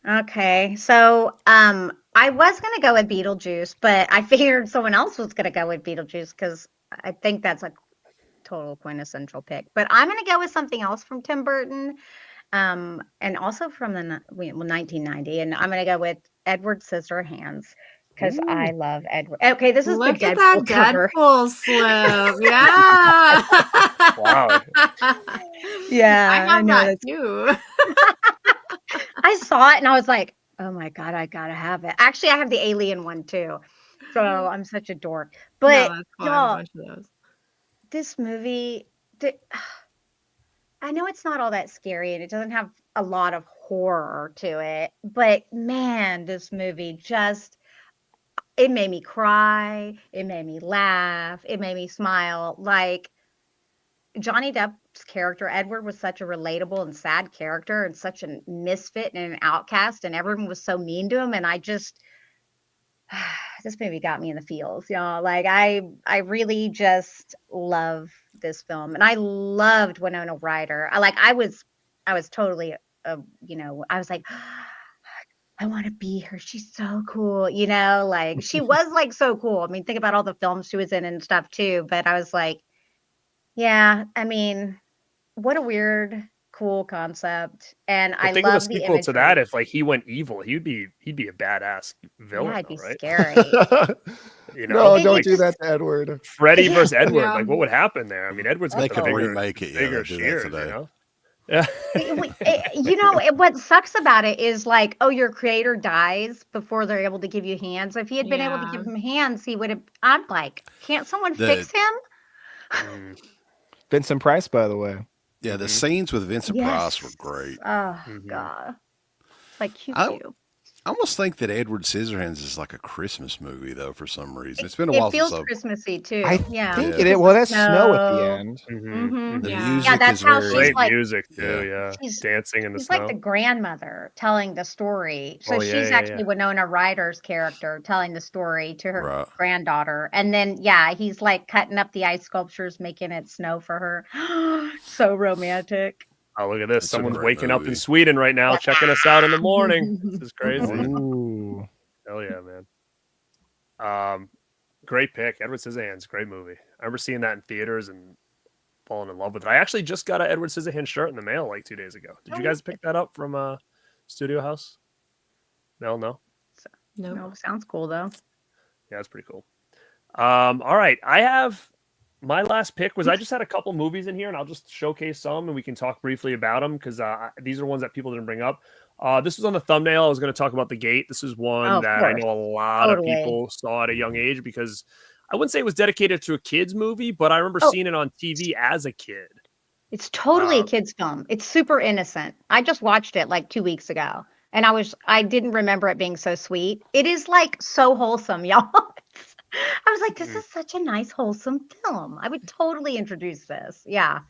Okay, so I was gonna go with Beetlejuice, but I figured someone else was gonna go with Beetlejuice because I think that's a total quintessential pick. But I'm gonna go with something else from Tim Burton, and also from the 1990, and I'm gonna go with Edward Scissorhands because I love Edward. Okay, this is Look the at that cover. Deadpool slip. Yeah. Wow. Yeah, I have that too. I saw it and I was like, oh my God, I gotta have it. Actually, I have the Alien one too. So I'm such a dork. But y'all, this movie, I know it's not all that scary and it doesn't have a lot of horror to it, but man, this movie it made me cry. It made me laugh. It made me smile. Like, Johnny Depp's character, Edward, was such a relatable and sad character and such a misfit and an outcast, and everyone was so mean to him. And this movie got me in the feels, y'all. Like, I really just love this film, and I loved Winona Ryder. I was totally, I was like, I want to be her. She's so cool, like she was like so cool. I mean, think about all the films she was in and stuff too. But I was like, yeah, I mean, what a weird, cool concept. And I think love of the sequel to that. If like he went evil, he'd be a badass villain. Yeah, I'd be right? scary. No, don't do that to Edward. Freddy versus Edward. Like, what would happen there? I mean, Edward's They got could the remake it. bigger Do that shears, today. Yeah. What sucks about it is like, oh, your creator dies before they're able to give you hands. If he had been able to give him hands, he would have. I'm like, can't someone fix him? Vincent Price, by the way. Yeah, the scenes with Vincent Price were great. Oh God, like cute. I almost think that Edward Scissorhands is like a Christmas movie, though, for some reason. It's been a while It feels since I've... Christmassy too. I Yeah. think Yeah. it is. Well, that's snow at the Snow. end. Mhm. The Yeah. music Yeah, that's is how very... she's Great like- music too. Yeah, She's- dancing in the She's snow. like the grandmother telling the story. So Oh, yeah, she's yeah, actually yeah. Winona Ryder's character telling the story to her Right. granddaughter. And then, yeah, he's like cutting up the ice sculptures, making it snow for her. So romantic. Oh, look at this! It's a Someone's great waking up in movie. Sweden right now, checking us out in the morning. This is crazy. Ooh. Hell yeah, man. Great pick. Edward Scissorhands, great movie. I remember seeing that in theaters and falling in love with it. I actually just got an Edward Scissorhands shirt in the mail like 2 days ago. Did you guys pick that up from Studio House? No. Nope. No, sounds cool though. Yeah, that's pretty cool. All right. I have my last pick was I just had a couple movies in here and I'll just showcase some and we can talk briefly about them because these are ones that people didn't bring up. This was on the thumbnail. I was going to talk about The Gate. This is one Of that I course. know a lot Totally. of people saw at a young age because I wouldn't say it was dedicated to a kid's movie, but I remember Oh. seeing it on TV as a kid. It's totally a Um, kid's film. It's super innocent. I just watched it like 2 weeks ago and I didn't remember it being so sweet. It is like so wholesome, y'all. I was like, this is such a nice, wholesome film. I would totally introduce this. Yeah.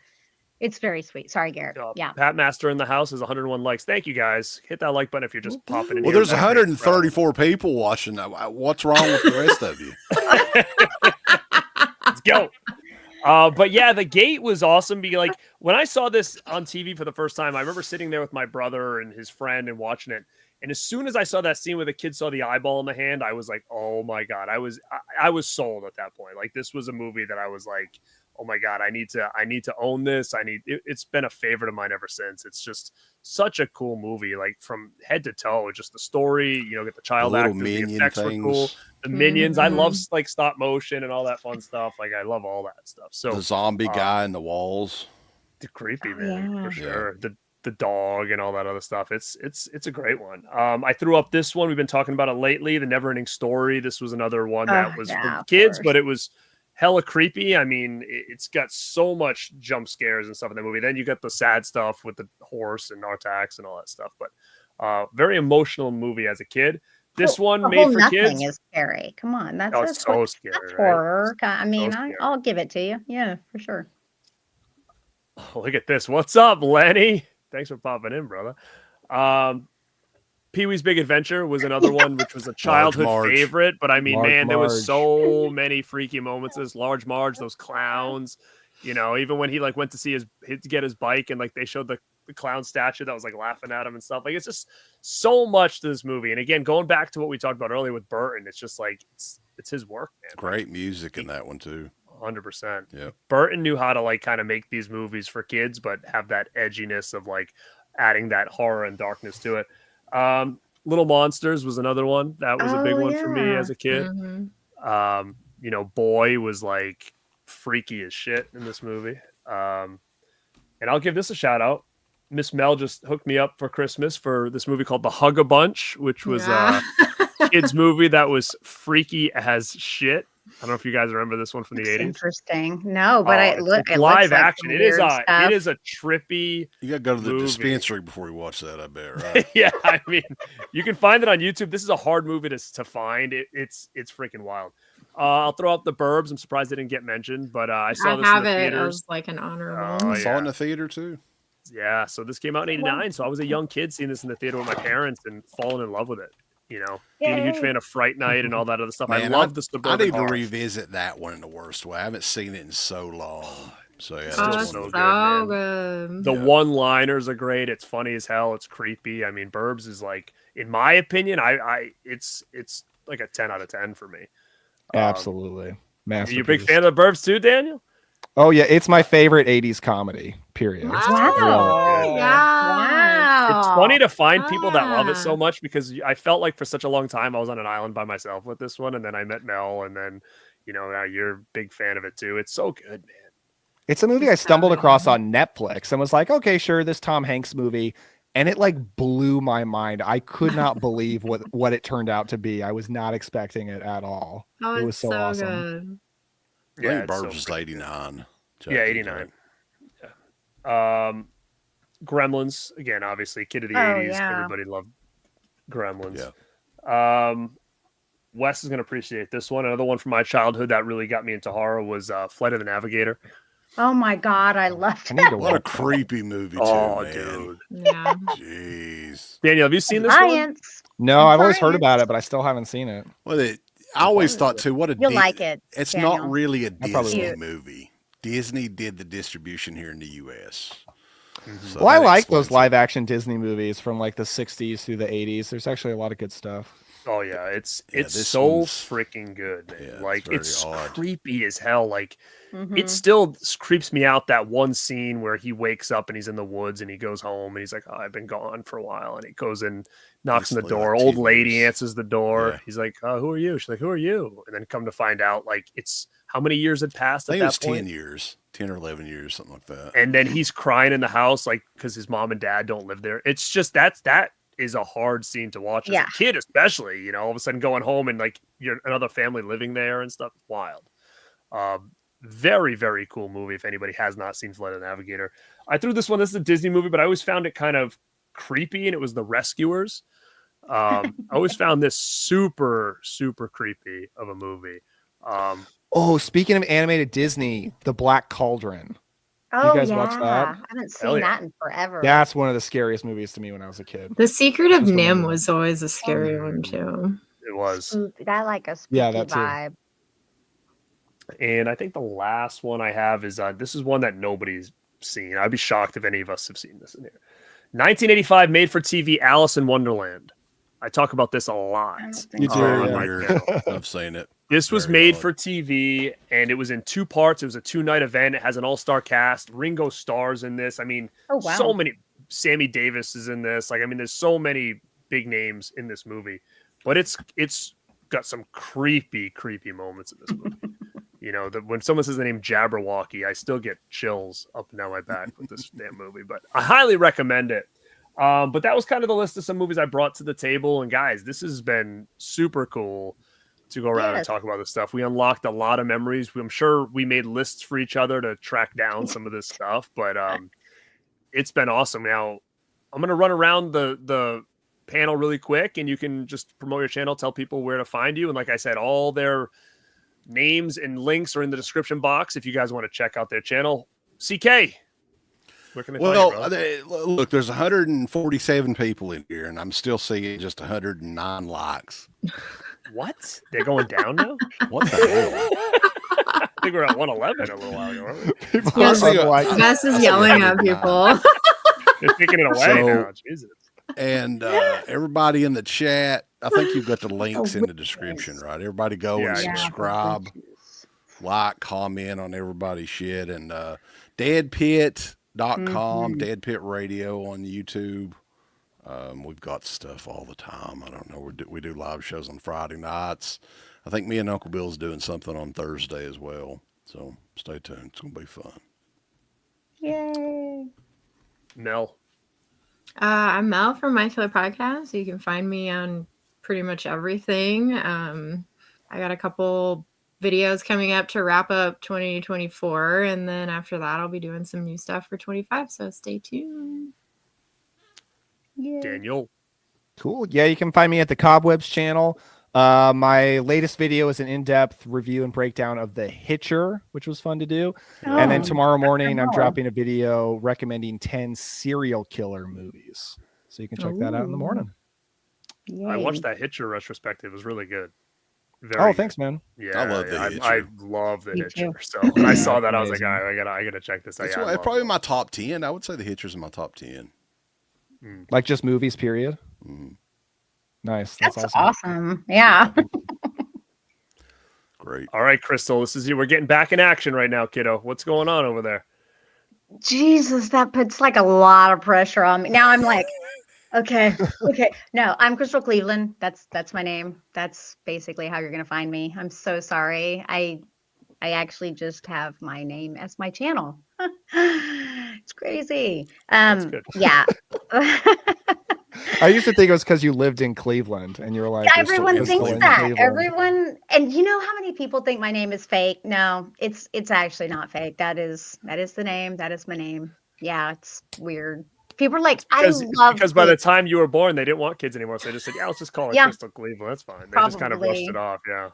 It's very sweet. Sorry, Garrett. Yeah. Pat Master in the house is 101 likes. Thank you guys. Hit that like button if you're just popping in. Well, here. there's That's great. 134 people watching. What's wrong with the rest of you? Let's go. But yeah, The Gate was awesome. Because like when I saw this on TV for the first time, I remember sitting there with my brother and his friend and watching it. And as soon as I saw that scene where the kid saw the eyeball in the hand, I was like, "Oh my god!" I was sold at that point. Like this was a movie that I was like, "Oh my god, I need to own this. It's been a favorite of mine ever since. It's just such a cool movie, like from head to toe. Just the story, get the child little actors, the minion effects were cool. things. The minions, I love Mhm. like stop motion and all that fun stuff. Like I love all that stuff. So The zombie guy in the walls. the creepy Oh, man yeah. for sure. The dog and all that other stuff. It's a great one. I threw up this one. We've been talking about it lately. The Never Ending Story. This was another one that was yeah, for of kids, course. but it was hella creepy. I mean, it's got so much jump scares and stuff in the movie. Then you got the sad stuff with the horse and Nartax and all that stuff. But very emotional movie as a kid. This one The made whole for nothing kids. is scary. Come on. That's, Oh, that's it's so scary, that's right? horror. I mean, scary. I'll give it to you. Yeah, for sure. Oh, look at this. What's up, Lenny? Thanks for popping in, brother. Pee-wee's Big Adventure was another one, which was a childhood Marge. favorite. But I mean, Large man, there was Marge. so many freaky moments. This Large Marge, those clowns. Even when he like went to see to get his bike, and like they showed the clown statue that was like laughing at him and stuff. Like it's just so much to this movie. And again, going back to what we talked about earlier with Burton, it's just like it's his work, man. Great music in that one too. 100%. Yep. Burton knew how to like kind of make these movies for kids, but have that edginess of like adding that horror and darkness to it. Little Monsters was another one that was a big Oh, one for me yeah. as a kid. Mhm. Boy was like freaky as shit in this movie. And I'll give this a shout out. Miss Mel just hooked me up for Christmas for this movie called The Hug-a-Bunch, which was Yeah. a kids movie that was freaky as shit. I don't know if you guys remember this one from the Looks 80s. interesting. No, but It's it looks live like action. some It is weird a stuff. trippy. You got to go to the Movie. dispensary before you watch that. I bet. Right? Yeah, I mean, you can find it on YouTube. This is a hard movie to find. It's freaking wild. I'll throw out The Burbs. I'm surprised it didn't get mentioned, but I saw this I in have the it theaters. as like an honorable. Oh, I saw it in yeah. the theater too. Yeah, so this came out in '89. So I was a young kid seeing this in the theater with my parents and falling in love with it. Being a huge fan of Fright Night and all that other stuff. I Man, love the I suburban need to horror. revisit that one in the worst way. I haven't seen it in so long. So yeah, Oh, that's it's so one. good, so man. good. The one-liners are great. It's funny as hell. It's creepy. I mean, Burbs is like, in my opinion, it's like a 10 out of 10 for me. Absolutely. Are you a big Masterpiece. fan of the Burbs too, Daniel? Oh yeah, it's my favorite 80s comedy, period. Wow. Wow. Yeah. It's funny to find people that love it Ah. so much because I felt like for such a long time I was on an island by myself with this one, and then I met Mel, and then now you're a big fan of it too. It's so good, man. It's a movie I stumbled across on Netflix and was like, okay, sure, this Tom Hanks movie. And it like blew my mind. I could not believe what it turned out to be. I was not expecting it at all. Oh, It it's was so awesome. good. I think it's so Burbs is great. 89. Yeah, 89. Yeah. Gremlins again, obviously kid of the Oh, 80s. yeah. Everybody loved Gremlins. Yeah. Wes is going to appreciate this one. Another one from my childhood that really got me into horror was Flight of the Navigator. Oh my God, I loved I need to What a watch that. creepy movie, too, Oh, man. dude. Yeah. Jeez. Daniel, have you seen this one? Science. No, I've always heard Science. about it, but I still haven't seen it. Well, I always thought, too, what a You'll like it. It's Daniel. not really a I probably Disney will. movie. Disney did the distribution here in the U.S. So Well, I that like explains those it. live action Disney movies from like the 60s through the 80s. There's actually a lot of good stuff. Oh yeah, it's this so one's- freaking good, man. yeah, Like it's it's very odd. creepy as hell. Like Mhm. it still creeps me out, that one scene where he wakes up and he's in the woods and he goes home and he's like, "Oh, I've been gone for a while," and he goes and knocks on the Instantly, door. like Old 10 lady years. answers the door. Yeah. He's like, "Oh, who are you?" She's like, "Who are you?" And then come to find out, like it's how many years had passed I at think it was that point? 10 years, 10 or 11 years, something like that. And then he's crying in the house, like because his mom and dad don't live there. It's just that is a hard scene to watch as Yeah. a kid, especially. You know, all of a sudden going home and like you're another family living there and stuff. Wild. Very, very cool movie. If anybody has not seen Flight of the Navigator, I threw this one. This is a Disney movie, but I always found it kind of creepy, and it was The Rescuers. I always found this super, super creepy of a movie. Oh, speaking of animated Disney, The Black Cauldron. Oh, guys yeah. watch that? I haven't Hell seen yeah. that in forever. That's one of the scariest movies to me when I was a kid. The Secret of Just Nim remember. was always a scary one too. It was. Spooky. I like a spooky Yeah, that too. vibe. And I think the last one I have is this is one that nobody's seen. I'd be shocked if any of us have seen this in here. 1985 made for TV Alice in Wonderland. I talk about this a lot. You do, on yeah. my Weird. channel. I've seen it. This was Very made odd. for TV and it was in 2 parts. It was a 2-night event. It has an all-star cast. Ringo stars in this. I mean, Oh, wow. so many. Sammy Davis is in this. Like, I mean, there's so many big names in this movie, but it's got some creepy moments in this movie. You know, when someone says the name Jabberwocky, I still get chills up and down my back with this damn movie. But I highly recommend it. But that was kind of the list of some movies I brought to the table. And guys, this has been super cool to go around and Yes. talk about this stuff. We unlocked a lot of memories. I'm sure we made lists for each other to track down some of this stuff, but it's been awesome. Now I'm going to run around the panel really quick and you can just promote your channel, tell people where to find you. And like I said, all their names and links are in the description box if you guys want to check out their channel. CK, where can they find you, Well, brother? look, there's 147 people in here, and I'm still seeing just 109 likes. What? They're going down now? What the hell? I think we were at 111 a little while ago. Weren't we? People Yes. are like, Gus is I see yelling at 109. people. They're taking it away So- now. Jesus. And everybody in the chat, I think you've got the links in the description, right? Everybody go and Yeah. subscribe, like, comment on everybody's shit. And deadpit.com, Dead Pit Radio on YouTube. We've got stuff all the time. I don't know. We do live shows on Friday nights. I think me and Uncle Bill's doing something on Thursday as well. So stay tuned. It's going to be fun. Yay. Mel. I'm Mel from My Killa Podcast. You can find me on pretty much everything. I got a couple videos coming up to wrap up 2024, and then after that, I'll be doing some new stuff for 25. So stay tuned. Yay. Daniel. cool. Yeah, you can find me at the Cobwebs channel. My latest video is an in-depth review and breakdown of The Hitcher, which was fun to do. And then Oh, tomorrow morning, I'm wow. dropping a video recommending 10 serial killer movies. So you can check that out in the Ooh. morning. I Yay. watched that Hitcher retrospective. It was really good. Oh, thanks, man. Yeah, I love The I Hitcher. love the Me Hitcher. too. So when I saw that, I was like, Amazing. all right, I gotta check this out. It's Yeah, I love probably it. my top 10. I would say The Hitcher's in my top 10. Like just movies, period. Mhm. Nice. That's awesome. awesome. Yeah. Great. All right, Crystal, this is you. We're getting back in action right now, kiddo. What's going on over there? Jesus, that puts like a lot of pressure on me. Now I'm like, okay. No, I'm Crystal Cleveland. That's my name. That's basically how you're gonna find me. I'm so sorry. I actually just have my name as my channel. It's crazy. good. Yeah. I used to think it was because you lived in Cleveland and you were like, Yeah, you're still everyone physical thinks in that. Cleveland. Everyone, and you know how many people think my name is fake? No, it's actually not fake. That is the name. That is my name. Yeah, it's weird. People are like, I love because by the time you were born, they didn't want kids anymore. So they just said, yeah, let's just call it Crystal Cleveland. That's fine. They just kind of brushed it off. Yeah.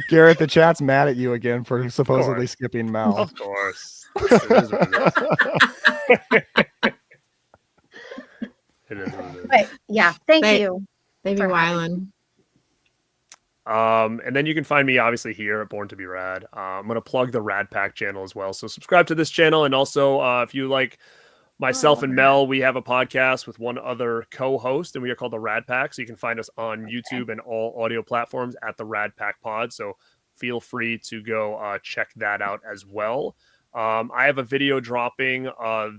Garrett, the chat's mad at you again for supposedly skipping Mel. Of course. It is what it is. But yeah, thank you. Baby Wyland. And then you can find me obviously here at Born to Be Rad. I'm going to plug the Radpack channel as well. So subscribe to this channel. And also, if you like myself and Mel, we have a podcast with one other co-host, and we are called the Radpack. So you can find us on YouTube and all audio platforms at the Radpack Pod. So feel free to go check that out as well. I have a video dropping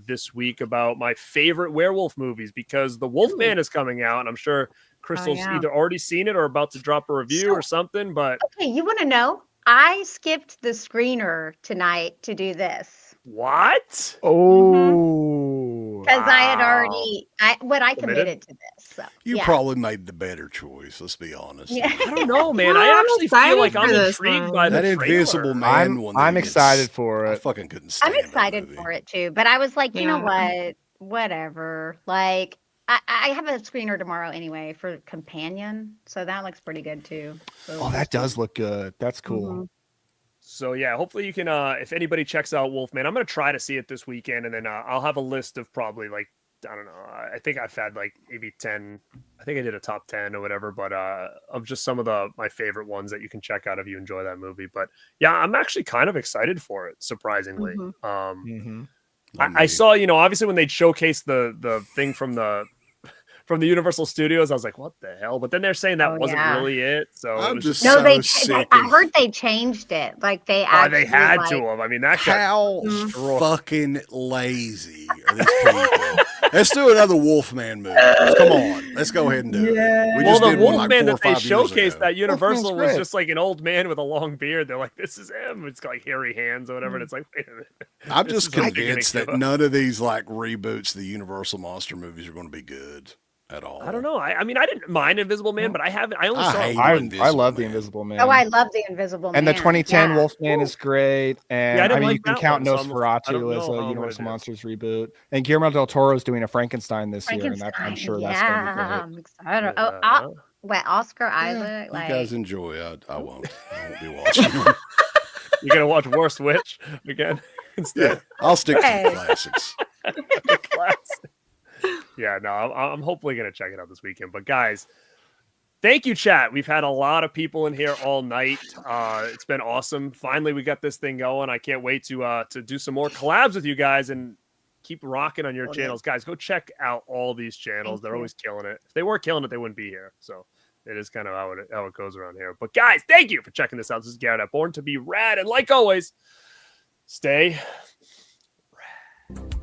this week about my favorite werewolf movies because The Wolfman is coming out, and I'm sure Crystal's either already seen it or about to drop a review or something. But okay, you want to know? I skipped the screener tonight to do this. What? Oh, because I had already I committed to this. So you probably made the better choice. Let's be honest. Yeah. I don't know, man. I actually feel like I'm intrigued by that the Invisible Man one. I'm excited for it. I fucking couldn't stand I'm excited for it too, but I was like, you know what? Whatever. Like, I have a screener tomorrow anyway for Companion, so that looks pretty good too. So oh, that does look good. That's cool. Mm-hmm. So yeah, hopefully you can. If anybody checks out Wolfman, I'm gonna try to see it this weekend, and then I'll have a list of probably like I don't know. I think I've had like maybe 10. I think I did a top 10 or whatever, but of just some of my favorite ones that you can check out if you enjoy that movie. But yeah, I'm actually kind of excited for it. Surprisingly, I saw obviously when they showcased the thing from the Universal Studios, I was like, what the hell? But then they're saying that wasn't really it. So I'm just I heard they changed it. Like they actually, they had to have. I mean, that how fucking lazy are these people? Let's do another Wolfman movie. Come on, let's go ahead and do it. We just the did one Wolfman like 4 or that 5 they years showcased ago. at Universal was just like an old man with a long beard. They're like, this is him. It's got like hairy hands or whatever. And it's like, wait a minute. I'm just convinced that none of these like reboots, the Universal monster movies, are going to be good at all. I don't know. I mean, I didn't mind Invisible Man, but I only saw it. I love the Invisible Man. Oh, I love the Invisible Man. And the 2010 Wolfman is great. And I mean, you can count one, so Nosferatu as a Universal Monsters reboot. And Guillermo del Toro is doing a Frankenstein this year, and I'm sure that's going to be great. I'm excited. Wait, Oscar Isaac. You guys enjoy. I won't. I won't be watching. You're gonna watch Worst Witch again instead. Yeah, I'll stick to the classics. The classics. Yeah, no, I'm hopefully going to check it out this weekend. But guys, thank you, chat. We've had a lot of people in here all night. It's been awesome. Finally, we got this thing going. I can't wait to do some more collabs with you guys and keep rocking on your channels. Guys, go check out all these channels. They're always killing it. If they weren't killing it, they wouldn't be here. So it is kind of how it goes around here. But guys, thank you for checking this out. This is Garrett at Born to Be Rad. And like always, stay rad.